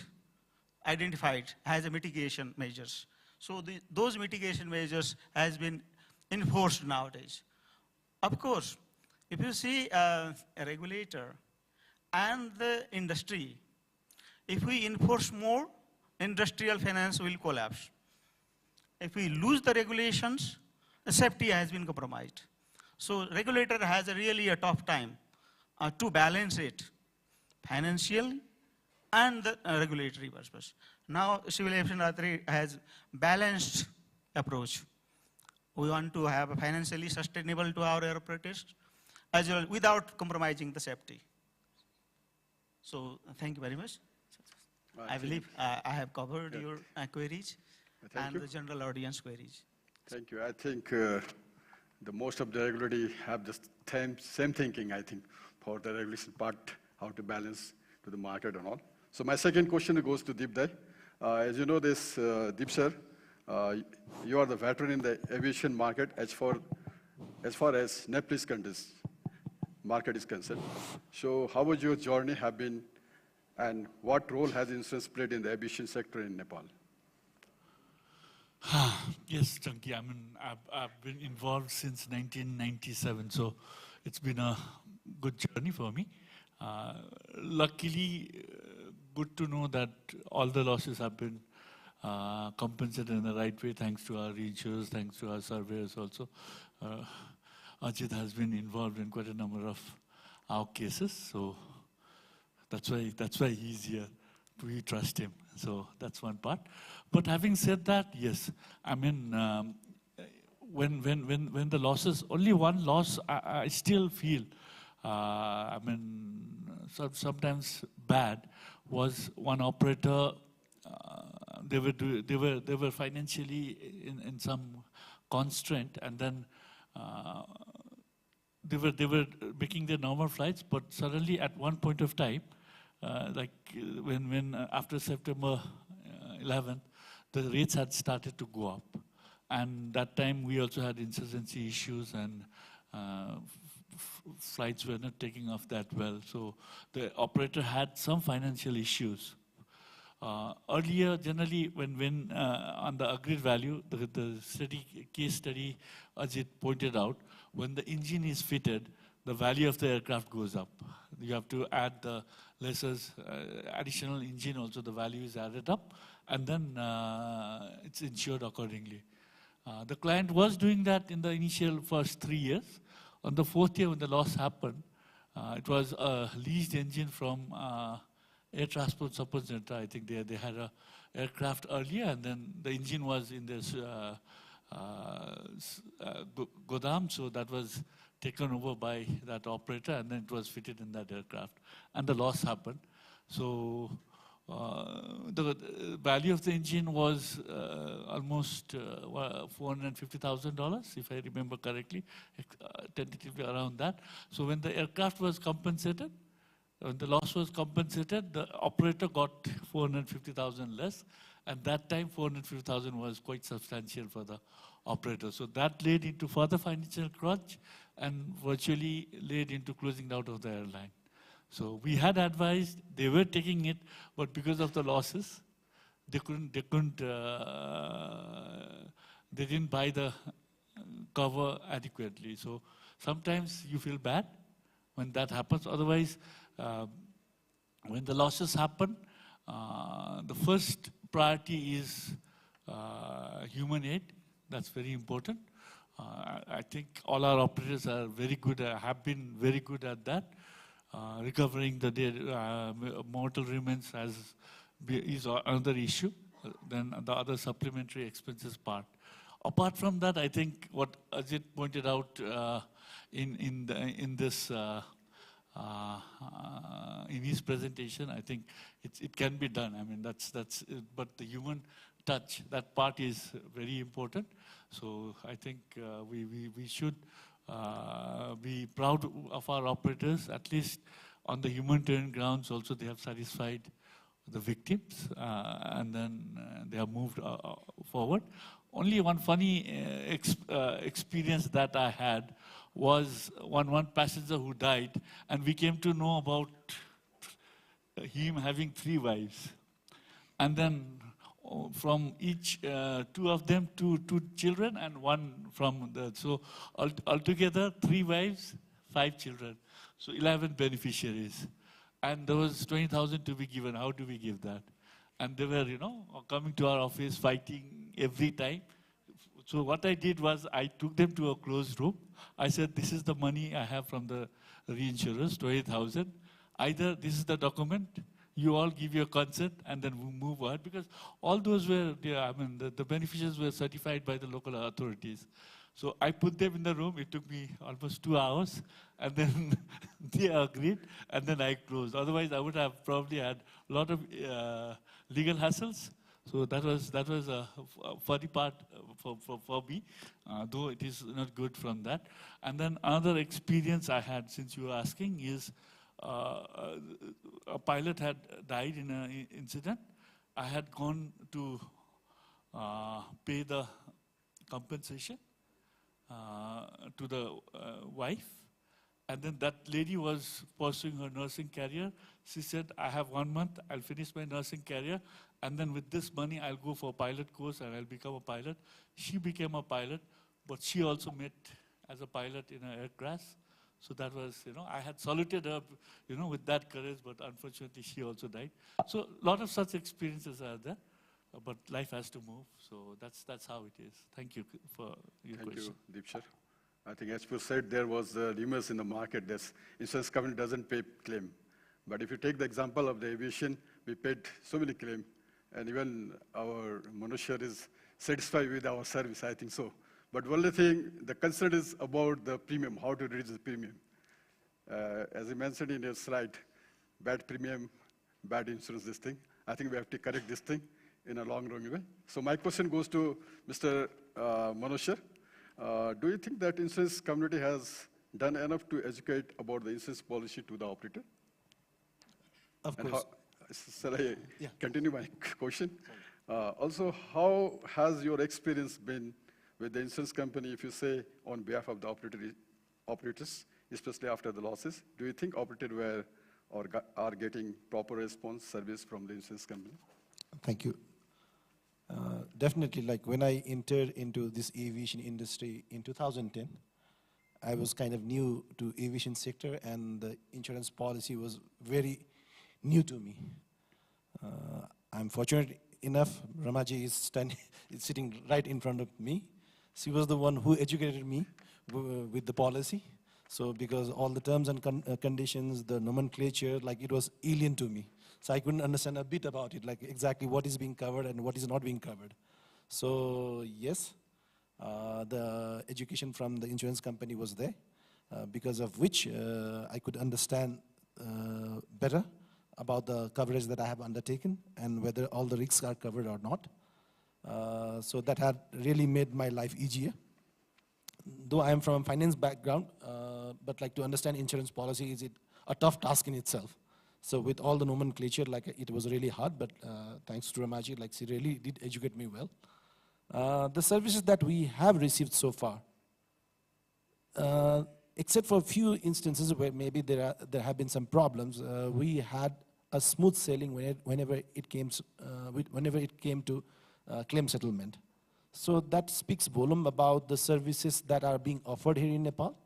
identified has a mitigation measures. So those mitigation measures has been enforced nowadays. Of course, if you see a regulator and the industry, if we enforce more, industrial finance will collapse. If we lose the regulations, the safety has been compromised. So regulator has really a tough time to balance it, financial and the regulatory purpose. Now, Civil Aviation Authority has balanced approach. We want to have a financially sustainable to our operators, as well without compromising the safety. So, thank you very much. I believe I have covered your queries and the general audience queries. Thank you. I think the most of the regulatory have the same thinking, I think, for the regulation part, how to balance to the market and all. So my second question goes to Deep. As you know this, Deep sir, you are the veteran in the aviation market as far as Nepalese countries market is concerned. So how would your journey have been, and what role has insurance played in the aviation sector in Nepal? Yes, Chunky, I mean, I've been involved since 1997, so it's been a good journey for me. Luckily, good to know that all the losses have been compensated in the right way, thanks to our reinsurers, thanks to our surveyors also. Ajit has been involved in quite a number of our cases, so that's why he's here. We trust him, so that's one part. But having said that, yes, I mean, when the losses, only one loss, I still feel, I mean, sometimes bad, was one operator. They were financially in some constraint, and then they were making their normal flights, but suddenly at one point of time, like when after September 11th, the rates had started to go up, and that time we also had insurgency issues, and flights were not taking off that well. So the operator had some financial issues. Earlier, generally, when on the agreed value, the case study Ajit pointed out, when the engine is fitted, the value of the aircraft goes up. You have to add the lessors, additional engine also, the value is added up, and then it's insured accordingly. The client was doing that in the initial first 3 years. On the 4th year, when the loss happened, it was a leased engine from Air Transport Support Center. I think they had a aircraft earlier, and then the engine was in this Godam, so that was taken over by that operator, and then it was fitted in that aircraft, and the loss happened. So the value of the engine was almost $450,000, if I remember correctly, tentatively around that. So when the aircraft was compensated, when the loss was compensated, the operator got 450,000 less, and that time 450,000 was quite substantial for the operator. So that led into further financial crunch and virtually led into closing out of the airline. So we had advised, they were taking it, but because of the losses, they didn't buy the cover adequately. So sometimes you feel bad when that happens. Otherwise, when the losses happen, the first priority is human aid. That's very important. I think all our operators are very good, have been very good at that. Recovering the mortal remains is another issue. Then the other supplementary expenses part. Apart from that, I think what Ajit pointed out in his presentation, I think it can be done. I mean, but the human touch, that part is very important. So I think we should be proud of our operators. At least on the humanitarian grounds also they have satisfied the victims, and then they have moved forward. Only one funny experience that I had was one passenger who died, and we came to know about him having 3 wives. And then from each, 2 of them, two children, and 1 from the, so altogether 3 wives, 5 children. So 11 beneficiaries. And there was 20,000 to be given. How do we give that? And they were, coming to our office, fighting every time. So what I did was I took them to a closed room. I said, this is the money I have from the reinsurers, 20,000. Either this is the document, you all give your consent, and then we move on. Because all those were, the beneficiaries were certified by the local authorities. So I put them in the room. It took me almost 2 hours, and then they agreed, and then I closed. Otherwise, I would have probably had a lot of legal hassles. So that was a funny part for me, though it is not good from that. And then another experience I had, since you were asking, is a pilot had died in an incident. I had gone to pay the compensation to the wife, and then that lady was pursuing her nursing career. She said, I have 1 month, I'll finish my nursing career, and then with this money, I'll go for a pilot course and I'll become a pilot. She became a pilot, but she also met as a pilot in an air crash. So that was, I had saluted her, with that courage, but unfortunately she also died. So a lot of such experiences are there, but life has to move. So that's how it is. Thank you for your question. Thank you, Deepshar. I think as you said, there was rumors in the market that insurance company doesn't pay claim. But if you take the example of the aviation, we paid so many claims, and even our Manushar is satisfied with our service, I think so. But only thing, the concern is about the premium, how to reduce the premium. As you mentioned in your slide, bad premium, bad insurance, this thing. I think we have to correct this thing in a long run way. So my question goes to Mr. Manushar. Do you think that insurance community has done enough to educate about the insurance policy to the operator? Of course. Shall I continue my question? Also, how has your experience been with the insurance company, if you say, on behalf of the operators, especially after the losses? Do you think operators were or are getting proper response service from the insurance company? Thank you. Definitely, like when I entered into this aviation industry in 2010, I was kind of new to aviation sector, and the insurance policy was very new to me. I'm fortunate enough, Ramaji is sitting right in front of me. She was the one who educated me with the policy. So because all the terms and conditions, the nomenclature, like it was alien to me. So I couldn't understand a bit about it, like exactly what is being covered and what is not being covered. So yes, the education from the insurance company was there, because of which I could understand better about the coverage that I have undertaken and whether all the risks are covered or not. So that had really made my life easier. Though I am from a finance background, but like to understand insurance policy is a tough task in itself. So with all the nomenclature, like it was really hard, but thanks to Ramaji, like she really did educate me well. The services that we have received so far, except for a few instances where maybe there have been some problems, we had a smooth sailing whenever it came to claim settlement. So that speaks volume about the services that are being offered here in Nepal.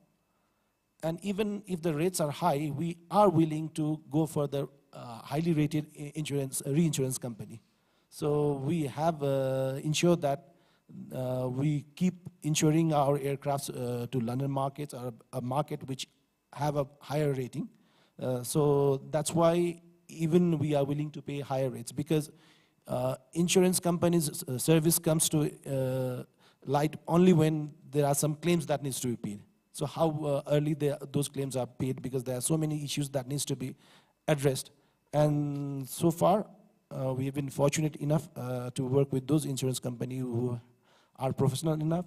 And even if the rates are high, we are willing to go for the highly rated reinsurance company. So we have ensured that we keep insuring our aircrafts to London markets, or a market which have a higher rating. So that's why even we are willing to pay higher rates, because insurance companies' service comes to light only when there are some claims that needs to be paid. So how early those claims are paid, because there are so many issues that needs to be addressed. And so far, we have been fortunate enough to work with those insurance companies who are professional enough,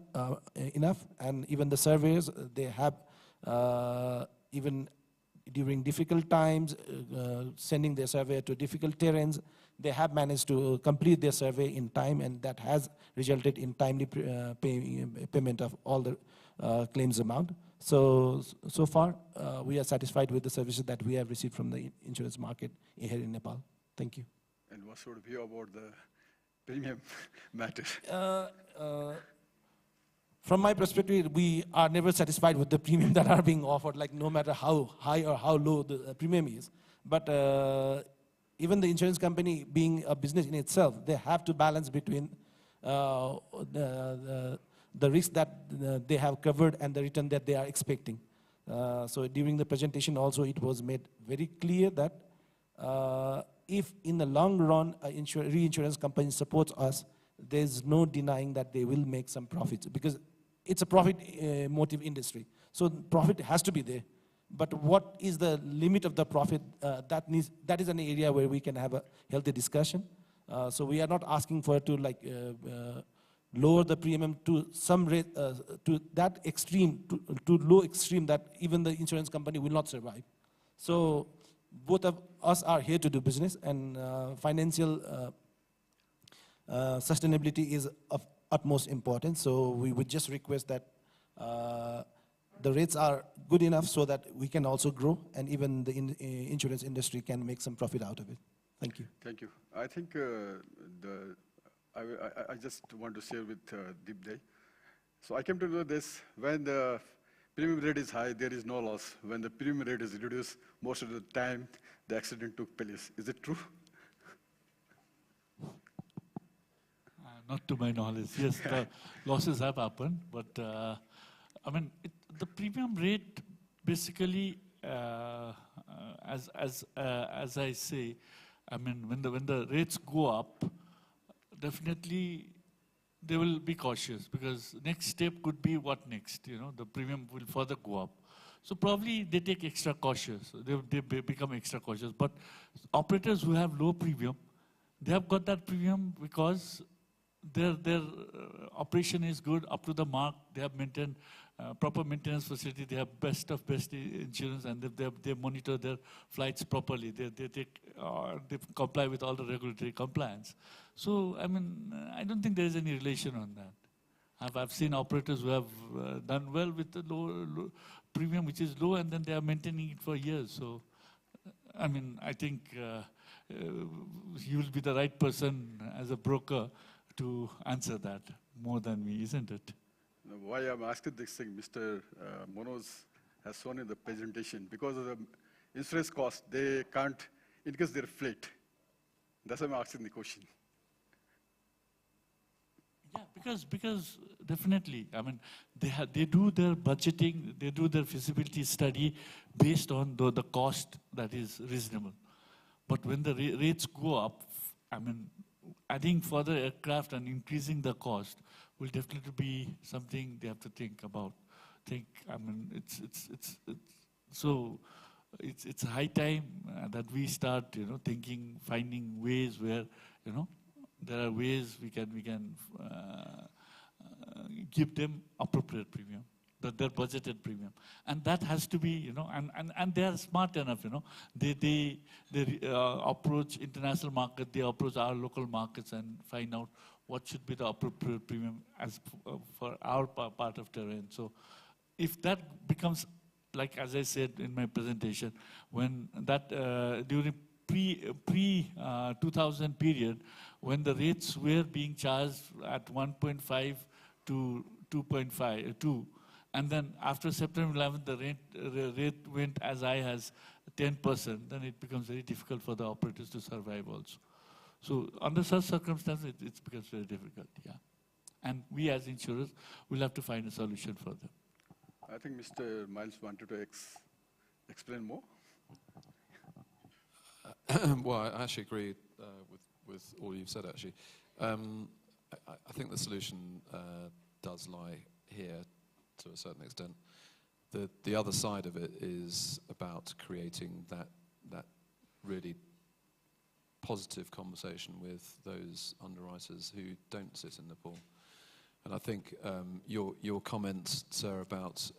and even the surveyors, they have, even during difficult times, sending their survey to difficult terrains, they have managed to complete their survey in time, and that has resulted in timely payment of all the claims amount. So far, we are satisfied with the services that we have received from the insurance market here in Nepal. Thank you. And what's your view about the premium matter? From my perspective, we are never satisfied with the premium that are being offered, like no matter how high or how low the premium is. But even the insurance company being a business in itself, they have to balance between the risk that they have covered and the return that they are expecting. So during the presentation also, it was made very clear that if in the long run, reinsurance company supports us, there's no denying that they will make some profits, because it's a profit motive industry. So profit has to be there. But what is the limit of the profit? That is an area where we can have a healthy discussion. So we are not asking for to lower the premium to some rate, to that extreme, to low extreme that even the insurance company will not survive. So both of us are here to do business, and financial sustainability is of utmost importance. So we would just request that the rates are good enough so that we can also grow, and even the insurance industry can make some profit out of it. Thank you. Thank you. I think I just want to share with Deep Day. So I came to know this: when the premium rate is high, there is no loss. When the premium rate is reduced, most of the time the accident took place. Is it true? Not to my knowledge. Yes, the losses have happened, but I mean, the premium rate basically, as I say, I mean, when the rates go up, definitely they will be cautious, because next step could be what next? You know, the premium will further go up. So probably they take extra cautious. They become extra cautious. But operators who have low premium, they have got that premium because their operation is good, up to the mark. They have maintained proper maintenance facility. They have best of best insurance, and they monitor their flights properly. They comply with all the regulatory compliance. So I mean, I don't think there is any relation on that. I've seen operators who have done well with the low premium, which is low, and then they are maintaining it for years. So I mean, I think you will be the right person as a broker to answer that more than me, isn't it? Why I'm asking this thing, Mr. Manoj has shown in the presentation, because of the insurance cost, they can't increase their fleet. That's why I'm asking the question. Yeah, because definitely, I mean, they do their budgeting, they do their feasibility study based on the cost that is reasonable. But when the rates go up, I mean, adding further aircraft and increasing the cost will definitely be something they have to think about. I mean, it's high time that we start, thinking, finding ways where, there are ways we can give them appropriate premium, their budgeted premium, and that has to be, and they are smart enough, they approach international market, they approach our local markets and find out what should be the appropriate premium as for our part of terrain. So, if that becomes, like as I said in my presentation, when that during pre-2000 period, when the rates were being charged at 1.5 to 2.2, and then after September 11th, the rate went as high as 10%, then it becomes very difficult for the operators to survive also. So under such circumstances, it becomes very difficult, yeah. And we as insurers will have to find a solution for them. I think Mr. Miles wanted to explain more. Well, I actually agree with all you've said, actually. I think the solution does lie here to a certain extent. The other side of it is about creating that really positive conversation with those underwriters who don't sit in the pool. And I think your comments, sir, about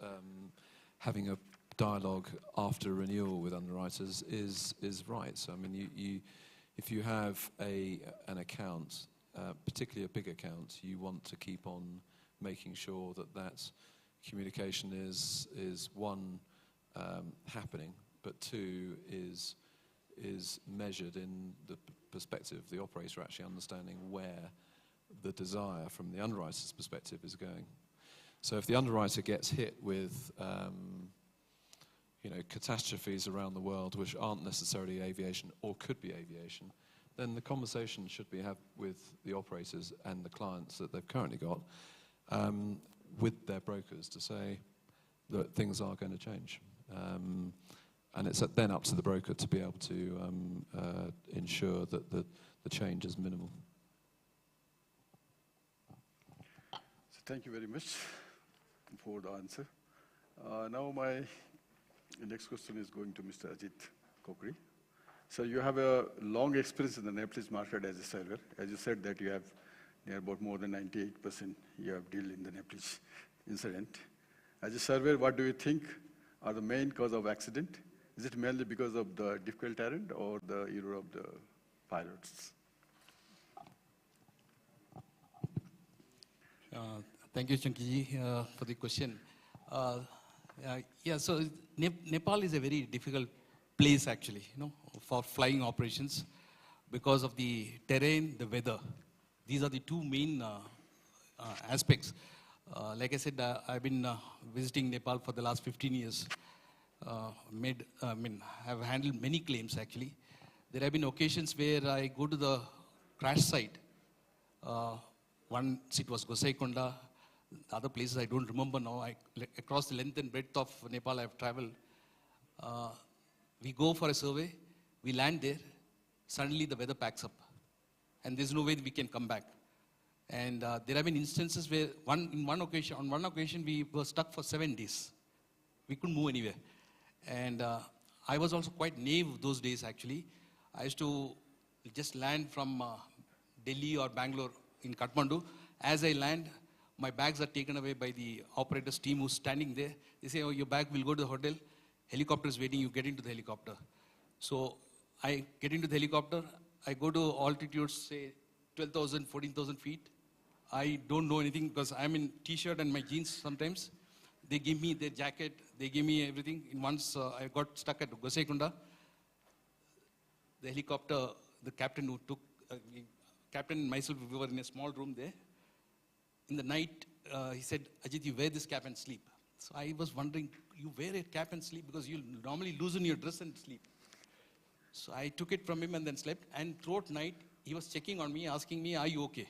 having a dialogue after renewal with underwriters is right. So I mean, if you have an account, particularly a big account, you want to keep on making sure that communication is one, happening, but two, is measured in the perspective of the operator actually understanding where the desire from the underwriter's perspective is going. So if the underwriter gets hit with catastrophes around the world which aren't necessarily aviation or could be aviation, then the conversation should be had with the operators and the clients that they've currently got with their brokers to say that things are going to change. And it's then up to the broker to be able to ensure that the change is minimal. So thank you very much for the answer. Now my next question is going to Mr. Ajit Kokri. So you have a long experience in the Nepalese market as a surveyor. As you said that you have near about more than 98% you have dealt in the Nepalese incident. As a surveyor, what do you think are the main cause of accident? Is it mainly because of the difficult terrain or the error of the pilots? Thank you, Chankiji, for the question. So Nepal is a very difficult place, actually, for flying operations because of the terrain, the weather. These are the two main aspects. Like I said, I've been visiting Nepal for the last 15 years. Have handled many claims, actually. There have been occasions where I go to the crash site. Once it was Gosaikonda, the other places I don't remember now. Across the length and breadth of Nepal I've traveled. We go for a survey, we land there, suddenly the weather packs up. And there's no way we can come back. And there have been instances where on one occasion we were stuck for 7 days. We couldn't move anywhere. And I was also quite naive those days, actually. I used to just land from Delhi or Bangalore in Kathmandu. As I land, my bags are taken away by the operator's team who's standing there. They say, oh, your bag will go to the hotel. Helicopter is waiting, you get into the helicopter. So I get into the helicopter. I go to altitudes, say 12,000, 14,000 feet. I don't know anything because I'm in t-shirt and my jeans sometimes. They give me their jacket, they give me everything. Once I got stuck at Gosaikonda, the helicopter, the captain who took, captain and myself, we were in a small room there. In the night, he said, Ajit, you wear this cap and sleep. So I was wondering, you wear a cap and sleep because you normally loosen your dress and sleep. So I took it from him and then slept. And throughout night, he was checking on me, asking me, are you okay?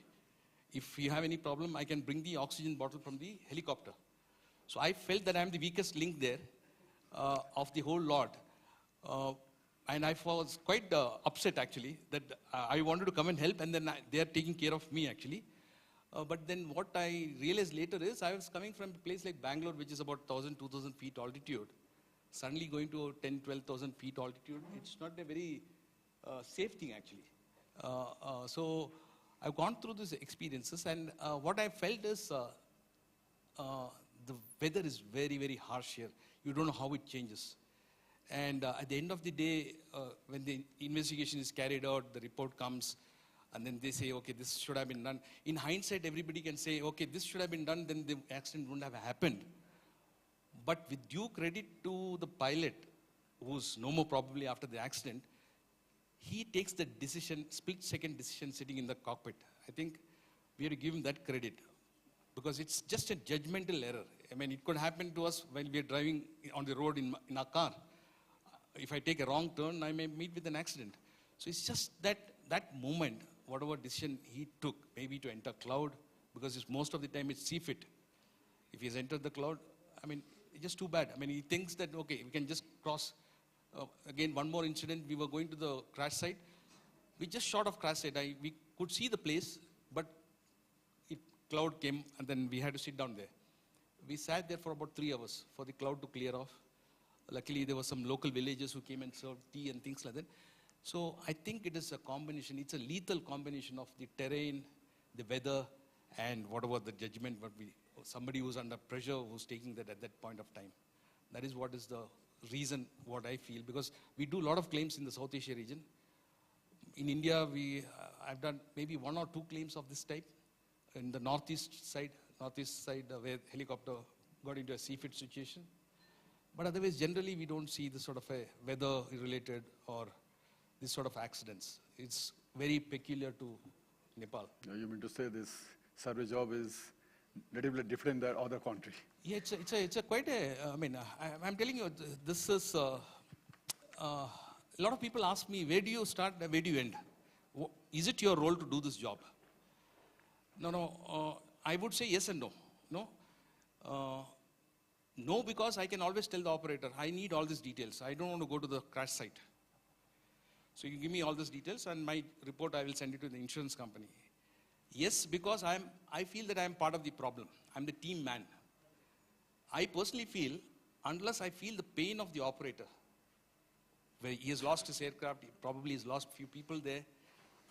If you have any problem, I can bring the oxygen bottle from the helicopter. So I felt that I'm the weakest link there of the whole lot. And I was quite upset, actually, that I wanted to come and help, and then they are taking care of me, actually. But then what I realized later is I was coming from a place like Bangalore, which is about 1,000, 2,000 feet altitude. Suddenly going to 10, 12,000 feet altitude, it's not a very safe thing, actually. So I've gone through these experiences, and what I felt is the weather is very, very harsh here. You don't know how it changes. And at the end of the day, when the investigation is carried out, the report comes, and then they say, okay, this should have been done. In hindsight, everybody can say, okay, this should have been done, then the accident wouldn't have happened. But with due credit to the pilot, who's no more probably after the accident, he takes the decision, split-second decision sitting in the cockpit. I think we have to give him that credit because it's just a judgmental error. I mean, it could happen to us while we are driving on the road in our car. If I take a wrong turn, I may meet with an accident. So it's just that moment, whatever decision he took, maybe to enter cloud, because most of the time it's CFIT. If he has entered the cloud, I mean, it's just too bad. I mean, he thinks that, okay, we can just cross. Again, one more incident, we were going to the crash site. We just short of crash site. We could see the place, but cloud came, and then we had to sit down there. We sat there for about 3 hours for the cloud to clear off. Luckily, there were some local villagers who came and served tea and things like that. So I think it is a combination. It's a lethal combination of the terrain, the weather, and whatever the judgment, but somebody who's under pressure, who's taking that at that point of time. That is what is the reason, what I feel, because we do a lot of claims in the South Asia region. In India, I've done maybe 1 or 2 claims of this type. In the northeast side where helicopter got into a seafit situation. But otherwise, generally, we don't see this sort of a weather-related or this sort of accidents. It's very peculiar to Nepal. You mean to say this survey job is little bit different than other country? Yeah, it's a quite a, I'm telling you, this is, a lot of people ask me, where do you start, where do you end? Is it your role to do this job? No, I would say yes and no. No, because I can always tell the operator, I need all these details. I don't want to go to the crash site. So you give me all these details and my report, I will send it to the insurance company. Yes, because I feel that I am part of the problem. I'm the team man. I personally feel, unless I feel the pain of the operator, where he has lost his aircraft, he probably has lost few people there,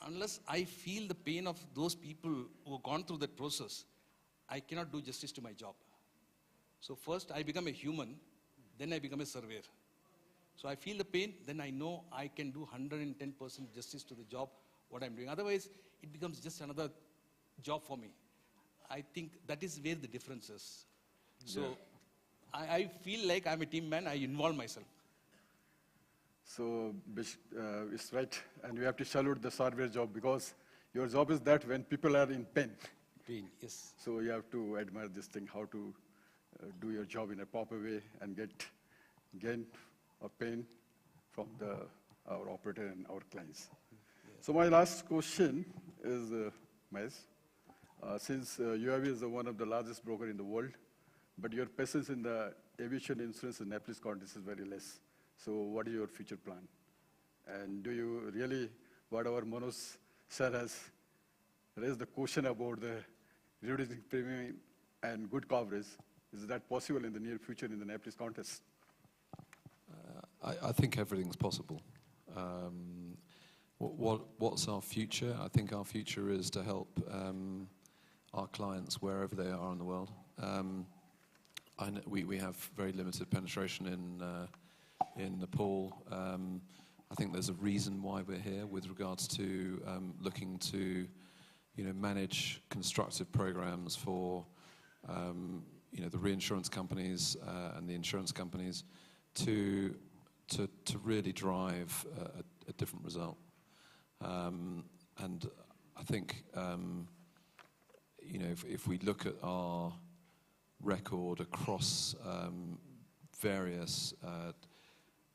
unless I feel the pain of those people who have gone through that process, I cannot do justice to my job. So first I become a human, then I become a surveyor. So I feel the pain, then I know I can do 110% justice to the job, what I'm doing. Otherwise, it becomes just another job for me. I think that is where the difference is. So yeah. I feel like I'm a team man, I involve myself. So it's right, and we have to salute the surveyor job because your job is that when people are in pain. Pain, yes. So you have to admire this thing, how to do your job in a proper way and gain a pain from our operator and our clients. Yeah. So my last question is, Mahesh, since UAV is one of the largest broker in the world, but your presence in the aviation insurance in Nepalese countries is very less. So what is your future plan? And do you really, whatever Manoj sir has raised the question about the reducing premium and good coverage, is that possible in the near future in the Nepalese context? I think everything's possible. What's our future? I think our future is to help our clients wherever they are in the world. We have very limited penetration in Nepal. I think there's a reason why we're here with regards to looking to manage constructive programs for the reinsurance companies and the insurance companies to really drive a different result. And I think if we look at our record across various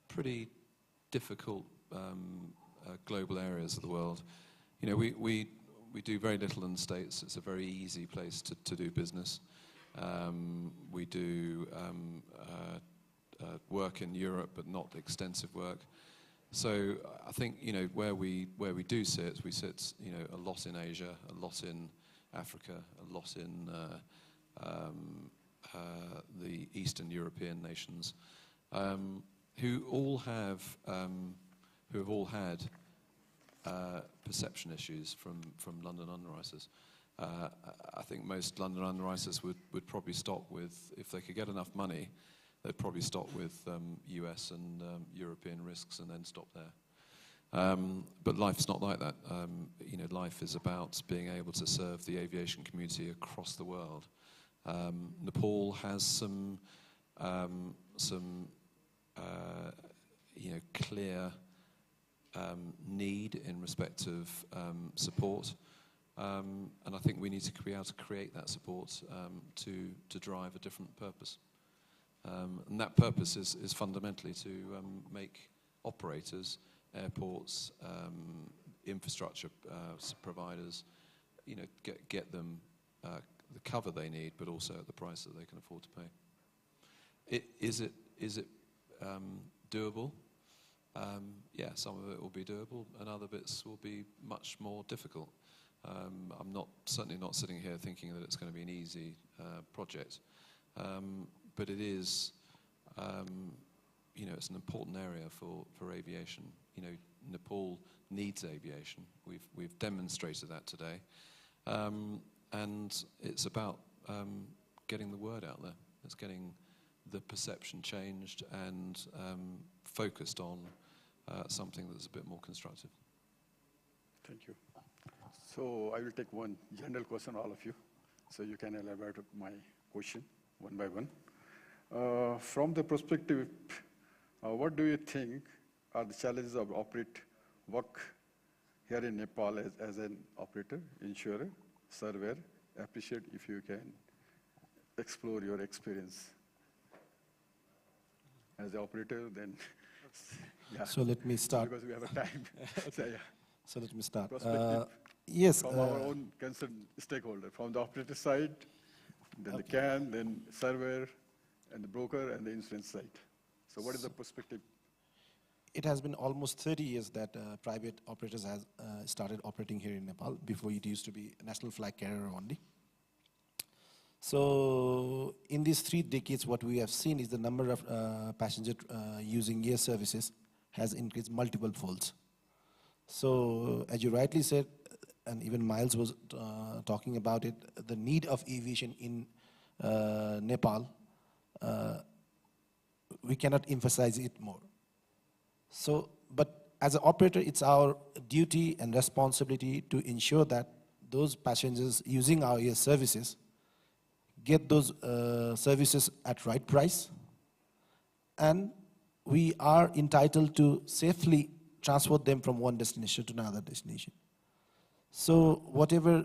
pretty difficult global areas of the world, we do very little in the States. It's a very easy place to do business. We do work in Europe, but not extensive work. So I think where we do sit, we sit a lot in Asia, a lot in Africa, a lot in the Eastern European nations, who have all had perception issues from London underwriters. I think most London underwriters would probably stop with, if they could get enough money, they'd probably stop with US and European risks and then stop there. But life's not like that. Life is about being able to serve the aviation community across the world. Nepal has some clear need in respect of support. And I think we need to be able to create that support to drive a different purpose. And that purpose is fundamentally to make operators, airports, infrastructure providers, get them the cover they need, but also at the price that they can afford to pay. Is it doable? Yeah, some of it will be doable, and other bits will be much more difficult. I'm certainly not sitting here thinking that it's going to be an easy project, but it is. It's an important area for aviation. Nepal needs aviation. We've demonstrated that today, and it's about getting the word out there. It's getting the perception changed and focused on something that's a bit more constructive. Thank you. So I will take one general question, all of you, so you can elaborate my question one by one. From the perspective, what do you think are the challenges of work here in Nepal as an operator, insurer, surveyor? Appreciate if you can explore your experience as an operator, then yeah. So let me start. Because we have a time. So, yeah. So let me start. Perspective Yes. from our own concerned stakeholder, from the operator side, then the CAN, then surveyor, and the broker, and the insurance side. So what is the perspective? It has been almost 30 years that private operators have started operating here in Nepal. Before it used to be a national flag carrier only. So in these 3 decades, what we have seen is the number of passengers using air services has increased multiple folds. So as you rightly said, and even Miles was talking about it, the need of aviation in Nepal, we cannot emphasize it more. So, but as an operator, it's our duty and responsibility to ensure that those passengers using our air services get those services at right price, and we are entitled to safely transport them from one destination to another destination. So whatever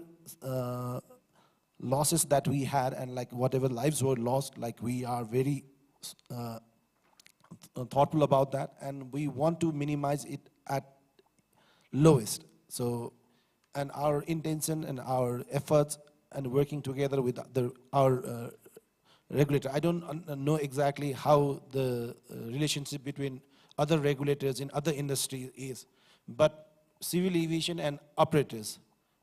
losses that we had and like whatever lives were lost, like we are very thoughtful about that, and we want to minimize it at lowest. So, and our intention and our efforts and working together with our regulator. I don't know exactly how the relationship between other regulators in other industries is, but civil aviation and operators,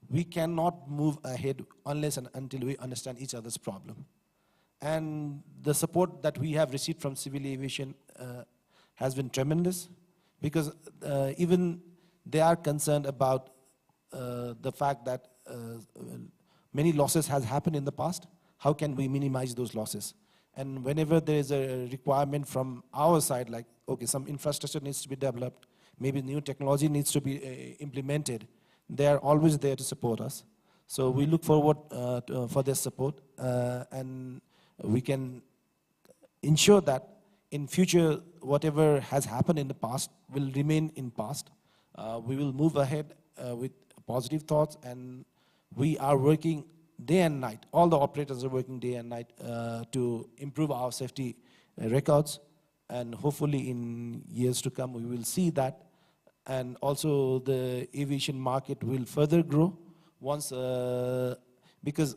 we cannot move ahead unless and until we understand each other's problem. And the support that we have received from civil aviation has been tremendous, because even they are concerned about the fact that many losses has happened in the past. How can we minimize those losses? And whenever there is a requirement from our side, like, okay, some infrastructure needs to be developed, maybe new technology needs to be implemented, they are always there to support us. So we look forward for their support, and we can ensure that in future, whatever has happened in the past will remain in past. We will move ahead with positive thoughts, and we are working day and night. All the operators are working day and night to improve our safety records, and hopefully in years to come we will see that, and also the aviation market will further grow once, because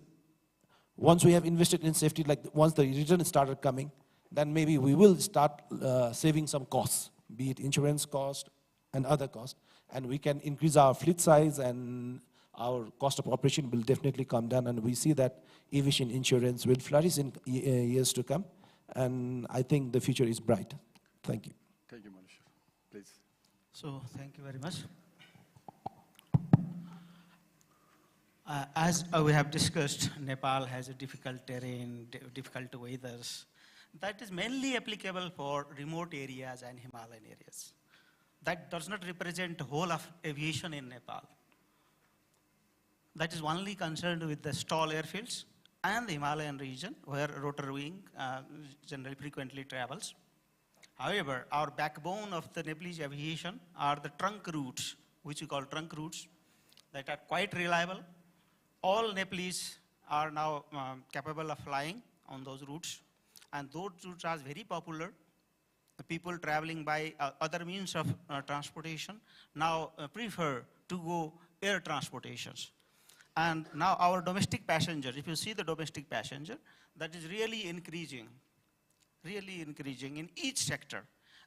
once we have invested in safety, like once the return started coming, then maybe we will start saving some costs, be it insurance cost and other costs, and we can increase our fleet size, and our cost of operation will definitely come down, and we see that aviation insurance will flourish in years to come, and I think the future is bright. Thank you. Thank you, Manisha. Please. So thank you very much. As we have discussed, Nepal has a difficult terrain, difficult weathers. That is mainly applicable for remote areas and Himalayan areas. That does not represent the whole of aviation in Nepal. That is only concerned with the stall airfields and the Himalayan region, where rotor wing generally frequently travels. However, our backbone of the Nepalese aviation are the trunk routes, which we call trunk routes, that are quite reliable. All Nepalese are now capable of flying on those routes, and those routes are very popular. The people traveling by other means of transportation now prefer to go air transportations. And now our domestic passenger, if you see the domestic passenger, that is really increasing in each sector.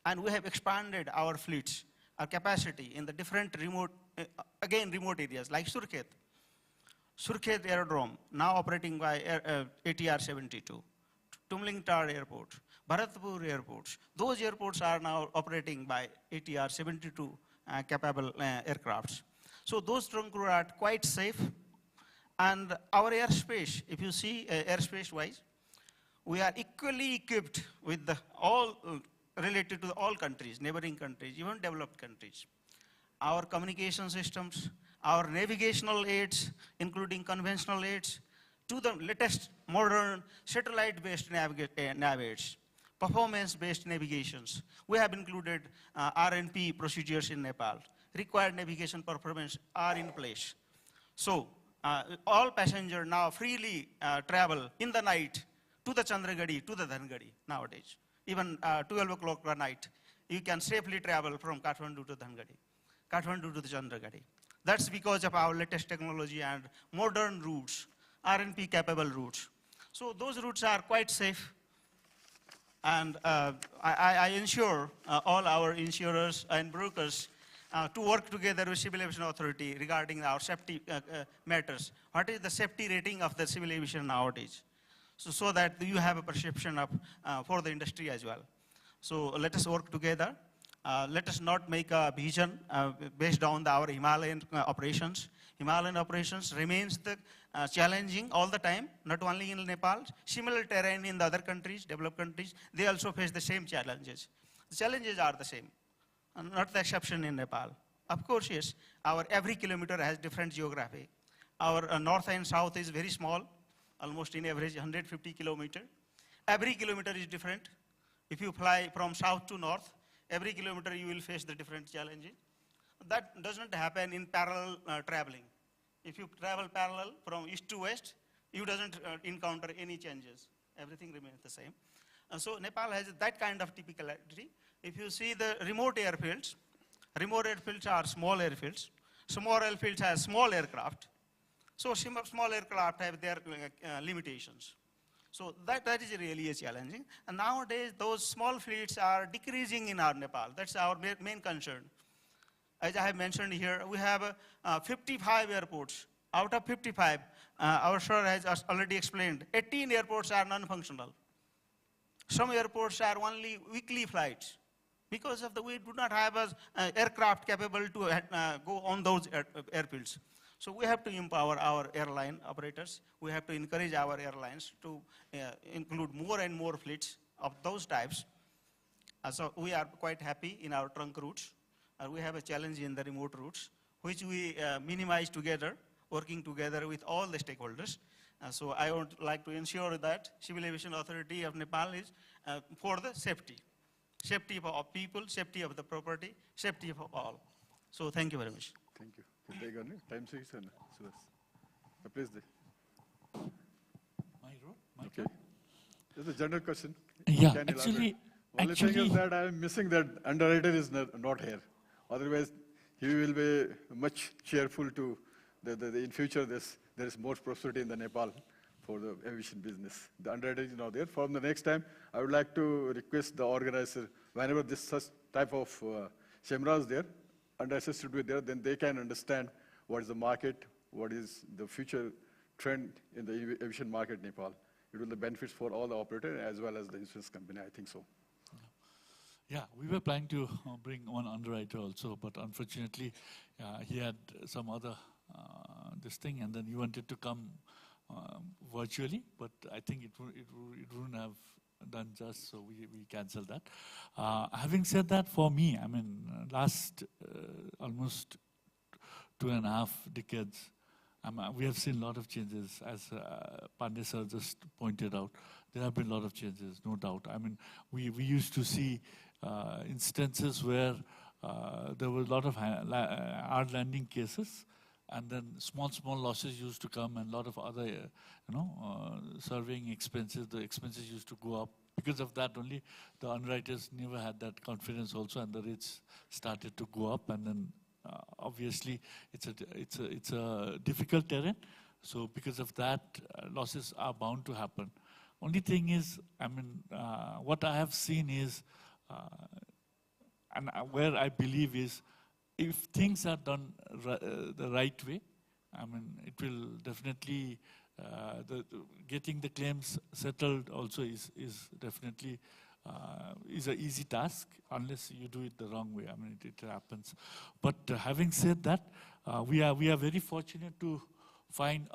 And we have expanded our fleets, our capacity in the different remote, remote areas like Surkhet. Surkhet Aerodrome, now operating by ATR 72. Tumling Tar Airport, Bharatpur airports. Those airports are now operating by ATR 72 capable aircrafts. So those trunk routes are quite safe, And our airspace, if you see airspace-wise, we are equally equipped with all related to all countries, neighboring countries, even developed countries. Our communication systems, our navigational aids, including conventional aids, to the latest modern satellite-based nav aids, performance-based navigations. We have included RNP procedures in Nepal. Required navigation performance are in place. So all passengers now freely travel in the night to the Chandragadi, to the Dhangadi nowadays. Even 12 o'clock at night, you can safely travel from Kathmandu to Dhangadi, Kathmandu to the Chandragadi. That's because of our latest technology and modern routes, RNP capable routes. So those routes are quite safe. And I ensure all our insurers and brokers to work together with Civil Aviation Authority regarding our safety matters. What is the safety rating of the civil aviation nowadays? So that you have a perception of, for the industry as well. So let us work together. Let us not make a vision based on our Himalayan operations. Himalayan operations remains challenging all the time, not only in Nepal. Similar terrain in the other countries, developed countries, they also face the same challenges. The challenges are the same, not the exception in Nepal. Of course, yes, our every kilometer has different geography. Our north and south is very small, almost in average 150 kilometer. Every kilometer is different. If you fly from south to north, every kilometer you will face the different challenges. That doesn't happen in parallel traveling. If you travel parallel from east to west, you doesn't encounter any changes. Everything remains the same. So Nepal has that kind of typicality. If you see the remote airfields are small airfields. Small airfields have small aircraft. So small aircraft have their limitations. So that is really challenging. And nowadays, those small fleets are decreasing in our Nepal. That's our main concern. As I have mentioned here, we have 55 airports. Out of 55, our sir has already explained, 18 airports are non-functional. Some airports are only weekly flights because of we do not have an aircraft capable to go on those airfields. So we have to empower our airline operators. We have to encourage our airlines to include more and more fleets of those types. So we are quite happy in our trunk routes. We have a challenge in the remote routes, which we minimize together, working together with all the stakeholders. So I would like to ensure that Civil Aviation Authority of Nepal is for the safety. Safety of our people, safety of the property, safety of all. So thank you very much. Thank you. Time 6 please. Okay. This is a general question. Yeah, Can actually, only thing is that I am missing that underwriter is not here. Otherwise, he will be much cheerful to in future. There is more prosperity in the Nepal for the aviation business. The underwriter is not there. From the next time, I would like to request the organizer, whenever this such type of seminars there, underwriters should be there, then they can understand what is the market, what is the future trend in the aviation market in Nepal. It will be benefits for all the operators as well as the insurance company, I think so. Yeah, we were planning to bring one underwriter also, but unfortunately, he had some other this thing, and then he wanted to come virtually, but I think it wouldn't have done just, so we canceled that. Having said that, for me, I mean, last almost 2.5 decades, we have seen a lot of changes, as Pandey sir just pointed out. There have been a lot of changes, no doubt. I mean, we used to see instances where there were a lot of hard landing cases, and then small losses used to come, and a lot of other, surveying expenses, the expenses used to go up. Because of that only, the underwriters never had that confidence also, and the rates started to go up, and then obviously it's a difficult terrain. So because of that, losses are bound to happen. Only thing is, I mean, what I have seen is, and where I believe is, if things are done the right way, I mean, it will definitely, getting the claims settled also is definitely is an easy task, unless you do it the wrong way. I mean, it happens. But having said that, we are very fortunate to find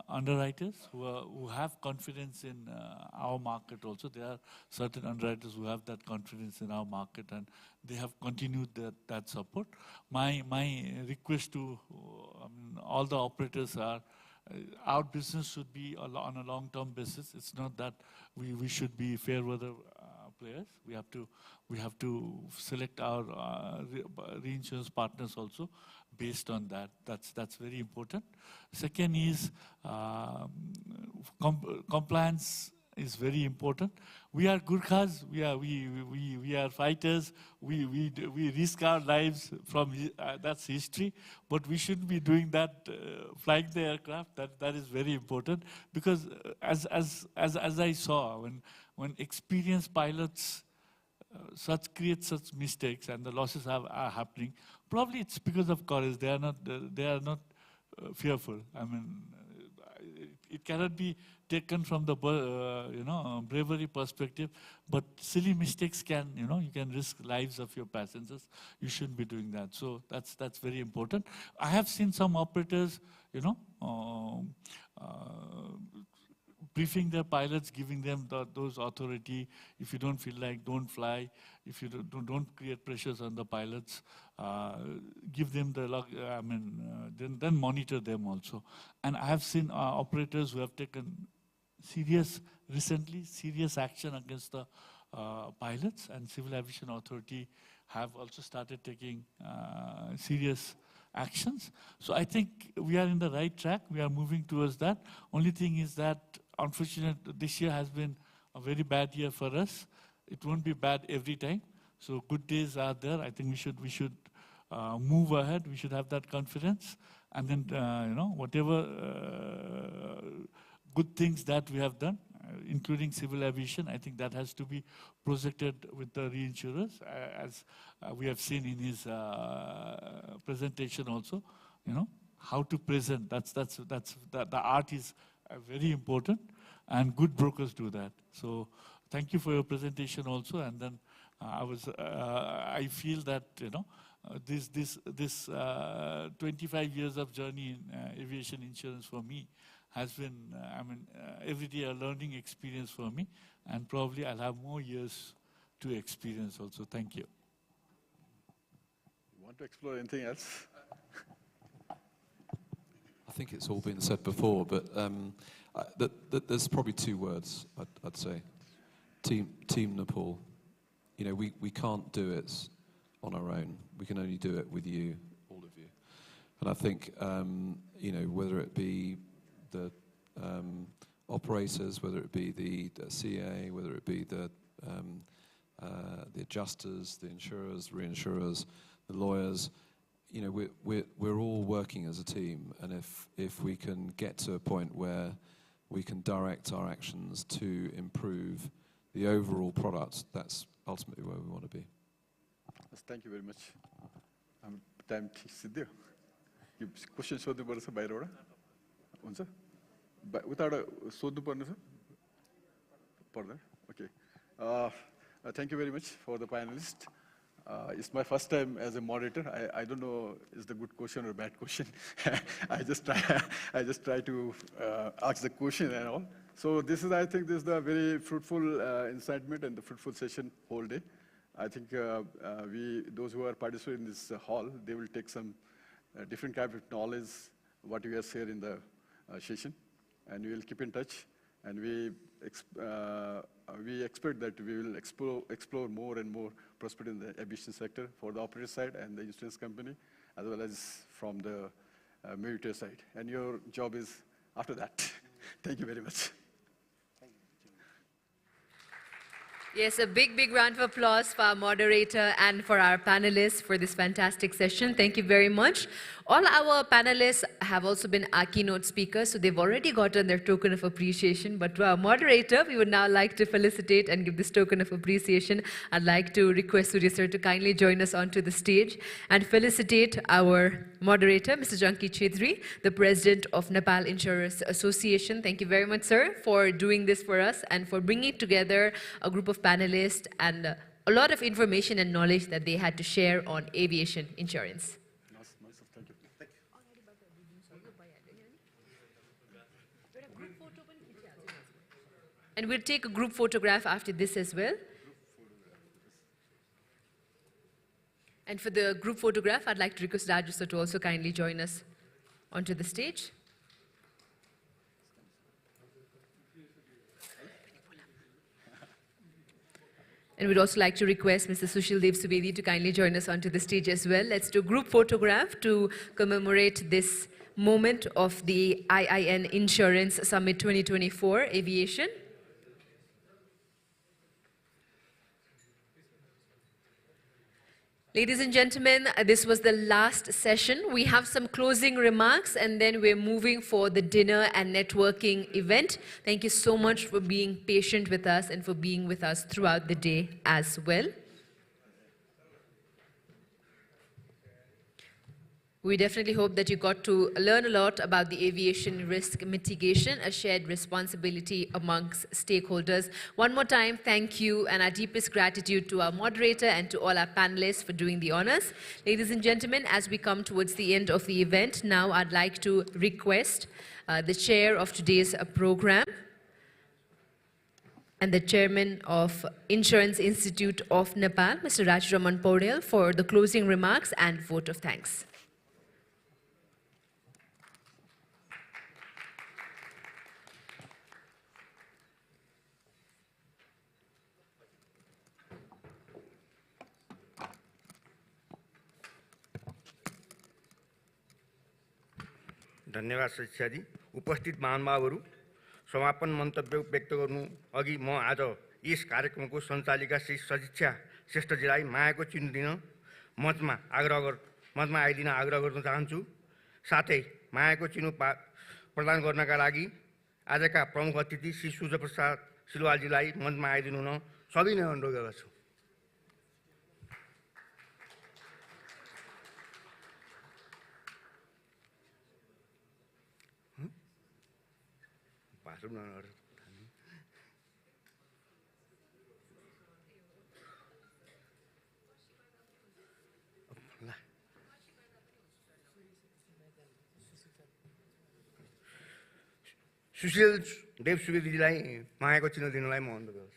underwriters who have confidence in our market also. There are certain underwriters who have that confidence in our market, and they have continued that support. My request to all the operators are, our business should be on a long-term basis. It's not that we should be fair weather players. We have to select our reinsurance partners also based on that. That's very important. Second is compliance is very important. We are Gurkhas. We are fighters. We risk our lives from that's history. But we shouldn't be doing that, flying the aircraft. That is very important, because as I saw, when experienced pilots create such mistakes and the losses are happening, probably it's because of courage. They are not fearful. I mean, it cannot be taken from the bravery perspective, but silly mistakes can, you can risk lives of your passengers. You shouldn't be doing that. So that's very important. I have seen some operators, briefing their pilots, giving them those authority. If you don't feel like, don't fly. If you don't create pressures on the pilots, give them the log. Then monitor them also. And I have seen operators who have taken serious action against the pilots, and Civil Aviation Authority have also started taking serious actions. So I think we are in the right track. We are moving towards that. Only thing is that, unfortunately, this year has been a very bad year for us. It won't be bad every time. So good days are there. I think we should move ahead. We should have that confidence. And then, whatever good things that we have done, including civil aviation, I think that has to be projected with the reinsurers, as we have seen in his presentation also. How to present. The art is very important, and good brokers do that. So thank you for your presentation also. And then I feel that this 25 years of journey in aviation insurance for me has been every day a learning experience for me, and probably I'll have more years to experience also. Thank you. You want to explore anything else? I think it's all been said before, but there's probably two words I'd say. Team Nepal. We can't do it on our own. We can only do it with you, all of you. And I think, whether it be the operators, whether it be the CA, whether it be the adjusters, the insurers, reinsurers, the lawyers, we're all working as a team. And if we can get to a point where we can direct our actions to improve the overall product, that's ultimately where we want to be. Yes, thank you very much. Time Sidhu. You question so the birds by road. Without a so the partner. Okay. Thank you very much for the panelists. It's my first time as a moderator. I don't know is the good question or bad question. I just try to ask the question and all. So I think this is a very fruitful incitement and the fruitful session whole day. I think those who are participating in this hall, they will take some different kind of knowledge, what we have shared in the session, and we will keep in touch. And we expect that we will explore more and more prosperity in the aviation sector for the operator side and the insurance company, as well as from the military side. And your job is after that. Thank you very much. Yes, a big round of applause for our moderator and for our panelists for this fantastic session. Thank you very much. All our panelists have also been our keynote speakers, so they've already gotten their token of appreciation. But to our moderator, we would now like to felicitate and give this token of appreciation. I'd like to request Surya sir to kindly join us onto the stage and felicitate our moderator, Mr. Janki Chedri, the president of Nepal Insurance Association. Thank you very much, sir, for doing this for us and for bringing together a group of panelists and a lot of information and knowledge that they had to share on aviation insurance. And we'll take a group photograph after this as well. And for the group photograph, I'd like to request Raju sir to also kindly join us onto the stage. And we'd also like to request Mr. Sushil Dev Subedi to kindly join us onto the stage as well. Let's do a group photograph to commemorate this moment of the IIN Insurance Summit 2024 Aviation. Ladies and gentlemen, this was the last session. We have some closing remarks and then we're moving for the dinner and networking event. Thank you so much for being patient with us and for being with us throughout the day as well. We definitely hope that you got to learn a lot about the aviation risk mitigation, a shared responsibility amongst stakeholders. One more time, thank you and our deepest gratitude to our moderator and to all our panelists for doing the honors. Ladies and gentlemen, as we come towards the end of the event, now I'd like to request the chair of today's program and the chairman of Insurance Institute of Nepal, Mr. Rajraman Paudel, for the closing remarks and vote of thanks. धन्यवाद शिक्षा जी। उपस्थित महानुभावहरू, समापन मन्तव्य व्यक्त गर्नु अघि म आज यस कार्यक्रमको सञ्चालिका श्री सजीक्षा श्रेष्ठजीलाई मायाको चिन्ह दिन मञ्चमा आइदिन आग्रह गर्न चाहन्छु। साथै मायाको चिन्ह प्रदान गर्नका लागि आजका प्रमुख अतिथि श्री सूर्यप्रसाद सिलवालजीलाई मञ्चमा आइदिनु हुन सबै नै अनुरोध गर्दछु। सुशील देव सुवेदीजीलाई मायाको चिन्ह दिनलाई म अनुरोध गर्छु।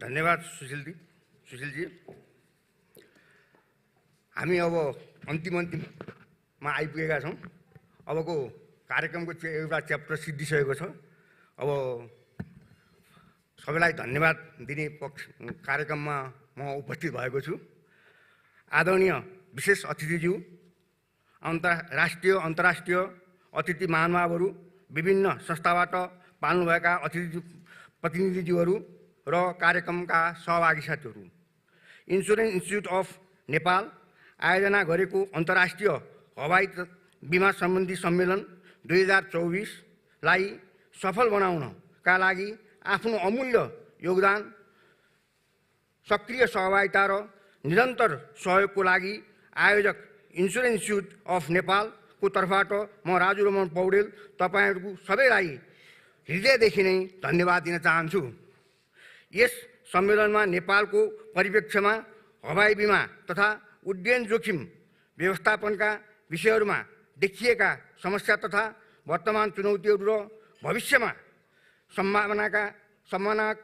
धन्यवाद सुशीलजी। हामी अब अन्तिममा आइपुगेका छौँ। अबको कार्यक्रमको एउटा च्याप्टर सिद्धिसकेको छ। अब सबैलाई धन्यवाद दिने कार्यक्रममा म उपस्थित भएको छु। आदरणीय विशेष अतिथिज्यू, राष्ट्रिय अन्तर्राष्ट्रिय अतिथि महानुभावहरू, विभिन्न संस्थाबाट पाल्नुभएका अतिथि प्रतिनिधिज्यूहरू र कार्यक्रमका सहभागी साथीहरू, इन्सुरेन्स इन्स्टिट्युट अफ नेपाल आयोजना गरेको अन्तर्राष्ट्रिय हवाई बिमा सम्बन्धी सम्मेलन 2024लाई सफल बनाउनका लागि आफ्नो अमूल्य योगदान, सक्रिय सहभागिता र निरन्तर सहयोगको लागि आयोजक इन्सुरेन्स इन्स्टिट्युट अफ नेपालको तर्फबाट म राजुरमन पौडेल तपाईहरु सबैलाई हृदयदेखि नै धन्यवाद दिन चाहन्छु। यस सम्मेलनमा नेपालको परिप्रेक्ष्यमा हवाई बिमा तथा उड्डयन जोखिम व्यवस्थापनका विषयहरूमा देखिएका समस्या तथा वर्तमान चुनौतीहरू र भविष्यमा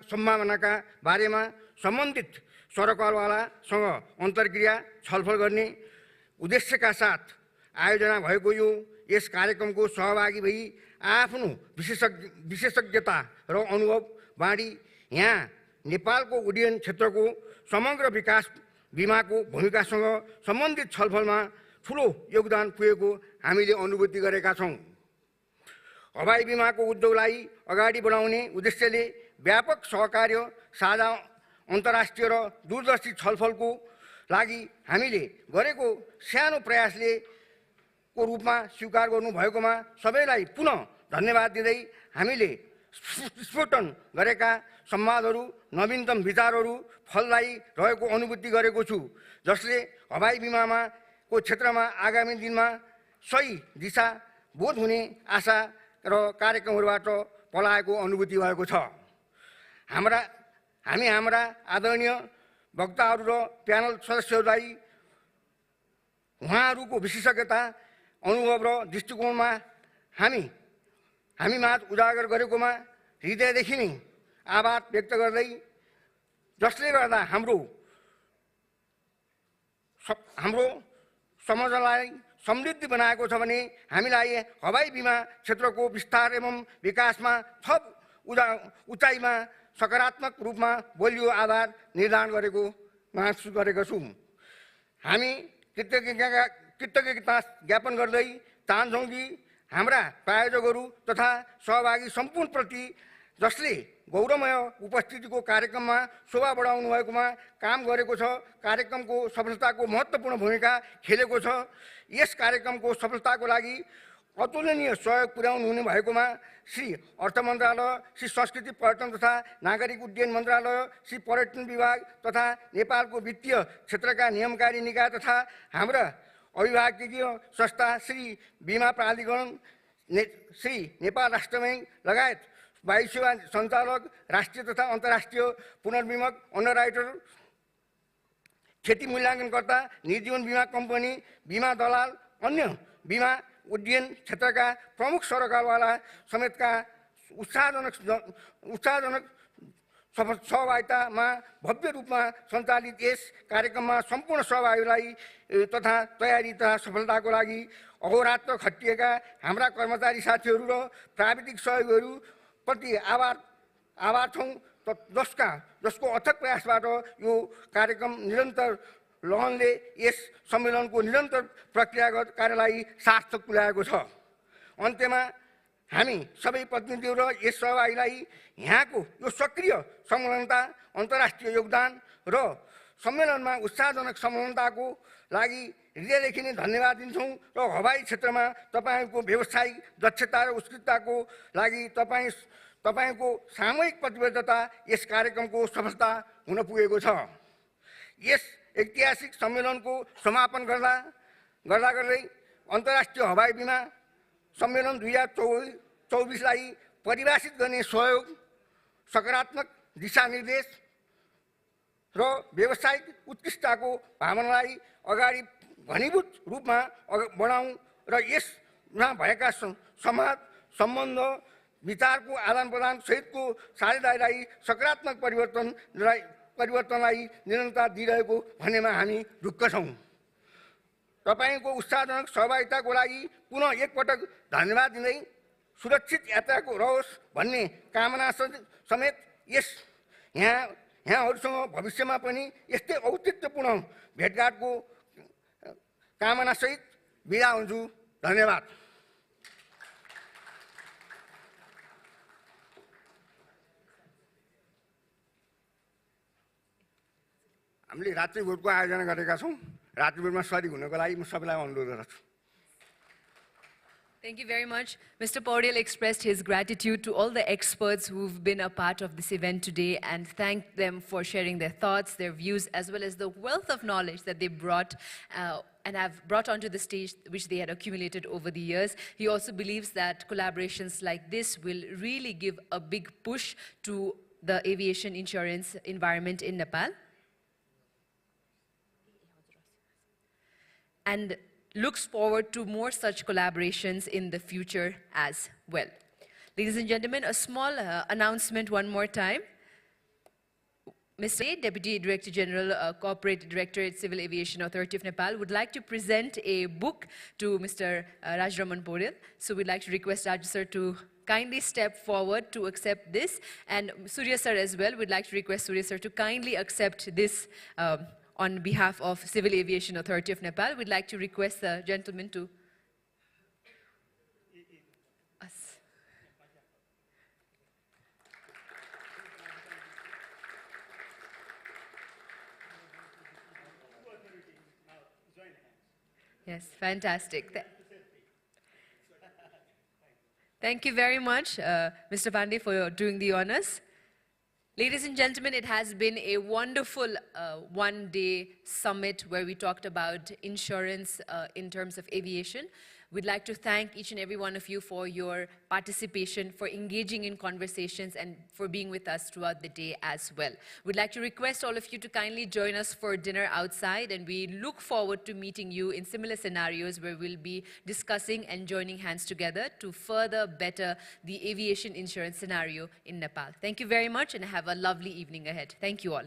सम्भावनाका बारेमा सम्बन्धित सरकारवालासँग अन्तर्क्रिया छलफल गर्ने उद्देश्यका साथ आयोजना भएको यस कार्यक्रमको सहभागी भई आफ्नो विशेषज्ञता र अनुभव बाँडी यहाँ नेपालको उड्डयन क्षेत्रको समग्र विकास बिमाको भूमिकासँग सम्बन्धित छलफलमा ठूलो योगदान पुगेको हामीले अनुभूति गरेका छौँ। हवाई बिमाको उद्योगलाई अगाडि बढाउने उद्देश्यले व्यापक सहकार्य, साझा अन्तर्राष्ट्रिय र दूरदर्शी छलफलको लागि हामीले गरेको सानो प्रयासले को रूपमा स्वीकार गर्नुभएकोमा सबैलाई पुनः धन्यवाद दिँदै हामीले स्फुटन गरेका संवादहरू नवीनतम विचारहरू फलदायी रहेको अनुभूति गरेको छु, जसले हवाई बिमामा को क्षेत्रमा आगामी दिनमा सही दिशा बोध हुने आशा र कार्यक्रमहरूबाट पलाएको अनुभूति भएको छ। हामी हाम्रा आदरणीय वक्ताहरू र प्यानल सदस्यहरूलाई उहाँहरूको विशेषज्ञता, अनुभव र दृष्टिकोणमा हामीमाझ उजागर गरेकोमा हृदयदेखि नै आभार व्यक्त गर्दै, जसले गर्दा हाम्रो समाजलाई समृद्धि बनाएको छ भने हामीलाई हवाई बिमा क्षेत्रको विस्तार एवं विकासमा थप उचाइमा सकारात्मक रूपमा बलियो आधार निर्धारण गरेको महसुस गरेका छौँ। हामी कृतज्ञता ज्ञापन गर्दै चाहन्छौँ कि हाम्रा प्रायोजकहरू तथा सहभागी सम्पूर्णप्रति, जसले गौरवमय उपस्थितिको कार्यक्रममा शोभा बढाउनु भएकोमा काम गरेको छ, कार्यक्रमको सफलताको महत्त्वपूर्ण भूमिका खेलेको छ। यस कार्यक्रमको सफलताको लागि अतुलनीय सहयोग पुर्याउनु हुने भएकोमा श्री अर्थ मन्त्रालय, श्री संस्कृति पर्यटन तथा नागरिक उड्डयन मन्त्रालय, श्री पर्यटन विभाग तथा नेपालको वित्तीय क्षेत्रका नियमकारी निकाय तथा हाम्रा अभिभावकीय संस्था श्री बीमा प्राधिकरण, श्री नेपाल राष्ट्र ब्याङ्क लगायत वायु सेवा सञ्चालक, राष्ट्रिय तथा अन्तर्राष्ट्रिय पुनर्विमक, अन्डरराइटर, क्षति मूल्याङ्कनकर्ता, निर्जीवन बिमा कम्पनी, बिमा दलाल, अन्य बिमा उड्डयन क्षेत्रका प्रमुख सरोकारवाला समेतका उत्साहजनक सहभागितामा भव्य रूपमा सञ्चालित यस कार्यक्रममा सम्पूर्ण सहभागीलाई तथा तयारी तथा सफलताको लागि अहोरात्र खटिएका हाम्रा कर्मचारी साथीहरू र प्राविधिक सहयोगीहरू प्रति आभार छौँ, जसको अथक प्रयासबाट यो कार्यक्रम निरन्तर रहनले यस सम्मेलनको निरन्तर प्रक्रियागत कार्यलाई सार्थक तुल्याएको छ। अन्त्यमा हामी सबै प्रतिनिधिहरू र यस सहभागीलाई यहाँको यो सक्रिय संलग्नता, अन्तर्राष्ट्रिय योगदान र सम्मेलनमा उत्साहजनक संलग्नताको लागि हृदयदेखि नै धन्यवाद दिन्छौँ र हवाई क्षेत्रमा तपाईँको व्यावसायिक दक्षता र उत्कृष्टताको लागि तपाईँको सामूहिक प्रतिबद्धता यस कार्यक्रमको सफलता हुन पुगेको छ। यस ऐतिहासिक सम्मेलनको समापन गर्दै अन्तर्राष्ट्रिय हवाई बिमा सम्मेलन 2024लाई परिभाषित गर्ने सहयोग, सकारात्मक दिशानिर्देश र व्यावसायिक उत्कृष्टताको भावनालाई अगाडि घनीभूत रूपमा बढाउँ र यसमा भएका समाज सम्बन्ध, विचारको आदान प्रदान सहितको साझेदारीलाई सकारात्मक परिवर्तनलाई निरन्तरता दिइरहेको भन्नेमा हामी ढुक्क छौँ। तपाईँको उत्साहजनक सहभागिताको लागि पुनः एकपटक धन्यवाद दिँदै सुरक्षित यात्राको रहोस् भन्ने कामना समेत यहाँहरूसँग भविष्यमा पनि यस्तै औचित्यपूर्ण भेटघाटको कामना सहित बिदा हुन्छु। धन्यवाद। हामीले रात्रि भोजको आयोजना गरेका छौँ। रात्रि भोजमा सरिक हुनको लागि म सबैलाई अनुरोध गर्छु। Thank you very much. Mr. Paudel expressed his gratitude to all the experts who've been a part of this event today and thanked them for sharing their thoughts, their views, as well as the wealth of knowledge that they brought and have brought onto the stage, which they had accumulated over the years. He also believes that collaborations like this will really give a big push to the aviation insurance environment in Nepal. And looks forward to more such collaborations in the future as well. Ladies and gentlemen, a small announcement one more time. Mr. A, Deputy Director General, Corporate Directorate, Civil Aviation Authority of Nepal, would like to present a book to Mr. Rajraman Paudel. So we'd like to request Raj sir to kindly step forward to accept this. And Surya sir as well, we'd like to request Surya sir to kindly accept this on behalf of Civil Aviation Authority of Nepal. We'd like to request the gentleman to us. Yes, fantastic. Thank you very much, Mr. Pandey, for doing the honors. Ladies and gentlemen, it has been a wonderful one-day summit where we talked about insurance in terms of aviation. We'd like to thank each and every one of you for your participation, for engaging in conversations, and for being with us throughout the day as well. We'd like to request all of you to kindly join us for dinner outside, and we look forward to meeting you in similar scenarios where we'll be discussing and joining hands together to further better the aviation insurance scenario in Nepal. Thank you very much, and have a lovely evening ahead. Thank you all.